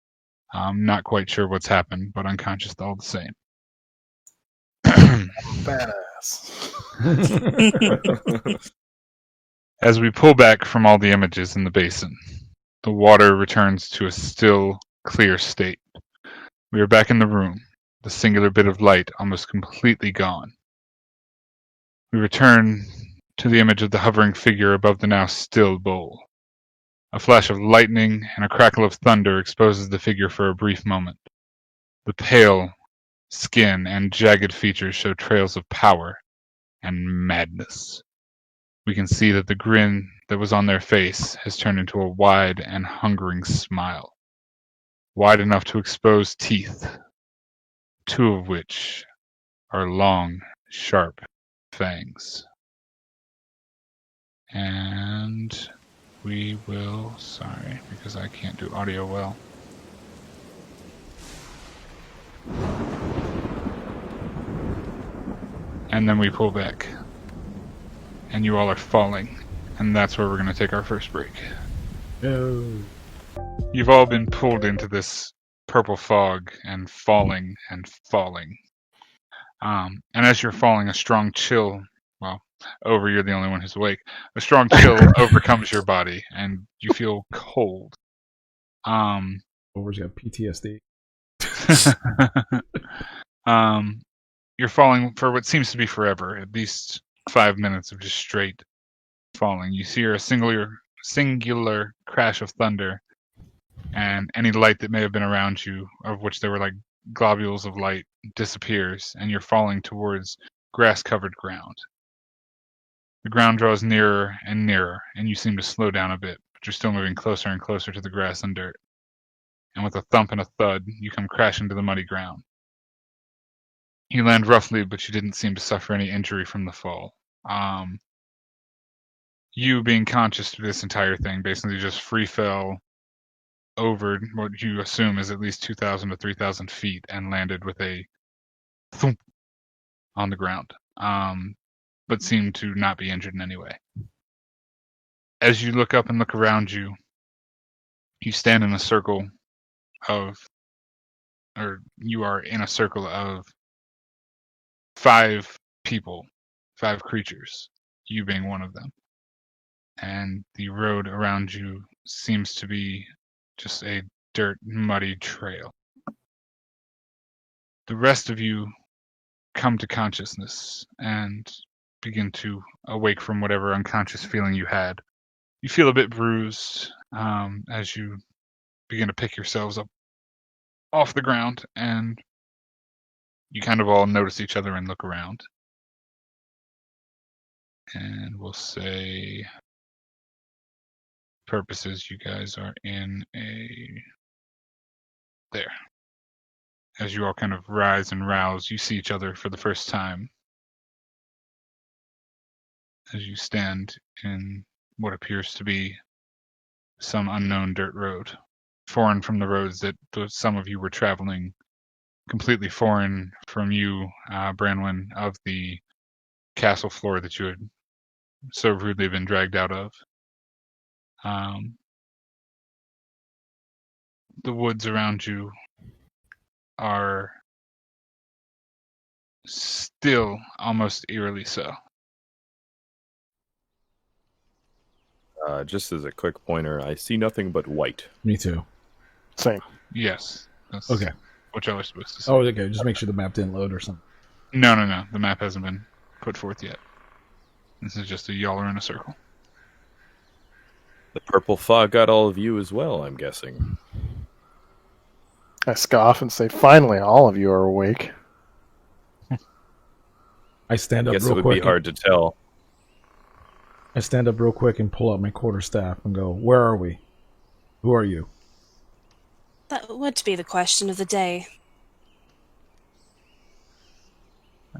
I'm not quite sure what's happened, but unconscious all the same. Badass. As we pull back from all the images in the basin, the water returns to a still, clear state. We are back in the room, the singular bit of light almost completely gone. We return to the image of the hovering figure above the now still bowl. A flash of lightning and a crackle of thunder exposes the figure for a brief moment. The pale skin and jagged features show trails of power and madness. We can see that the grin that was on their face has turned into a wide and hungering smile, wide enough to expose teeth, 2 of which are long, sharp fangs. And we will, sorry, because I can't do audio well. And then we pull back. And you all are falling And that's where we're going to take our first break. No. You've all been pulled into this purple fog and falling and falling. And as you're falling, a strong chill, you're the only one who's awake. A strong chill overcomes your body, and you feel cold. Over's got PTSD. You're falling for what seems to be forever, at least 5 minutes of just straight falling. You hear a singular crash of thunder, and any light that may have been around you, of which there were like globules of light, disappears, and you're falling towards grass-covered ground. The ground draws nearer and nearer, and you seem to slow down a bit, but you're still moving closer and closer to the grass and dirt. And with a thump and a thud, you come crashing to the muddy ground. You land roughly, but you didn't seem to suffer any injury from the fall. You, being conscious through this entire thing, basically just free fell over what you assume is at least 2,000 to 3,000 feet and landed with a thump on the ground, but seemed to not be injured in any way. As you look up and look around you, you stand in a circle you are in a circle of 5 people, 5 creatures, you being one of them. And the road around you seems to be just a dirt, muddy trail. The rest of you come to consciousness and begin to awake from whatever unconscious feeling you had. You feel a bit bruised as you begin to pick yourselves up off the ground, and you kind of all notice each other and look around. And we'll say, purposes, you guys are in there. As you all kind of rise and rouse, you see each other for the first time. As you stand in what appears to be some unknown dirt road, foreign from the roads that some of you were traveling, completely foreign from you, Branwyn, of the castle floor that you had so rudely been dragged out of. The woods around you are still almost eerily so. Just as a quick pointer, I see nothing but white. Me too. Same. Yes. That's Okay. what y'all are supposed to say. Oh, okay. Just make sure the map didn't load or something. No. The map hasn't been put forth yet. This is just y'all are in a circle. The purple fog got all of you as well, I'm guessing. I scoff and say, finally, all of you are awake. I stand up Guess it real would quick. be hard to tell. I stand up real quick and pull out my quarterstaff and go, "Where are we? Who are you?" That would be the question of the day.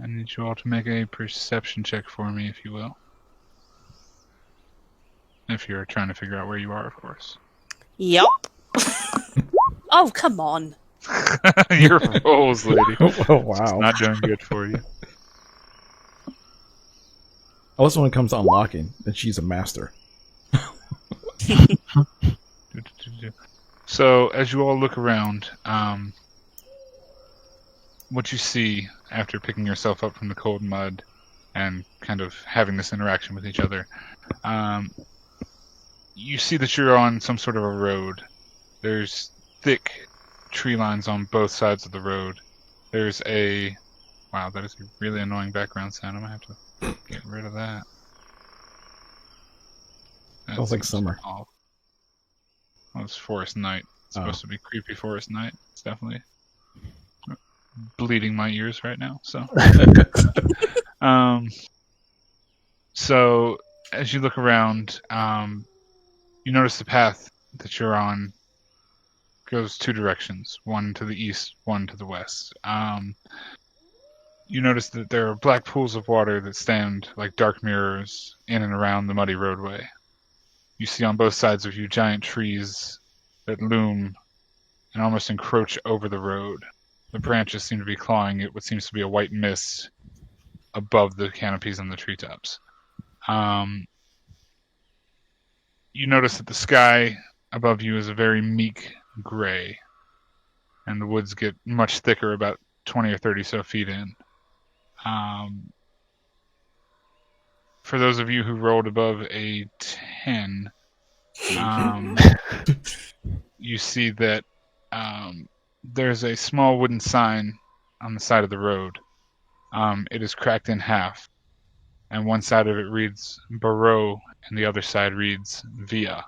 I need you all to make a perception check for me, if you will. If you're trying to figure out where you are, of course. Yup. Oh, come on. You're fools, lady. Oh, wow. It's not doing good for you. Also, when it comes to unlocking, then she's a master. So, as you all look around, what you see after picking yourself up from the cold mud and kind of having this interaction with each other, you see that you're on some sort of a road. There's thick tree lines on both sides of the road. There's a... Wow, that is a really annoying background sound. I'm going to have to get rid of that. Sounds like summer. Oh, it's forest night. It's supposed to be creepy forest night. It's definitely bleeding my ears right now. So, so as you look around, you notice the path that you're on goes 2 directions, one to the east, one to the west. You notice that there are black pools of water that stand like dark mirrors in and around the muddy roadway. You see on both sides of you giant trees that loom and almost encroach over the road. The branches seem to be clawing at what seems to be a white mist above the canopies and the treetops. you notice that the sky above you is a very meek gray, and the woods get much thicker about 20 or 30 so feet in. For those of you who rolled above a 10, you see that there's a small wooden sign on the side of the road. It is cracked in half, and one side of it reads Baro, and the other side reads Via,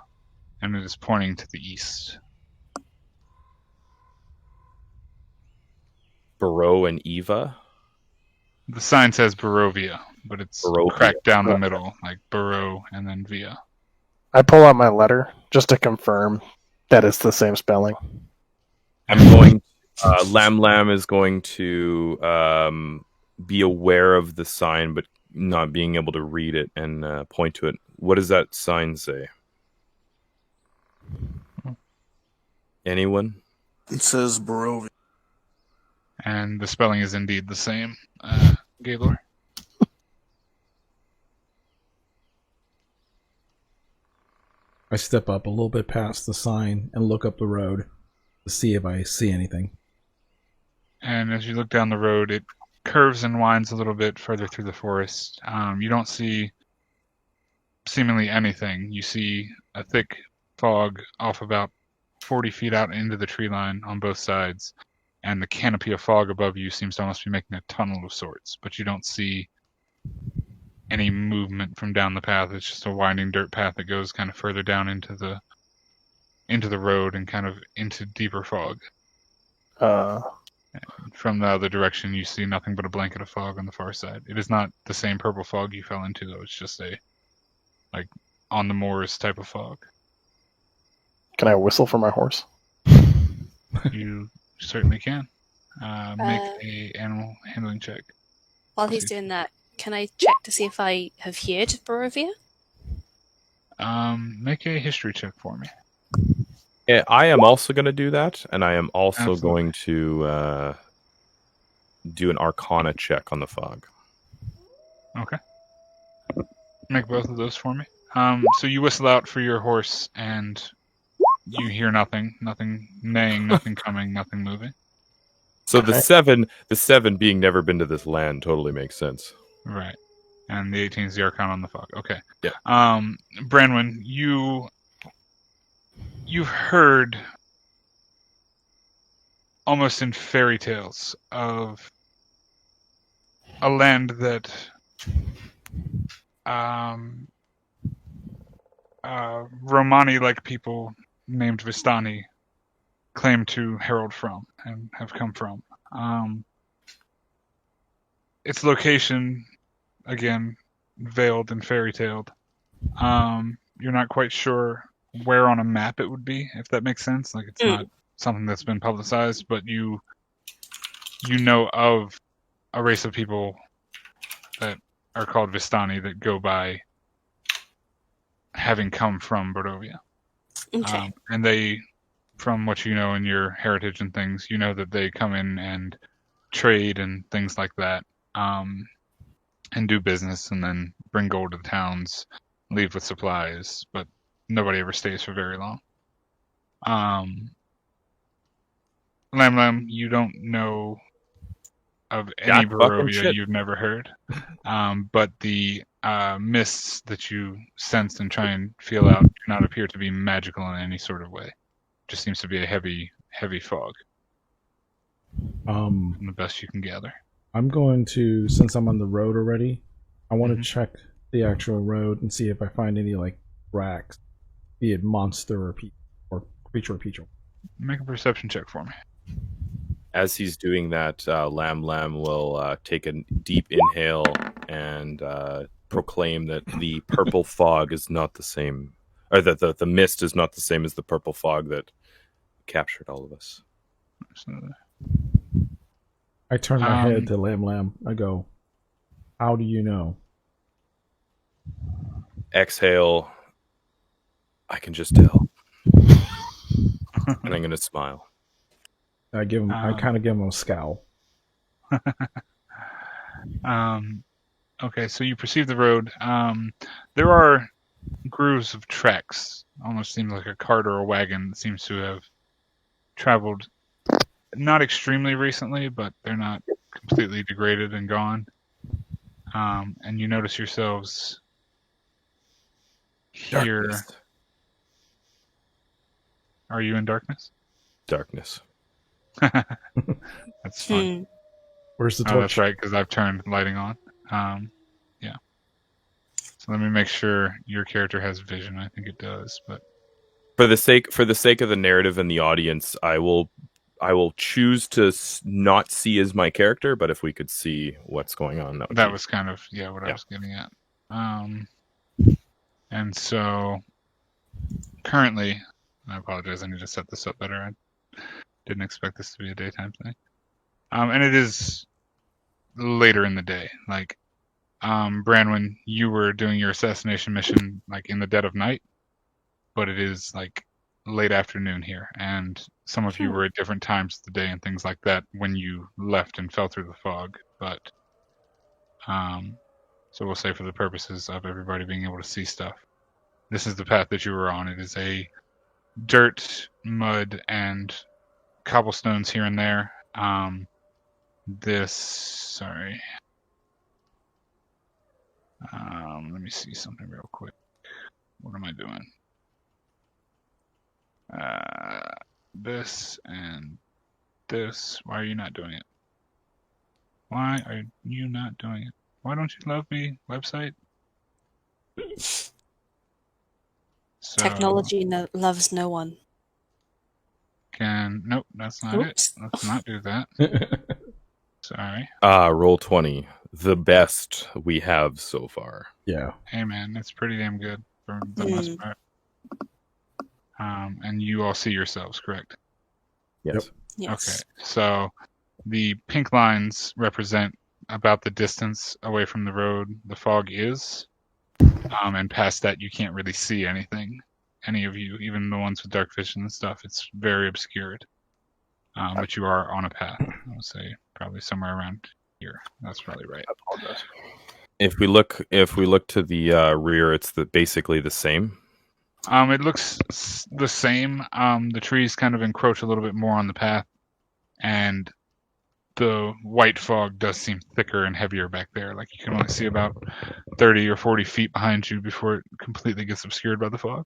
and it is pointing to the east. Baro and Eva. The sign says Barovia, but it's Barovia. cracked down the middle, like Baro and then Via. I pull out my letter just to confirm that it's the same spelling. I'm going. Lam Lam is going to be aware of the sign, but not being able to read it and point to it. What does that sign say? Anyone? It says Barovia. And the spelling is indeed the same, Gaylor. I step up a little bit past the sign and look up the road to see if I see anything. And as you look down the road, it curves and winds a little bit further through the forest. You don't see seemingly anything. You see a thick fog off about 40 feet out into the tree line on both sides, and the canopy of fog above you seems to almost be making a tunnel of sorts, but you don't see any movement from down the path. It's just a winding dirt path that goes kind of further down into the road and kind of into deeper fog. From the other direction, you see nothing but a blanket of fog on the far side. It is not the same purple fog you fell into, though. It's just a, like, on the moors type of fog. Can I whistle for my horse? You certainly can. Make a animal handling check. While he's doing that, can I check to see if I have heard of Barovia? Make a history check for me. Yeah, I am also going to do that, and I am also Absolutely. going to do an Arcana check on the fog. Okay. Make both of those for me. So you whistle out for your horse, and you hear nothing neighing, nothing coming, nothing moving. So Okay. the seven being never been to this land totally makes sense. Right. And the 18 is the Arcana on the fog. Okay. Yeah. Branwyn, you've heard almost in fairy tales of a land that Romani-like people named Vistani claim to herald from and have come from. Its location, again, veiled and fairy-taled. You're not quite sure where on a map it would be, if that makes sense. Like, it's not something that's been publicized, but you know of a race of people that are called Vistani that go by having come from Barovia. Okay. And they, from what you know in your heritage and things, you know that they come in and trade and things like that, and do business and then bring gold to the towns, leave with supplies, but nobody ever stays for very long. Lam Lam, you don't know of any Jack fucking Barovia shit. you've never heard, but the mists that you sense and try and feel out do not appear to be magical in any sort of way. Just seems to be a heavy fog, from the best you can gather. I'm going to, since I'm on the road already, I want Mhm. to check the actual road and see if I find any, like, tracks, be it monster or creature or peach. Make a perception check for me. As he's doing that, Lam Lam will take a deep inhale and proclaim that the purple fog is not the same, or that the mist is not the same as the purple fog that captured all of us. Absolutely. I turn my head to Lam Lam. I go, how do you know? Exhale. I can just tell. And I'm going to smile. I kind of give him a scowl. Okay, so you perceive the road. There are grooves of tracks. Almost seems like a cart or a wagon that seems to have traveled not extremely recently, but they're not completely degraded and gone. And you notice yourselves here. Darkness. Are you in darkness? Darkness. That's fun. Where's the Oh, torch? that's right, because I've turned lighting on. Yeah. So let me make sure your character has vision. I think it does, but For the sake of the narrative and the audience, I will choose to not see as my character, but if we could see what's going on, that was kind of what I was getting at. And so currently, I apologize. I need to set this up better. I didn't expect this to be a daytime thing. And it is later in the day. Like, Branwyn, you were doing your assassination mission like in the dead of night, but it is like late afternoon here, and some of you were at different times of the day and things like that when you left and fell through the fog. But so we'll say for the purposes of everybody being able to see stuff, this is the path that you were on. It is a dirt, mud, and cobblestones here and there. Let me see something real quick. What am I doing? This and this. Why are you not doing it? Why are you not doing it? Why don't you love me? Website? So, Technology loves no one. Nope, that's not Oops. it. Let's not do that. Sorry. Roll20, the best we have so far. Yeah. Hey man, that's pretty damn good for the most part. And you all see yourselves, correct? Yes. Yes. Okay, so the pink lines represent about the distance away from the road the fog is, and past that you can't really see anything. Any of you, even the ones with dark vision and stuff, it's very obscured. But you are on a path. I would say probably somewhere around here. That's probably right. I apologize. If we look to the rear, it's basically the same. It looks the same. The trees kind of encroach a little bit more on the path, and the white fog does seem thicker and heavier back there. Like you can only see about 30 or 40 feet behind you before it completely gets obscured by the fog.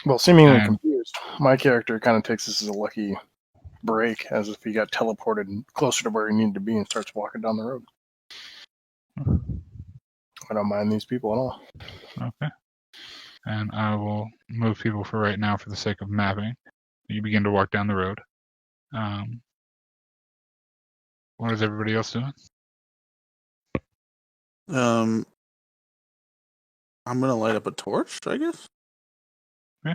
Well, seemingly And- confused, my character kind of takes this as a lucky break, as if he got teleported closer to where he needed to be and starts walking down the road. I don't mind these people at all. Okay. And I will move people for right now for the sake of mapping. You begin to walk down the road. What is everybody else doing? I'm gonna light up a torch, I guess. Yeah.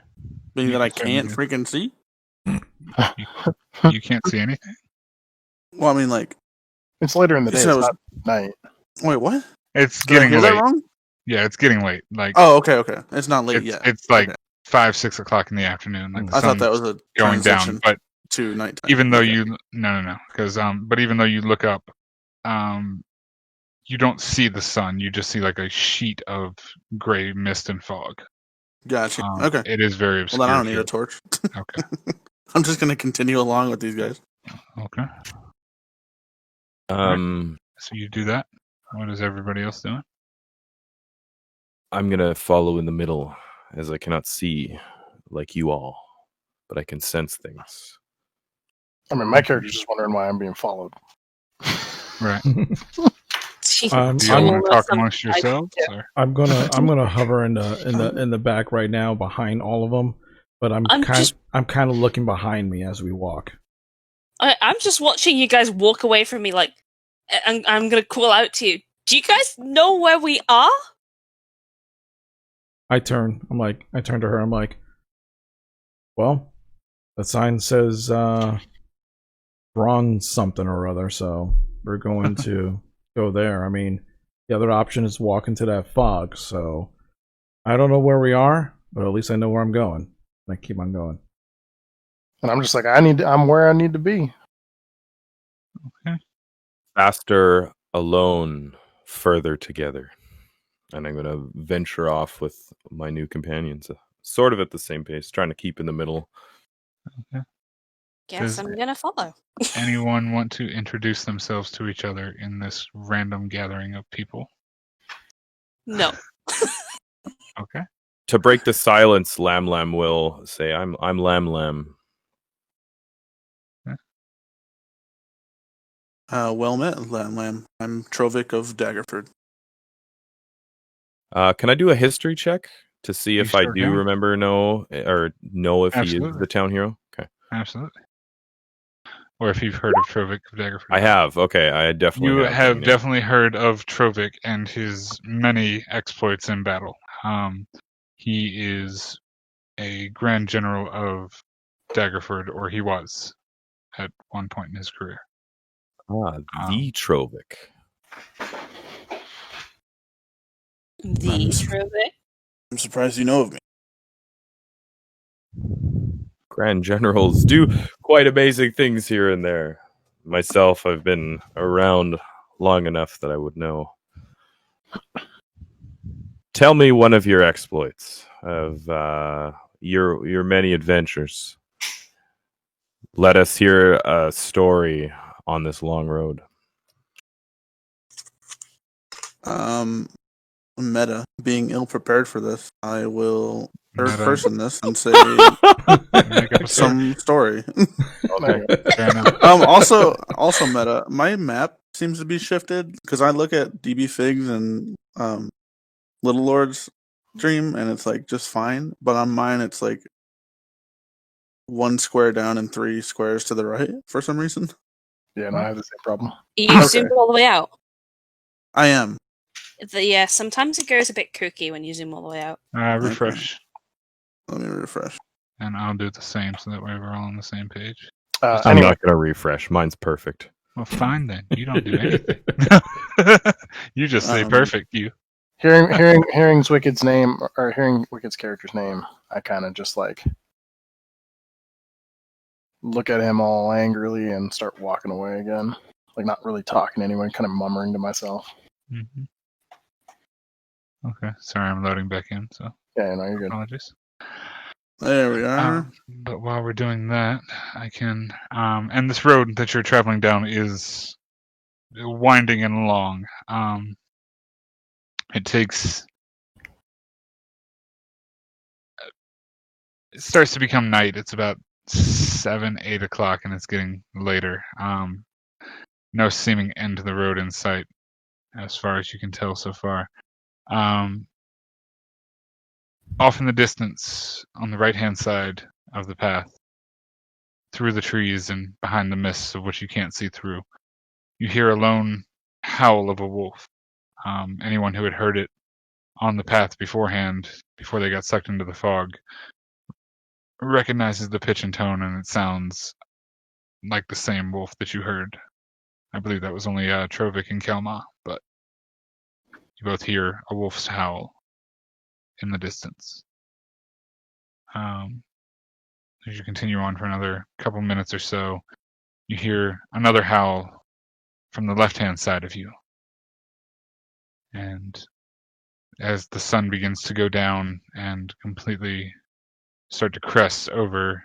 Being You that I can can't certainly freaking see. You can't see anything? Well, I mean, like, It's later in the You day. said It's it was- not night. wait, what? It's Did I getting hear late. that wrong? Yeah, it's getting late. Like Oh, okay. It's not late it's, yet. it's like Okay. 5-6 o'clock in the afternoon. Like the I thought that sun's was a going transition down, but to nighttime. even though Okay. you no, because but even though you look up, you don't see the sun. You just see like a sheet of gray mist and fog. Gotcha. Okay. It is very obscure. Well, then I don't need here. a torch. Okay. I'm just gonna continue along with these guys. Okay. So you do that. What is everybody else doing? I'm gonna follow in the middle, as I cannot see like you all, but I can sense things. I mean, my character's just wondering why I'm being followed. Right. Gee, Do you all I'm want to talk almost amongst something I can yourselves? do. Or? I'm gonna hover in the back right now behind all of them, but I'm kind of looking behind me as we walk. I'm just watching you guys walk away from me. Like, I'm gonna call out to you. Do you guys know where we are? I turn to her. I'm like, well, the sign says bronze something or other, so we're going to go there. I mean, the other option is walk into that fog, so I don't know where we are, but at least I know where I'm going. And I keep on going. And I'm just like, I'm where I need to be. Faster alone, further together. And I'm going to venture off with my new companions, sort of at the same pace, trying to keep in the middle. Okay. Guess I'm gonna follow. Anyone want to introduce themselves to each other in this random gathering of people? No. Okay. To break the silence, Lam Lam will say, I'm Lam Lam. Well met, Lam. I'm Trovik of Daggerford. Can I do a history check to see if I sure do can. remember know if he is Absolutely. the town hero? Okay. Absolutely. Or if you've heard of Trovik of Daggerford. I have. Okay, I definitely You have. have then, yeah. definitely heard of Trovik and his many exploits in battle. He is a Grand General of Daggerford, or he was at one point in his career. The Trovik. The Trovik. I'm surprised you know of me. Grand Generals do quite amazing things here and there. Myself, I've been around long enough that I would know. Tell me one of your exploits of your many adventures. Let us hear a story on this long road. Meta, being ill prepared for this, I will third Meta. person this and say Make up a story. some story. Fair enough. Also meta. My map seems to be shifted because I look at DB Figs and Little Lord's stream and it's like just fine, but on mine it's like 1 square down and 3 squares to the right for some reason. Yeah, and I have the same problem. You zoomed all the way out. I am. Yeah, sometimes it goes a bit kooky when you zoom all the way out. Refresh. Let me refresh. And I'll do the same so that way we're all on the same page. I'm Anyway, not going to refresh. Mine's perfect. Well, fine then. You don't do anything. You just say perfect, you. hearing Wicked's name, or hearing Wicked's character's name, I kind of just like look at him all angrily and start walking away again. Like not really talking to anyone, kind of murmuring to myself. Mm-hmm. Okay, sorry, I'm loading back in, so Yeah, no, you're good. apologies. There we are. But while we're doing that, I can. And this road that you're traveling down is winding and long. It takes. It starts to become night. It's about 7, 8 o'clock, and it's getting later. No seeming end to the road in sight, as far as you can tell so far. Off in the distance, on the right-hand side of the path, through the trees and behind the mists of which you can't see through, you hear a lone howl of a wolf. Anyone who had heard it on the path beforehand, before they got sucked into the fog, recognizes the pitch and tone, and it sounds like the same wolf that you heard. I believe that was only Trovik and Kelma, but you both hear a wolf's howl in the distance. As you continue on for another couple minutes or so, you hear another howl from the left-hand side of you. And as the sun begins to go down and completely start to crest over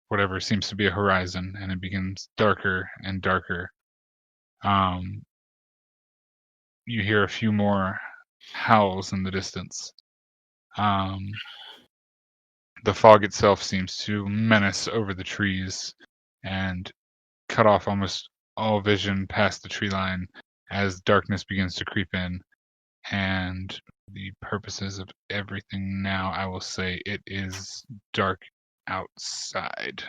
whatever seems to be a horizon, and it begins darker and darker, you hear a few more howls in the distance. The fog itself seems to menace over the trees and cut off almost all vision past the tree line as darkness begins to creep in. And the purposes of everything now, I will say it is dark outside.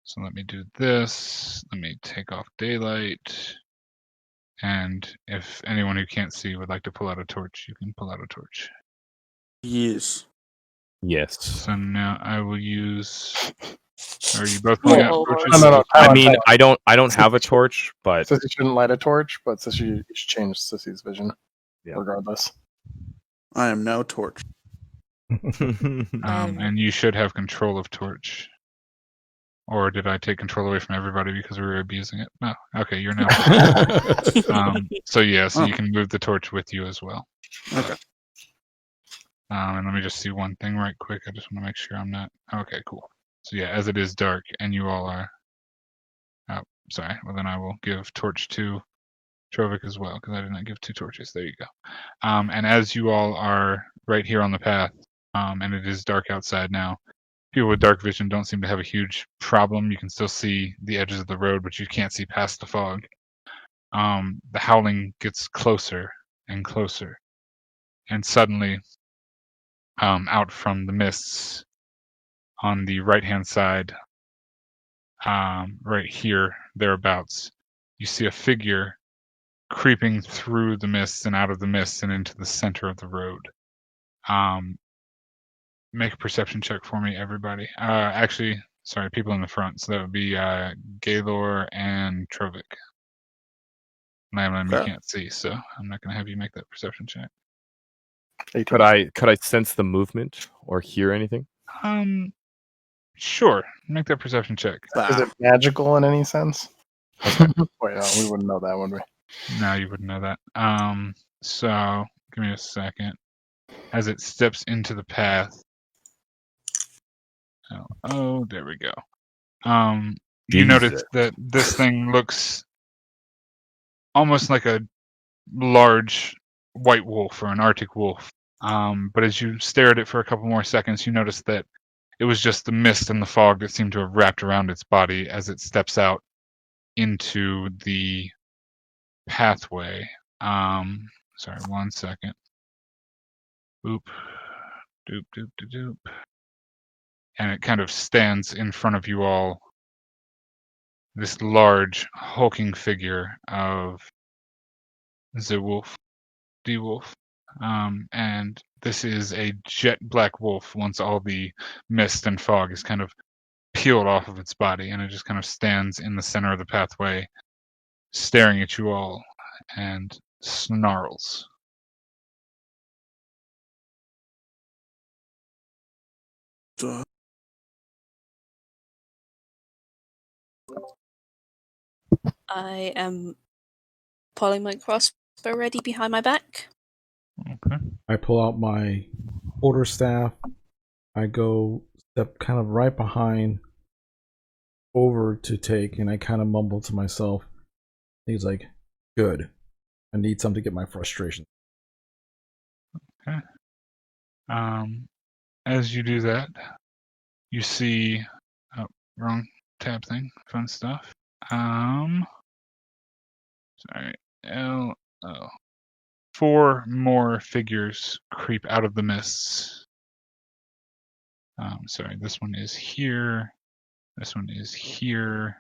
So let me do this. Let me take off daylight. And if anyone who can't see would like to pull out a torch, you can pull out a torch. Yes. Yes. So now I will use. Are you both pulling out torches? No. I mean, I don't have a torch, but Sissy shouldn't light a torch, but Sissy, you should change Sissy's vision, regardless. I am now torch. And you should have control of torch. Or did I take control away from everybody because we were abusing it? No. Okay, you're now. So yeah, so you can move the torch with you as well. Okay. And let me just see one thing right quick. I just want to make sure I'm not. Okay, cool. So yeah, as it is dark and you all are. Oh, sorry. Well, then I will give torch to Trovic as well because I did not give 2 torches. There you go. And as you all are right here on the path, and it is dark outside now, people with dark vision don't seem to have a huge problem. You can still see the edges of the road, but you can't see past the fog. The howling gets closer and closer, and suddenly, out from the mists on the right-hand side, right here, thereabouts, you see a figure creeping through the mists and out of the mists and into the center of the road. Make a perception check for me, everybody. Actually, sorry, people in the front. So that would be Gaylor and Trovic. Lamlin, you can't see, so I'm not going to have you make that perception check. 18. Could I sense the movement or hear anything? Sure. Make that perception check. Is it magical in any sense? Wait, no, we wouldn't know that, would we? No, you wouldn't know that. So give me a second. As it steps into the path. Oh, there we go. You notice that this thing looks almost like a large white wolf or an Arctic wolf. But as you stare at it for a couple more seconds, you notice that it was just the mist and the fog that seemed to have wrapped around its body as it steps out into the pathway. Sorry, 1 second. Boop. Doop, doop, doop, doop. And it kind of stands in front of you all, this large, hulking figure of the wolf, D-Wolf. And this is a jet black wolf once all the mist and fog is kind of peeled off of its body, and it just kind of stands in the center of the pathway, staring at you all, and snarls. I am pulling my crossbow ready behind my back. Okay. I pull out my quarterstaff. I go step kind of right behind over to take, and I kind of mumble to myself. He's like, good. I need something to get my frustration. Okay. As you do that, you see... Oh, wrong tab thing. Fun stuff. Sorry. L-O. 4 more figures creep out of the mists. Sorry, this one is here, this one is here,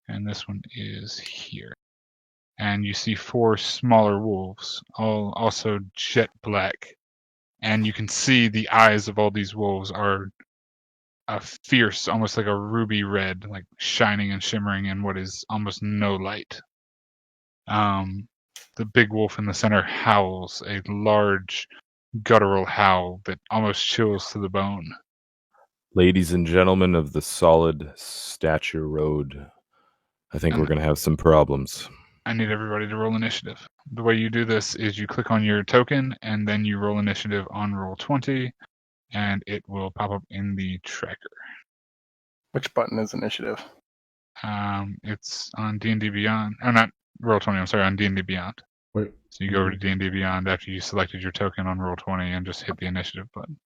and this one is here. And you see 4 smaller wolves, all also jet black. And you can see the eyes of all these wolves are a fierce, almost like a ruby red, like shining and shimmering in what is almost no light. The big wolf in the center howls a large, guttural howl that almost chills to the bone. Ladies and gentlemen of the Solid Stature Road, I think we're going to have some problems. I need everybody to roll initiative. The way you do this is you click on your token, and then you roll initiative on Roll20, and it will pop up in the tracker. Which button is initiative? It's on D&D Beyond. Oh, not Roll20, I'm sorry, on D&D Beyond. Wait. So you go over to D&D Beyond after you selected your token on Roll20 and just hit the initiative button.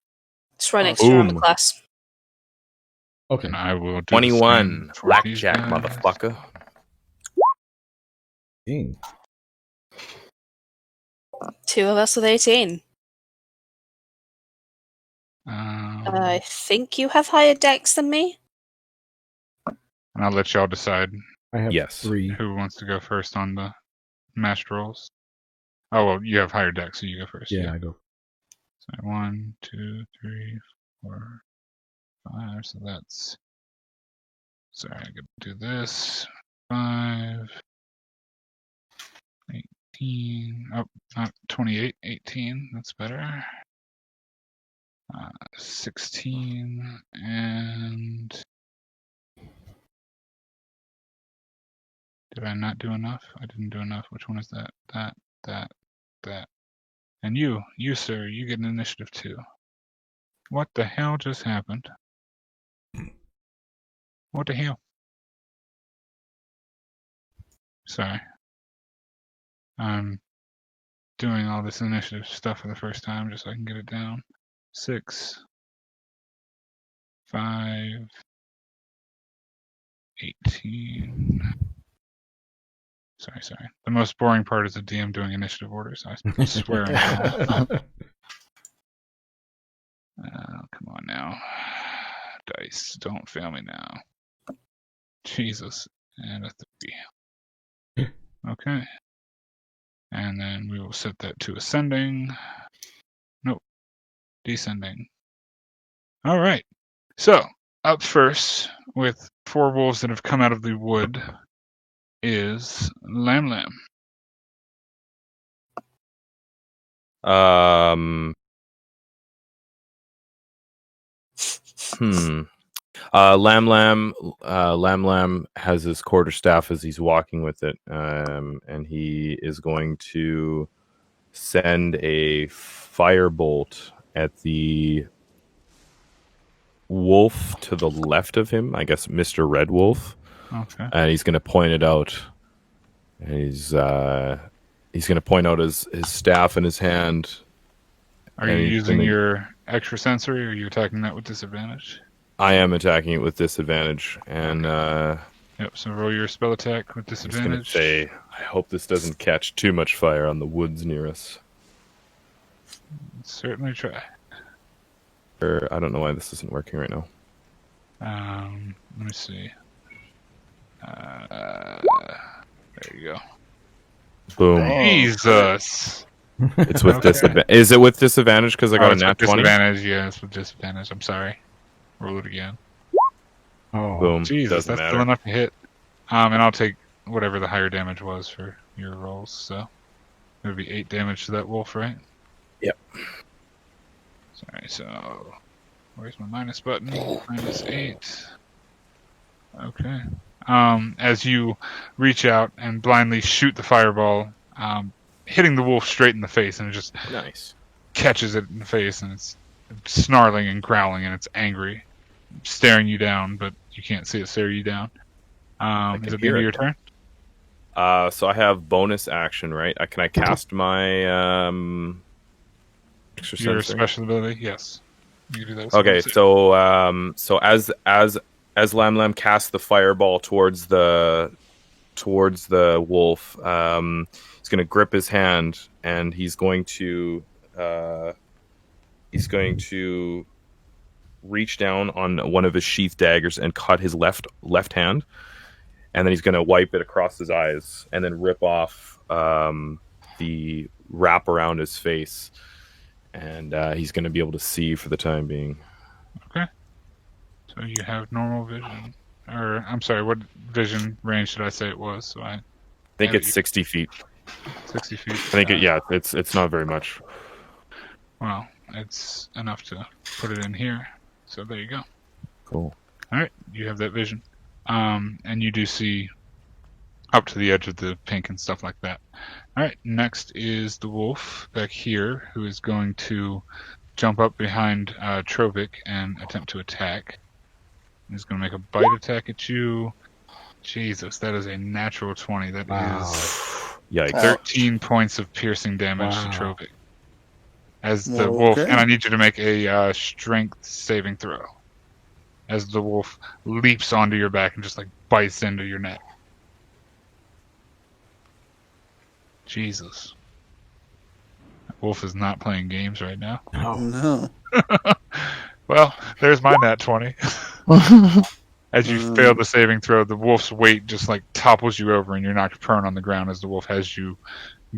It's right next to your armor class. Okay. And I will do 21. for Blackjack, these guys. motherfucker. 18. 2 of us with 18. I And think you have higher dex than me. I'll let y'all decide I have Yes. 3. who wants to go first on the matched rolls. Oh, well, you have higher dex, so you go first. Yeah, I go. So 1, 2, 3, 4, 5. So that's... Sorry, I gotta do this. 5, 18. Oh, not 28. 18. That's better. 16 and Did I not do enough? I didn't do enough. Which one is that? That. And you, sir, you get an initiative too. What the hell just happened? What the hell? Sorry. I'm doing all this initiative stuff for the first time just so I can get it down. 6, 5, 18. Sorry. The most boring part is the DM doing initiative orders. I swear. Come on now. Dice, don't fail me now. Jesus. And a 3. Okay. And then we will set that to ascending. Nope. Descending. All right. So, up first, with 4 wolves that have come out of the wood, is Lam. Lam has his quarterstaff as he's walking with it, and he is going to send a firebolt at the wolf to the left of him. I guess Mr. Red Wolf. Okay. And he's going to point it out. And he's going to point out his staff in his hand. Are you using your extra sensory, or are you attacking that with disadvantage? I am attacking it with disadvantage, and yep. So roll your spell attack with disadvantage. I'm just gonna say, I hope this doesn't catch too much fire on the woods near us. Certainly try. I don't know why this isn't working right now. Let me see. There you go. Boom. Jesus. It's with disadvantage. Is it with disadvantage because I got a nat 20? Disadvantage, yeah, it's with disadvantage. I'm sorry. Roll it again. Oh, boom. Jesus, that's still enough to hit. And I'll take whatever the higher damage was for your rolls. So it would be 8 damage to that wolf, right? Yep. Sorry. So where's my minus button? -8. Okay. As you reach out and blindly shoot the fireball, hitting the wolf straight in the face, and it just nice catches it in the face, and it's snarling and growling, and it's angry, staring you down, but you can't see it stare you down. Is it the end of your turn? So I have bonus action, right? Can I cast my extra Your sensory? special ability? Yes. You can do that. Okay, so as Lam casts the fireball towards the wolf, he's going to grip his hand, and he's going to reach down on one of his sheath daggers and cut his left hand, and then he's going to wipe it across his eyes and then rip off the wrap around his face, and he's going to be able to see for the time being. Okay. So you have normal vision. Or, I'm sorry, what vision range did I say it was? So I think it's 60 feet. 60 feet. I think it's not very much. Well, it's enough to put it in here. So there you go. Cool. All right, you have that vision. And you do see up to the edge of the pink and stuff like that. All right, next is the wolf back here, who is going to jump up behind Trovic and attempt to attack. He's going to make a bite attack at you. Jesus, that is a natural 20. That is Yikes. 13 points of piercing damage to Trovic. As the wolf, and I need you to make a strength saving throw. As the wolf leaps onto your back and just like bites into your neck. Jesus. Wolf is not playing games right now. Oh no. Well, there's my nat 20. As you fail the saving throw, the wolf's weight just like topples you over and you're knocked prone on the ground as the wolf has you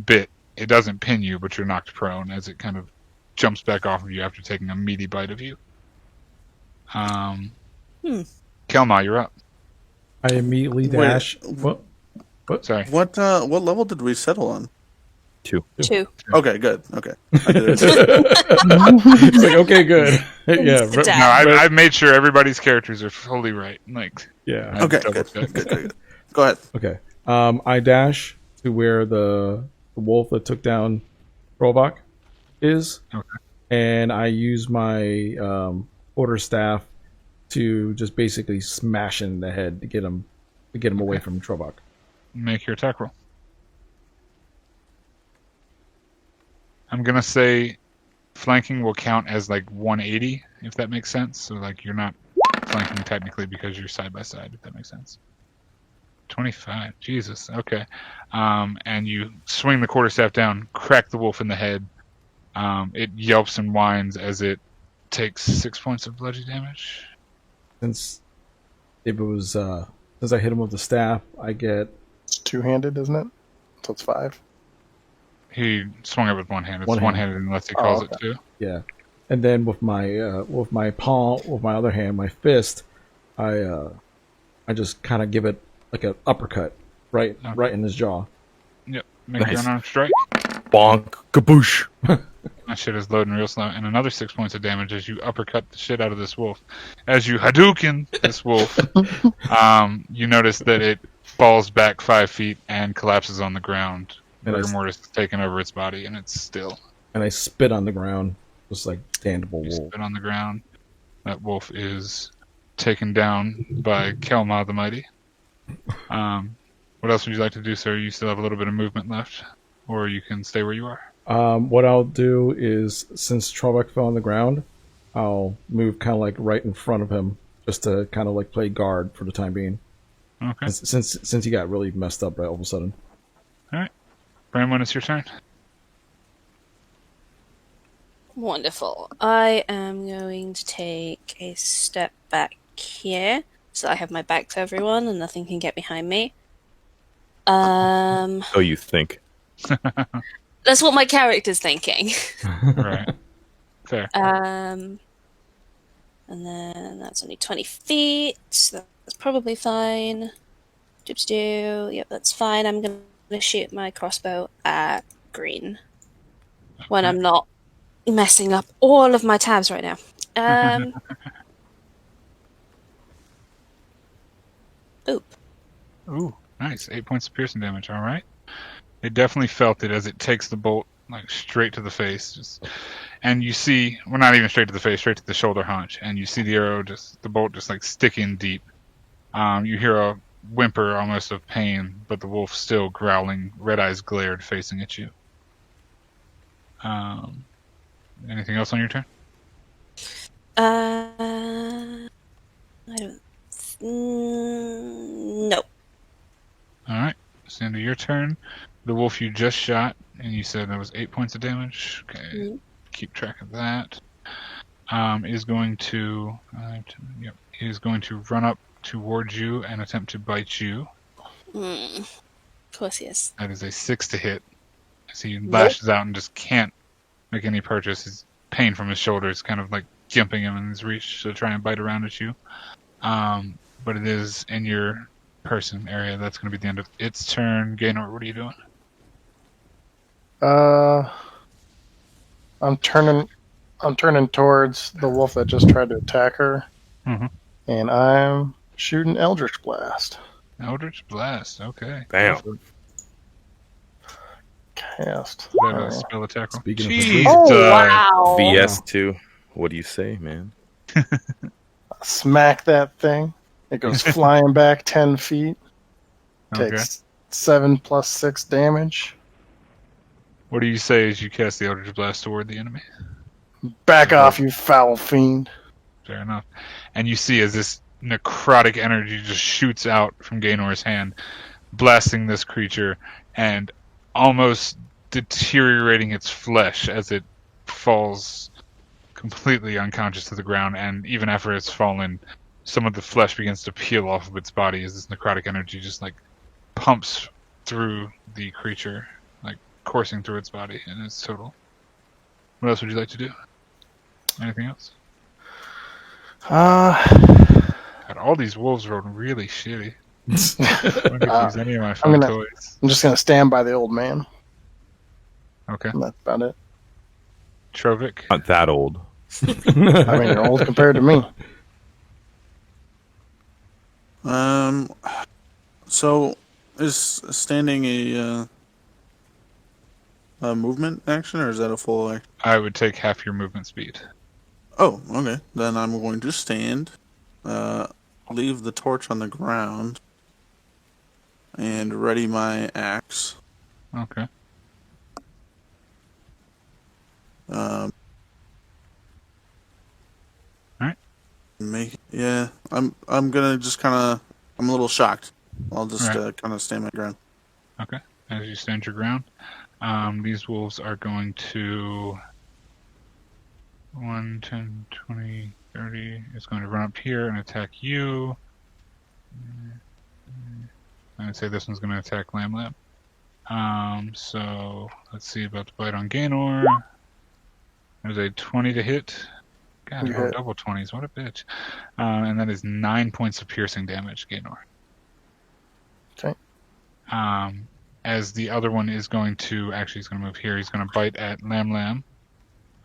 bit. It doesn't pin you, but you're knocked prone as it kind of jumps back off of you after taking a meaty bite of you. Kelma, you're up. I immediately dash. What? Sorry. What level did we settle on? 2. Okay, good. Okay. I did it. It's like, okay, good. Yeah. Sit down. No, I've made sure everybody's characters are fully right. Like, Yeah. Okay, double good. check. Good. Go ahead. Okay. I dash to where the wolf that took down Robok is, Okay. and I use my quarterstaff to just basically smash him in the head to get him away from Trobok. Make your attack roll. I'm gonna say flanking will count as like 180, if that makes sense. So like you're not flanking technically because you're side by side, if that makes sense. 25. Jesus. Okay. And you swing the quarterstaff down, crack the wolf in the head. It yelps and whines as it takes 6 points of bludgeoning damage. Since I hit him with the staff, I get It's two-handed, isn't it? So it's 5. He swung it with one hand. It's One hand. one-handed unless he calls okay. it two. yeah, and then with my other hand, my fist, I just kind of give it like an uppercut right in his jaw. Yep. Make Nice. your unarmed strike. Bonk. Kaboosh. That shit is loading real slow. And another 6 points of damage as you uppercut the shit out of this wolf. As you Hadouken this wolf, you notice that it falls back 5 feet and collapses on the ground. And Rigor mortis has taken over its body, and it's still. And I spit on the ground, just like Dandable You wolf. spit on the ground. That wolf is taken down by Kelma the Mighty. What else would you like to do, sir? You still have a little bit of movement left, or you can stay where you are. What I'll do is, since Trobok fell on the ground, I'll move kind of like right in front of him, just to kind of like play guard for the time being. Okay. Since he got really messed up right all of a sudden. All right. Bramwin, it's your turn. Wonderful. I am going to take a step back here, so I have my back to everyone and nothing can get behind me. Oh, you think? That's what my character's thinking. Right. Fair. And then that's only 20 feet, so that's probably fine. Doo-doo-doo. Yep, that's fine. I'm going to shoot my crossbow at green when I'm not messing up all of my tabs right now. Oop. Ooh, nice. 8 points of piercing damage. All right. It definitely felt it as it takes the bolt like straight to the face. And you see, well, not even straight to the face, straight to the shoulder haunch. And you see the arrow, the bolt just like sticking deep. You hear a whimper almost of pain, but the wolf still growling, red eyes glared, facing at you. Anything else on your turn? I don't. Nope. All right. It's the end of your turn. The wolf you just shot, and you said that was 8 points of damage. Okay. Mhm. Keep track of that. Is going to. Yep. He is going to run up towards you and attempt to bite you. Of course he is. That is a 6 to hit. As he lashes out and just can't make any purchase. His pain from his shoulder is kind of like jumping him in his reach to try and bite around at you. But it is in your person area. That's going to be the end of its turn. Gaynor, what are you doing? I'm turning towards the wolf that just tried to attack her, and I'm shooting Eldritch Blast. Eldritch Blast. Okay. Bam. Cast. Is that a spell attack roll? Speaking of Jesus. Oh, wow. VS2. What do you say, man? Smack that thing. It goes flying back 10 feet. Takes 7 plus 6 damage. What do you say as you cast the Eldritch Blast toward the enemy? Back off, you foul fiend. Fair enough. And you see as this necrotic energy just shoots out from Gaynor's hand, blasting this creature and almost deteriorating its flesh as it falls completely unconscious to the ground. And even after it's fallen, some of the flesh begins to peel off of its body as this necrotic energy just like pumps through the creature, like coursing through its body and its total. What else would you like to do? Anything else? God, all these wolves rolled really shitty. I wonder if use any of my fun toys. I'm just gonna stand by the old man. Okay. And that's about it. Trovik. Not that old. I mean, you're old compared to me. So Is standing a movement action, or is that a full action? I would take half your movement speed. Oh, okay. Then I'm going to stand, leave the torch on the ground, and ready my axe. Okay. Um, Alright. I'm gonna just kind of. I'm a little shocked. I'll just Right. kind of stand my ground. Okay. As you stand your ground, these wolves are going to 1, 10, 20, 30. It's going to run up here and attack you. I'd say this one's going to attack Lamb Lamb. So let's see about the bite on Gaynor. There's a 20 to hit. God, You oh, hit. double 20s. What a bitch. And that is 9 points of piercing damage, Gaynor. Okay. As the other one is going to, actually he's going to move here. He's going to bite at Lamb Lamb.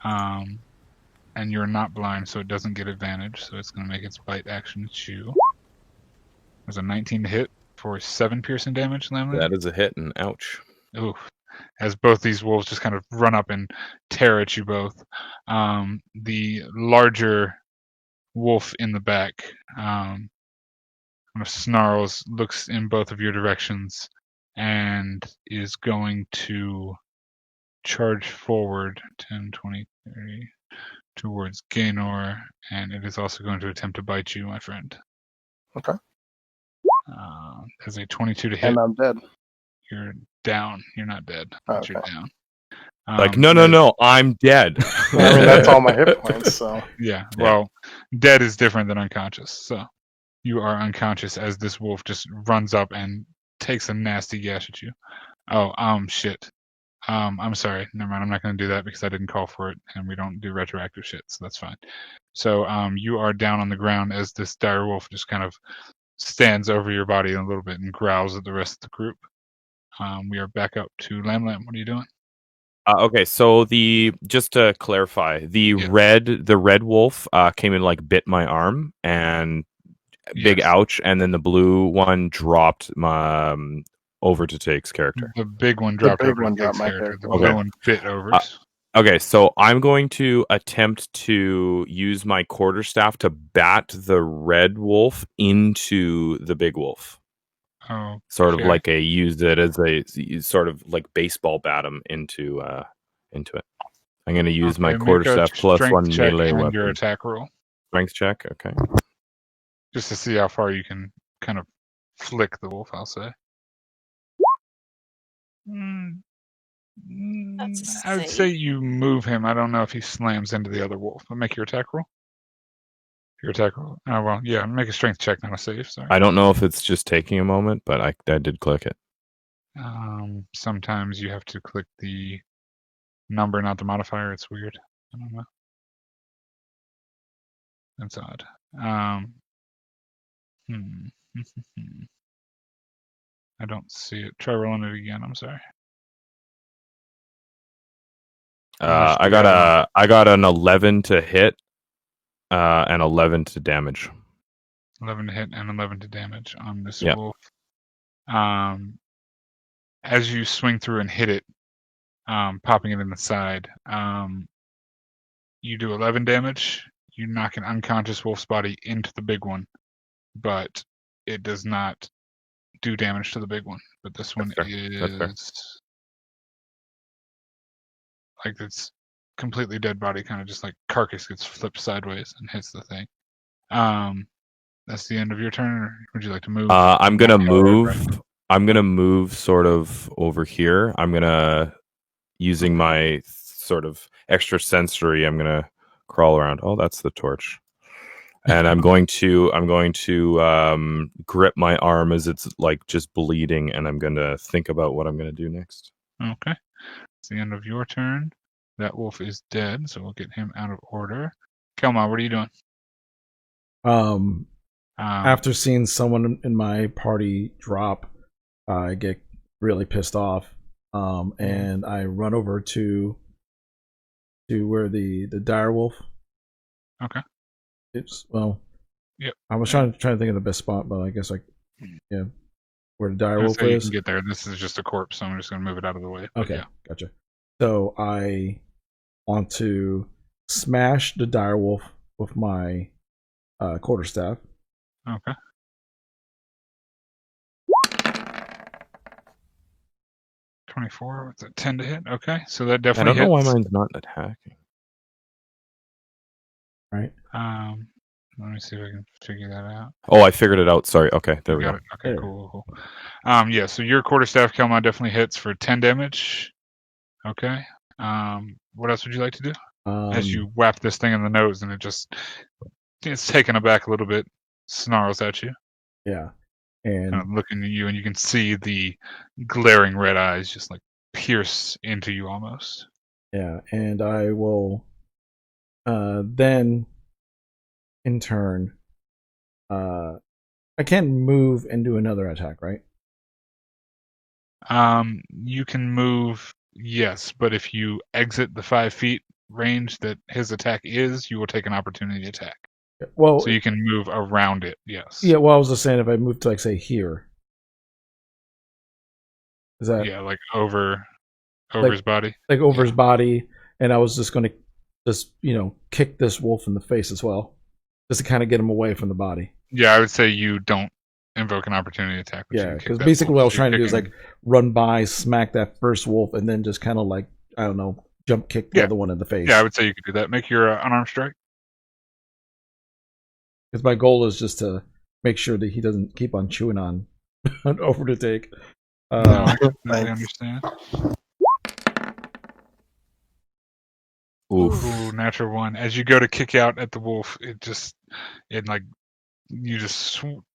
And you're not blind, so it doesn't get advantage. So it's going to make its bite action chew. There's a 19 to hit for 7 piercing damage, Lamb Lamb. That is a hit, and ouch. Ooh. As both these wolves just kind of run up and tear at you both. The larger wolf in the back kind of snarls, looks in both of your directions, and is going to charge forward 10, 20, 30 towards Gaynor, and it is also going to attempt to bite you, my friend. Okay. As a 22 to hit, And I'm dead. you're down. You're not dead, but you're Okay. down. Like, no, I'm dead. I mean, that's all my hit points, so. Yeah, Yeah. well, dead is different than unconscious. So you are unconscious as this wolf just runs up and takes a nasty gash at you. Oh, shit. I'm sorry. Never mind. I'm not going to do that because I didn't call for it, and we don't do retroactive shit, so that's fine. So you are down on the ground as this dire wolf just kind of stands over your body a little bit and growls at the rest of the group. We are back up to Lamb Lamb. What are you doing? Okay, so just to clarify, the Yeah. red wolf came and like bit my arm and big Yes. ouch, and then the blue one dropped my over to Take's character. The big one dropped big over one to dropped Take's my character. The character. blue Okay. one bit over. Okay, so I'm going to attempt to use my quarterstaff to bat the red wolf into the big wolf. Oh, Sort of okay. like use it as a sort of like baseball bat him into it. I'm going to use my Okay, make a quarterstaff plus strength 1 check melee and weapon. your attack roll, Strength check, okay. just to see how far you can kind of flick the wolf. I'll say. That's a I would save. say you move him. I don't know if he slams into the other wolf. But make your attack roll. Your attack roll. Oh well, yeah. Make a strength check, not a save. Sorry. I don't know if it's just taking a moment, but I did click it. Sometimes you have to click the number, not the modifier. It's weird. I don't know. That's odd. I don't see it. Try rolling it again. I'm sorry. I got an 11 to hit, and 11 to damage. 11 to hit and 11 to damage on this Yeah. wolf. As you swing through and hit it, popping it in the side, you do 11 damage. You knock an unconscious wolf's body into the big one, but it does not do damage to the big one. But this one That's fair. is like its completely dead body, kind of just like carcass gets flipped sideways and hits the thing. That's the end of your turn, or would you like to move? I'm gonna move. Right. I'm gonna move sort of over here. I'm gonna using my sort of extra sensory. I'm gonna crawl around. Oh, that's the torch. And I'm going to grip my arm as it's like just bleeding, and I'm gonna think about what I'm gonna do next. Okay. It's the end of your turn. That wolf is dead, so we'll get him out of order. Kelma, what are you doing? After seeing someone in my party drop, I get really pissed off, and I run over to where the dire wolf. Okay. It's well. Yep. I was trying to think of the best spot, but I guess yeah. where the dire I wolf say you is. can get there. This is just a corpse, so I'm just going to move it out of the way. Okay, Yeah. gotcha. So I want to smash the dire wolf with my quarterstaff. Okay. $24 with a 10 to hit. Okay, so that I definitely don't know why hits. mine's not attacking. Right. Let me see if I can figure that out. Oh, I figured it out. Sorry. Okay, there we Got go. it. Okay, There. cool. Yeah, so your quarterstaff Kelma definitely hits for 10 damage. Okay. What else would you like to do? As you whap this thing in the nose and it's taken aback a little bit, snarls at you, Yeah. And kind of looking at you, and you can see the glaring red eyes just like pierce into you almost. yeah, and I will then in turn I can't move and do another attack, right? You can move, yes, but if you exit the 5 feet range that his attack is, you will take an opportunity attack. Well, So you can move around it, yes. yeah, well I was just saying if I move to like say here. Is that Yeah, like over Like- his body. like over Yeah. his body, and I was just going to just kick this wolf in the face as well, just to kind of get him away from the body. Yeah, I would say you don't invoke an opportunity attack. But you Yeah, can kick because that basically what I wolf. was So you're trying to do is kicking- like run by, smack that first wolf, and then just kind of like I don't know, jump kick the Yeah. other one in the face. Yeah, I would say you could do that. Make your unarmed strike. Because my goal is just to make sure that he doesn't keep on chewing on an over to take. No, I completely Nice. understand. Oof. Ooh, natural 1. As you go to kick out at the wolf, you just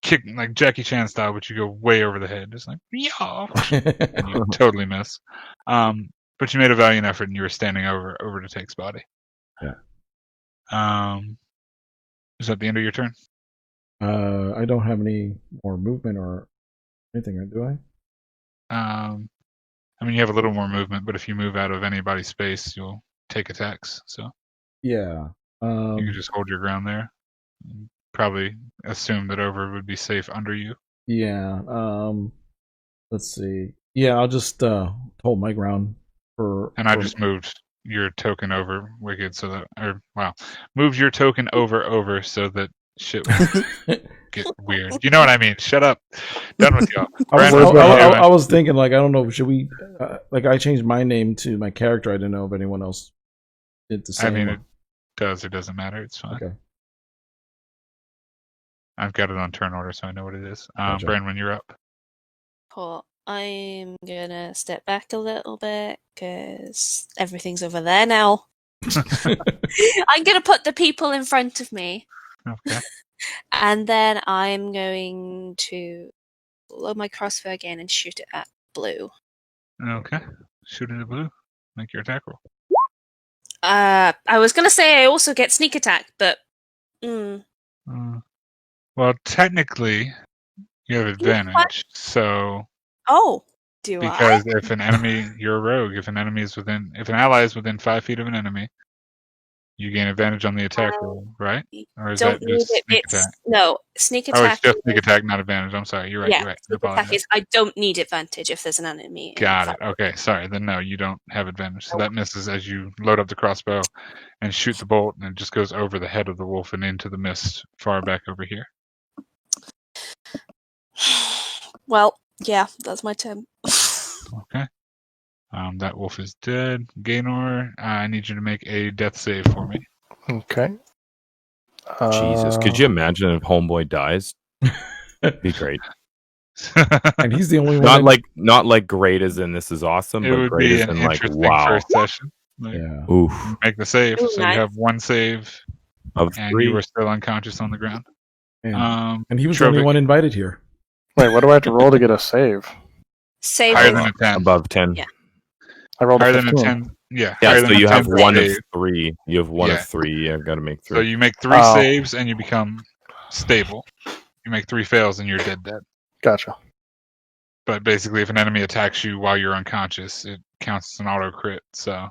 kick like Jackie Chan style, but you go way over the head, just like yeah, and you totally miss. But you made a valiant effort, and you were standing over to Take's body. Yeah. Is that the end of your turn? I don't have any more movement or anything, do I? I mean, you have a little more movement, but if you move out of anybody's space, you'll take attacks. So Yeah. you can just hold your ground there. And probably assume that Over would be safe under you. Yeah. Let's see. Yeah, I'll just hold my ground for. And I just moved your token over Wicked moved your token over so that shit won't get weird. You know what I mean? Shut up. Done with y'all. I was thinking, like, I don't know, should we, like, I changed my name to my character. I didn't know if anyone else did the same. I mean, it does. It doesn't matter. It's fine. Okay. I've got it on turn order, so I know what it is. Gotcha. Brandon, you're up. Cool. I'm gonna step back a little bit because everything's over there now. I'm gonna put the people in front of me, Okay. and then I'm going to load my crossbow again and shoot it at Blue. Okay. Shoot it at Blue. Make your attack roll. I was gonna say I also get sneak attack, but Well, technically, you have advantage. So do because if an enemy, you're a rogue. If an ally is within 5 feet of an enemy, you gain advantage on the attack roll, right? Or is don't that just need it. sneak It's attack? no sneak Oh, attack. it's just sneak attack, not advantage. I'm sorry. You're right. Yeah, You're right. I sneak attack apologize. is I don't need advantage if there's an enemy. Got it. Okay, sorry. Then no, you don't have advantage. So that misses as you load up the crossbow and shoot the bolt, and it just goes over the head of the wolf and into the mist far back over here. Well, yeah, that's my turn. Okay. That wolf is dead. Gaynor, I need you to make a death save for me. Okay. Jesus, could you imagine if Homeboy dies? It'd be great. And he's the only one. Not like great as in this is awesome, It but would great be as an in like interesting wow. first session. Like, Yeah. Oof. make the save. Ooh, So nice. you have one save, Of and 3. you were still unconscious on the ground. And he was the only Trovik, one invited here. Wait, what do I have to roll to get a save? Save higher is- than a 10. Above 10. Yeah. I rolled Higher a than a 15. 10. Yeah. Yeah, higher so than a you 10 have one of save. 3. You have one Yeah. of 3. I've got to make 3. So you make 3 Oh. saves and you become stable. You make 3 fails and you're dead. Gotcha. But basically, if an enemy attacks you while you're unconscious, it counts as an auto crit. So,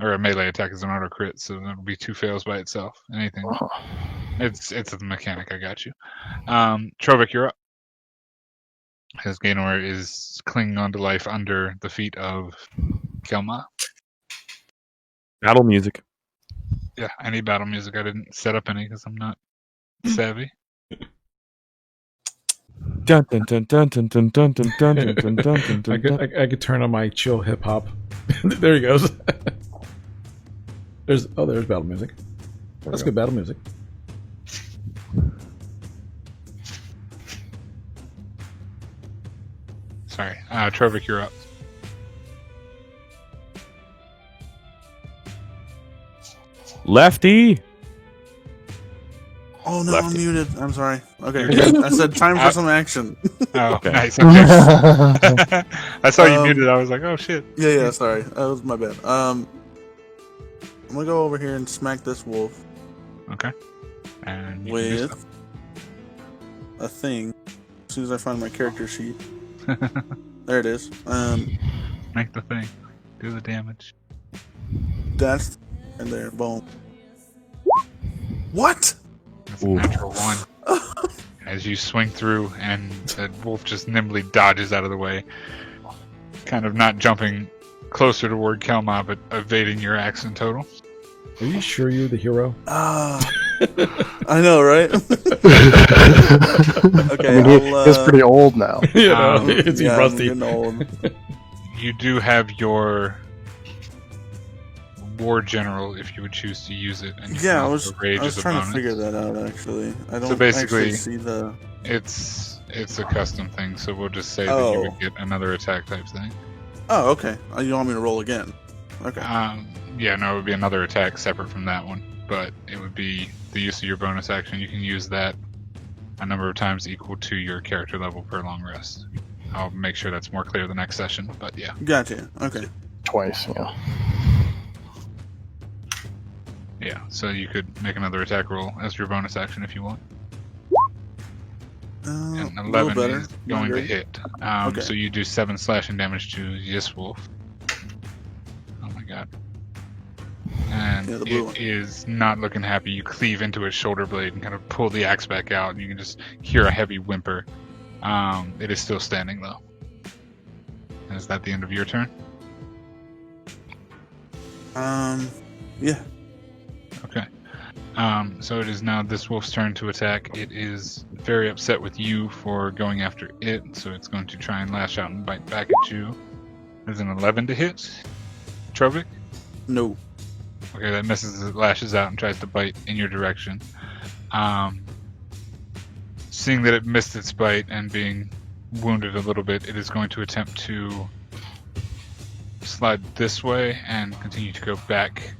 or a melee attack is an auto crit. So that'll be 2 fails by itself. Anything. Oh. It's a mechanic. I got you. Trovik, you're up. As Gaynor is clinging on to life under the feet of Kelma. Battle music. Yeah, I need battle music. I didn't set up any because I'm not savvy. Dun, dun, dun, dun, dun, dun, dun, dun, dun, dun, dun, dun, dun, dun. I could turn on my chill hip hop. There he goes. There's battle music. That's good battle music. Sorry. Trovic, you're up. Lefty. Oh no, Lefty. I'm muted. I'm sorry. Okay, You're good. I said time for some action. Oh, Okay. nice. Okay. I saw you muted. I was like, oh shit. Yeah, sorry. That was my bad. I'm gonna go over here and smack this wolf Okay. And you can do with a thing. As soon as I find my character sheet. There it is. Make the thing. Do the damage. That's and there. Boom. What? That's a natural 1. As you swing through, and the wolf just nimbly dodges out of the way, kind of not jumping closer toward Kelma, but evading your axe in total. Are you sure you're the hero? I know, right? Okay, I mean, he's pretty old now. You know, is he yeah, I'm rusty? getting old. You do have your war general if you would choose to use it. And you Yeah, can I also was rage as a trying to bonus. figure that out. Actually, I don't So basically- actually see the. It's a custom thing, so we'll just say that you Oh. would get another attack type thing. Oh, okay. You want me to roll again? Okay. Yeah, no, it would be another attack separate from that one, but it would be the use of your bonus action. You can use that a number of times equal to your character level per long rest. I'll make sure that's more clear the next session, but yeah. Gotcha. Okay. Twice, yeah. Yeah, so you could make another attack roll as your bonus action if you want. And A little 11 better. is Not going to great. hit. Okay. So you do 7 slashing damage to this wolf. Oh my god. And Yeah, the blue one. it is not looking happy. You cleave into its shoulder blade and kind of pull the axe back out, and you can just hear a heavy whimper. It is still standing though. Is that the end of your turn? Yeah. Okay. So it is now this wolf's turn to attack. It is very upset with you for going after it, so it's going to try and lash out and bite back at you. There's an 11 to hit. Trovic? No. Okay, that misses. It lashes out and tries to bite in your direction. Seeing that it missed its bite and being wounded a little bit, it is going to attempt to slide this way and continue to go back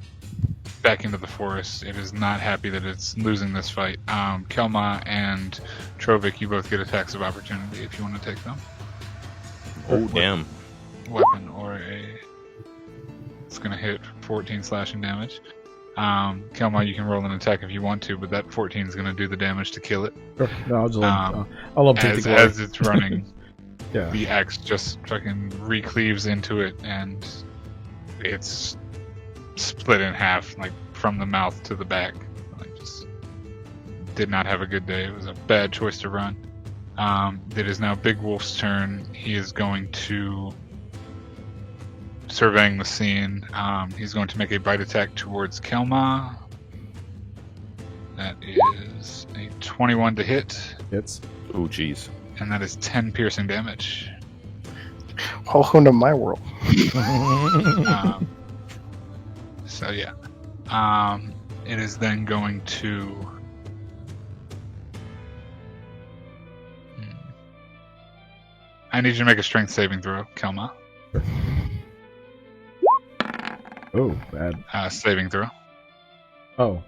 into the forest. It is not happy that it's losing this fight. Kelma and Trovic, you both get attacks of opportunity if you want to take them. Oh, damn. Weapon or a... It's going to hit 14 slashing damage. Kelma, you can roll an attack if you want to, but that 14 is going to do the damage to kill it. Sure. No, I'll just I'll take the glory. As it's running, Yeah. the axe just fucking recleaves into it, and it's split in half, like from the mouth to the back. Like, just did not have a good day. It was a bad choice to run. It is now Big Wolf's turn. He is going to surveying the scene. He's going to make a bite attack towards Kelma. That is a 21 to hit, Hits. Oh, jeez. and that is 10 piercing damage. Welcome to my world. So yeah, it is then going to. I need you to make a strength saving throw, Kelma. Oh, bad. Saving throw. Oh.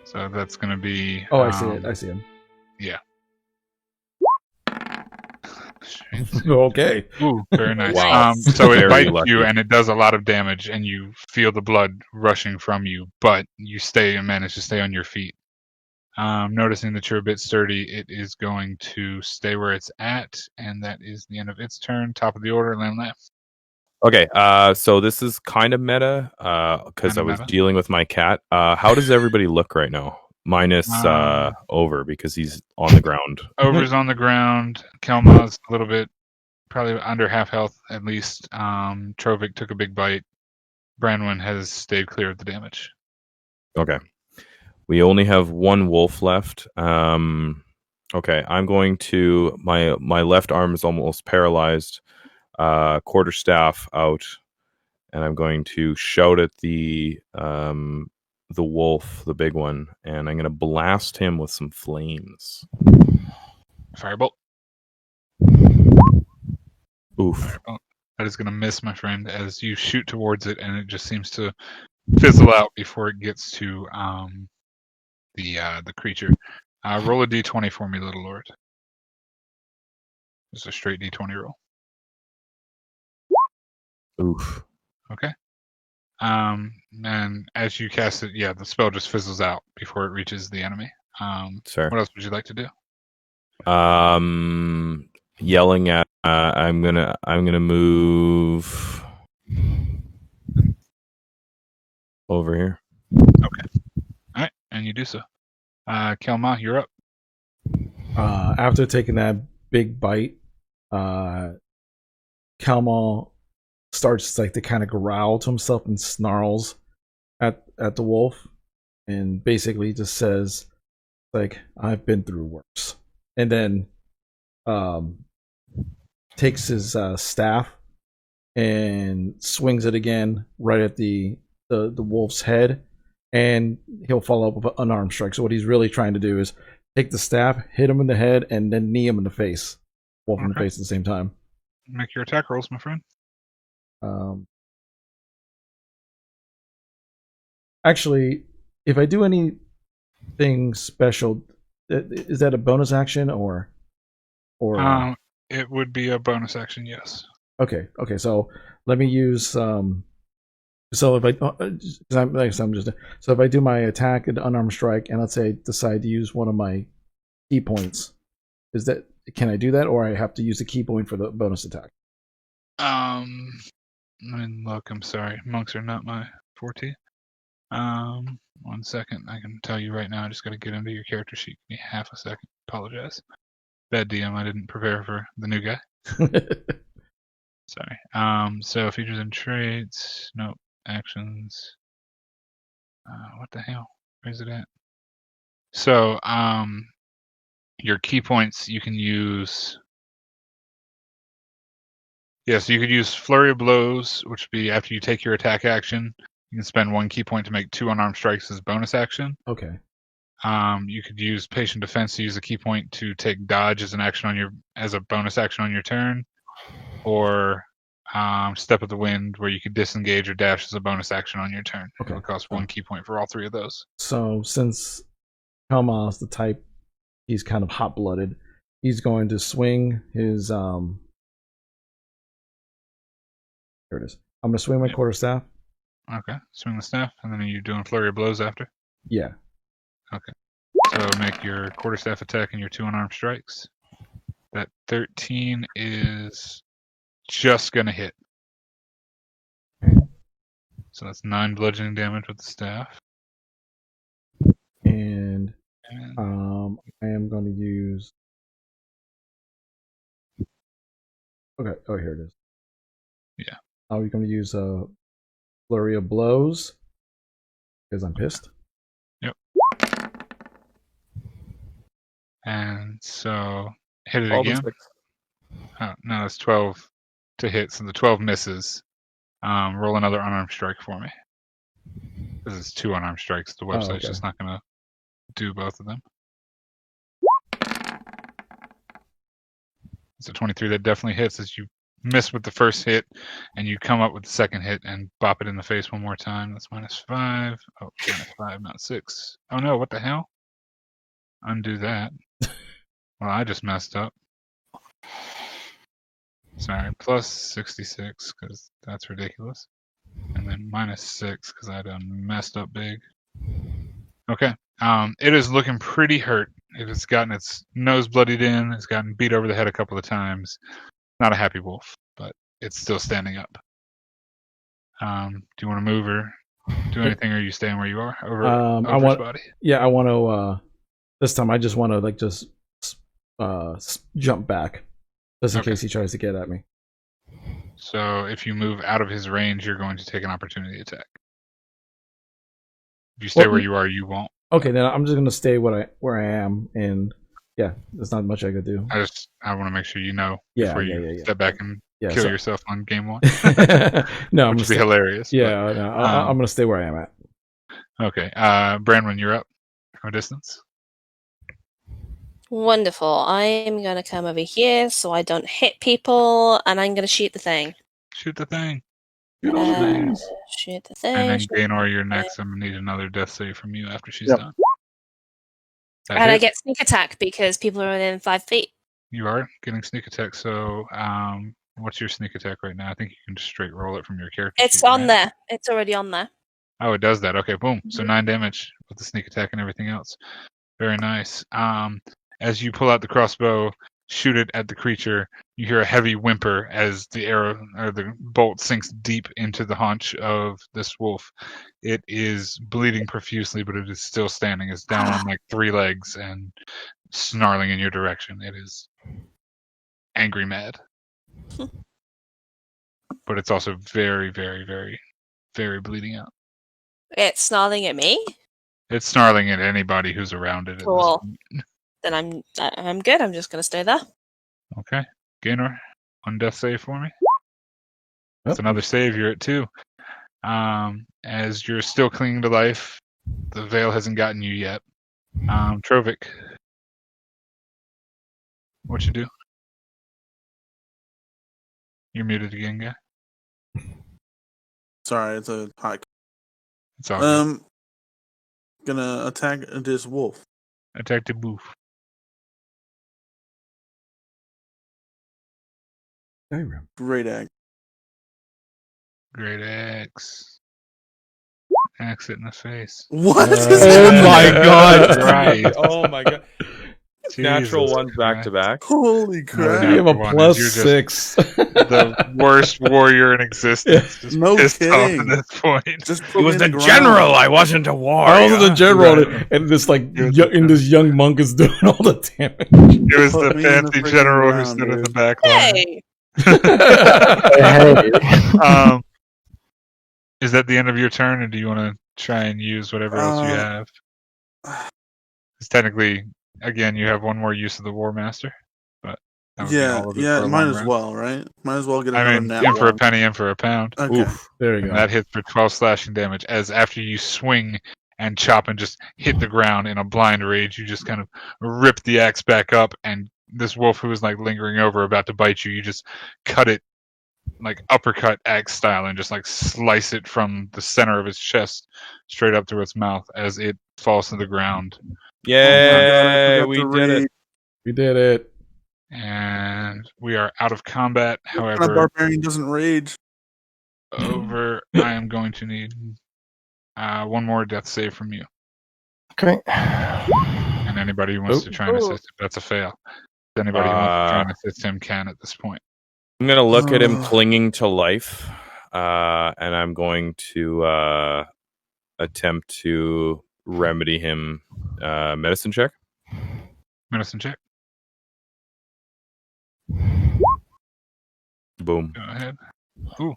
So that's going to be. Oh, I see it. I see him. Yeah. Okay. Ooh, very nice. Wow. So it Very bites lucky. you, and it does a lot of damage, and you feel the blood rushing from you, but you stay and manage to stay on your feet. Noticing that you're a bit sturdy, it is going to stay where it's at, and that is the end of its turn. Top of the order, land left. Okay, so this is kind of meta, because Kinda I was meta. dealing with my cat. How does everybody look right now? minus Over because he's on the ground. Over's on the ground. Kelma's a little bit, probably under half health at least. Trovik took a big bite. Branwyn has stayed clear of the damage. Okay. We only have one wolf left. Okay, I'm going to my left arm is almost paralyzed. Quarterstaff out, and I'm going to shout at the wolf, the big one, and I'm going to blast him with some flames. Firebolt. Oof. Firebolt. That is going to miss, my friend, as you shoot towards it, and it just seems to fizzle out before it gets to the creature. Roll a d20 for me, little lord. Just a straight d20 roll. Oof. Okay. And as you cast it, the spell just fizzles out before it reaches the enemy. Sir. What else would you like to do? Yelling at. I'm gonna move over here. Okay. All right, and you do so. Kelma, you're up. After taking that big bite, Kelma starts to kind of growl to himself and snarls at the wolf, and basically just says, like, "I've been through worse," and then takes his staff and swings it again right at the wolf's head, and he'll follow up with an unarmed strike. So what he's really trying to do is take the staff, hit him in the head, and then knee him in the face. Wolf in the face at the same time. Make your attack rolls, my friend. Actually, if I do anything special, is that a bonus action or? It would be a bonus action, yes. Okay. So let me use so if I do my attack and unarmed strike, and let's say I decide to use one of my key points, can I do that, or I have to use a key point for the bonus attack? Let me look. I'm sorry, monks are not my forte. 1 second. I can tell you right now. I just got to get into your character sheet. Give me half a second. Apologize. Bad DM. I didn't prepare for the new guy. Sorry. So features and traits. Nope. Actions. What the hell? Where's it at? So, your key points you can use. So you could use Flurry of Blows, which would be after you take your attack action. You can spend 1 key point to make 2 unarmed strikes as bonus action. Okay. You could use Patient Defense to use a key point to take Dodge as a bonus action on your turn, or Step of the Wind, where you could disengage or dash as a bonus action on your turn. Okay. It would cost 1 key point for all 3 of those. So since Helma's the type, he's kind of hot-blooded. He's going to swing his Here it is. I'm going to swing my quarterstaff. Okay, swing the staff, and then are you doing Flurry of Blows after? Yeah. Okay. So make your quarterstaff attack and your 2 unarmed strikes. That 13 is just going to hit. So that's 9 bludgeoning damage with the staff. And I am going to use... Okay, oh, here it is. Yeah. We're going to use a Flurry of Blows, because I'm pissed. Yep. And so, hit it 12 again. and 6. Oh, no, that's 12 to hit, so the 12 misses. Roll another unarmed strike for me. This is 2 unarmed strikes. The website's just not going to do both of them. It's a 23 that definitely hits as you miss with the first hit, and you come up with the second hit and bop it in the face one more time. That's -5. Oh, -5, not 6. Oh no, what the hell? Undo that. Well, I just messed up. Sorry, plus 66, because that's ridiculous. And then -6, because I done messed up big. Okay. It is looking pretty hurt. It has gotten its nose bloodied in. It's gotten beat over the head a couple of times. Not a happy wolf, but it's still standing up. Do you want to move or do anything, or are you staying where you are over I Over's want. body? Yeah, I want to. This time, I just want to like just jump back, just in Okay. case he tries to get at me. So if you move out of his range, you're going to take an opportunity attack. If you stay Well, where you are, you won't. Okay, then I'm just gonna stay where I am, and yeah, there's not much I could do. I want to make sure you know Yeah, before you step back and kill yourself on game 1. No, which would be hilarious. Yeah, no, I'm gonna stay where I am at. Okay, Branwen, you're up from a distance. Wonderful. I'm going to come over here so I don't hit people, and I'm going to shoot the thing. Shoot the thing. Shoot all the things. Shoot the thing. And then shoot Gaynor, you're the next. I'm gonna need another death save from you after she's Yep. done. thing. And I get sneak attack because people are within 5 feet. You are getting sneak attack. So, what's your sneak attack right now? I think you can just straight roll it from your character. It's sheet, on right? there. It's already on there. Oh, it does that. Okay, boom. So Mhm. 9 damage with the sneak attack and everything else. Very nice. As you pull out the crossbow, shoot it at the creature, you hear a heavy whimper as the arrow or the bolt sinks deep into the haunch of this wolf. It is bleeding profusely, but it is still standing. It's down on like 3 legs and snarling in your direction. It is angry mad. But it's also very, very, very, very bleeding out. It's snarling at me. It's snarling at anybody who's around it. At this Cool. point. Then I'm good. I'm just going to stay there. Okay. Gaynor, one death save for me. That's Yep. another save. You're at 2. As you're still clinging to life, the veil hasn't gotten you yet. Trovik, what you do? You're muted again, guy. Sorry, it's a hot. It's all good. Gonna attack this wolf. Attack the boof. Skyrim. Great act. Great axe. Axe it in the face. What? Oh my god! Right. Oh my god! Natural Jesus ones back to Christ. back. Holy You crap! have a One plus is you're 6. The worst warrior in existence. Just No pissed off at kidding. this point. Just He put was me the in ground. general. I wasn't a warrior. I was the general, Right. and this like You're the and this young monk is doing all the damage. It was Put the me in the fancy freaking general who ground, stood in the dude. back line. Hey! Is that the end of your turn, or do you want to try and use whatever else you have? Because technically, again, you have one more use of the War Master, but that would be all of it for a might long as round. well, right? Might as well get I another mean, nat in for a one. penny, in for a pound. Okay. Oof. There you And go. that hits for 12 slashing damage. As after you swing and chop and just hit the ground in a blind rage, you just kind of rip the axe back up, and this wolf who was like lingering over, about to bite you, you just cut it like uppercut axe style and just like slice it from the center of its chest straight up through its mouth as it falls to the ground. Yay! Oh my God, I We forgot to did it. read. We did it. And we are out of combat. What kind of However, barbarian doesn't rage? I am going to need one more death save from you. Okay. And anybody who wants to try and assist, that's a fail. Anybody who wants to try and assist him can at this point. I'm gonna look at him Ugh. clinging to life, and I'm going to attempt to remedy him. Medicine check. Medicine check. Boom. Go ahead. Ooh.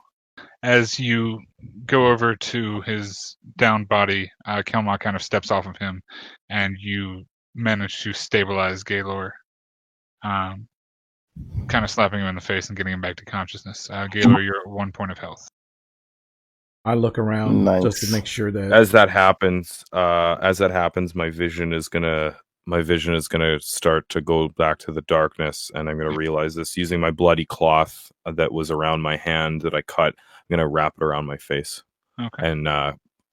As you go over to his downed body, Kelma kind of steps off of him, and you manage to stabilize Gaylor, kind of slapping him in the face and getting him back to consciousness. Gaylor, you're at 1 point of health. I look around just to Nice. make sure that As that happens, my vision is gonna start to go back to the darkness, and I'm gonna realize this using my bloody cloth that was around my hand that I cut. I'm gonna wrap it around my face Okay. and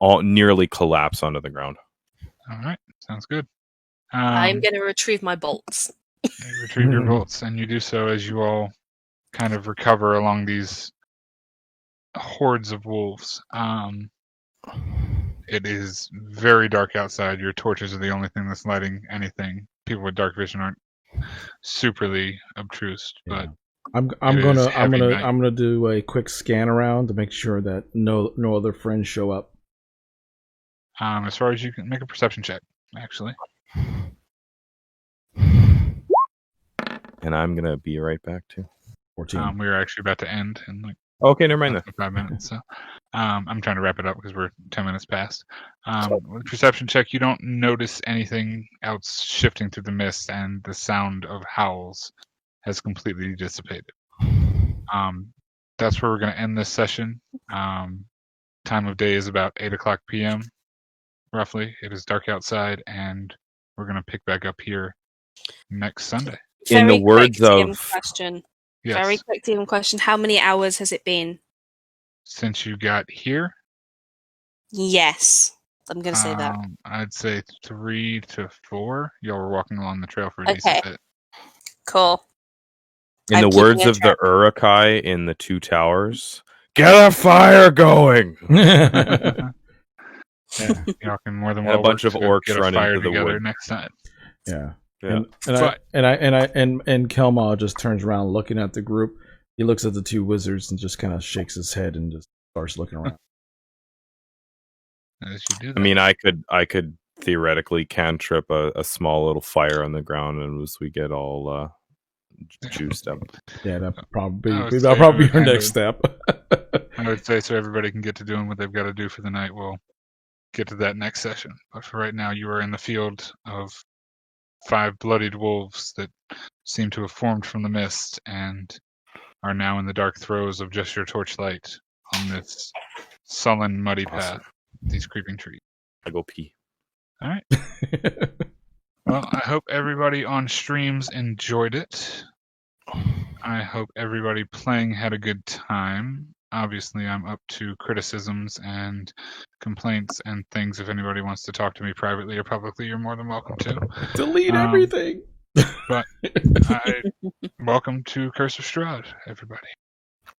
all nearly collapse onto the ground. All right. Sounds good. I'm going to retrieve my bolts. You retrieve your bolts, and you do so as you all kind of recover along these hordes of wolves. It is very dark outside. Your torches are the only thing that's lighting anything. People with dark vision aren't superly obtruse, but I'm It is gonna heavy night. I'm gonna do a quick scan around to make sure that no other friends show up. As far as you can make a perception check, actually. And I'm gonna be right back too. 14. We were actually about to end in like Okay, never mind then. 5 minutes. So I'm trying to wrap it up because we're 10 minutes past. With perception check, you don't notice anything else shifting through the mist, and the sound of howls has completely dissipated. That's where we're going to end this session. Time of day is about 8 o'clock p.m. roughly. It is dark outside, and we're going to pick back up here next Sunday. In the Very words quick DM of question. Yes. Very quick DM question. How many hours has it been? Since you got here, Yes. I'm going to say that. I'd say 3 to 4. Y'all were walking along the trail for a Okay. decent bit. Cool. in I'm the words keeping a of the Urukai in the Two Towers, get a fire going. Yeah, y'all can more than And a well bunch work of to orcs get a run fire into the together wood. next time. Yeah. Yeah. And Kelma just turns around looking at the group. He looks at the two wizards and just kind of shakes his head and just starts looking around. As you do that. I mean, I could theoretically cantrip a small little fire on the ground, and as we get all juiced up. Yeah, that'll I probably would be say your we kind next of- step. I would say so everybody can get to doing what they've got to do for the night. We'll get to that next session. But for right now, you are in the field of 5 bloodied wolves that seem to have formed from the mist and are now in the dark throes of just your torchlight on this sullen, muddy Awesome. path. These creeping trees. I go pee. All right. Well, I hope everybody on streams enjoyed it. I hope everybody playing had a good time. Obviously, I'm up to criticisms and complaints and things. If anybody wants to talk to me privately or publicly, you're more than welcome to. Delete everything. Welcome to Curse of Strahd, everybody.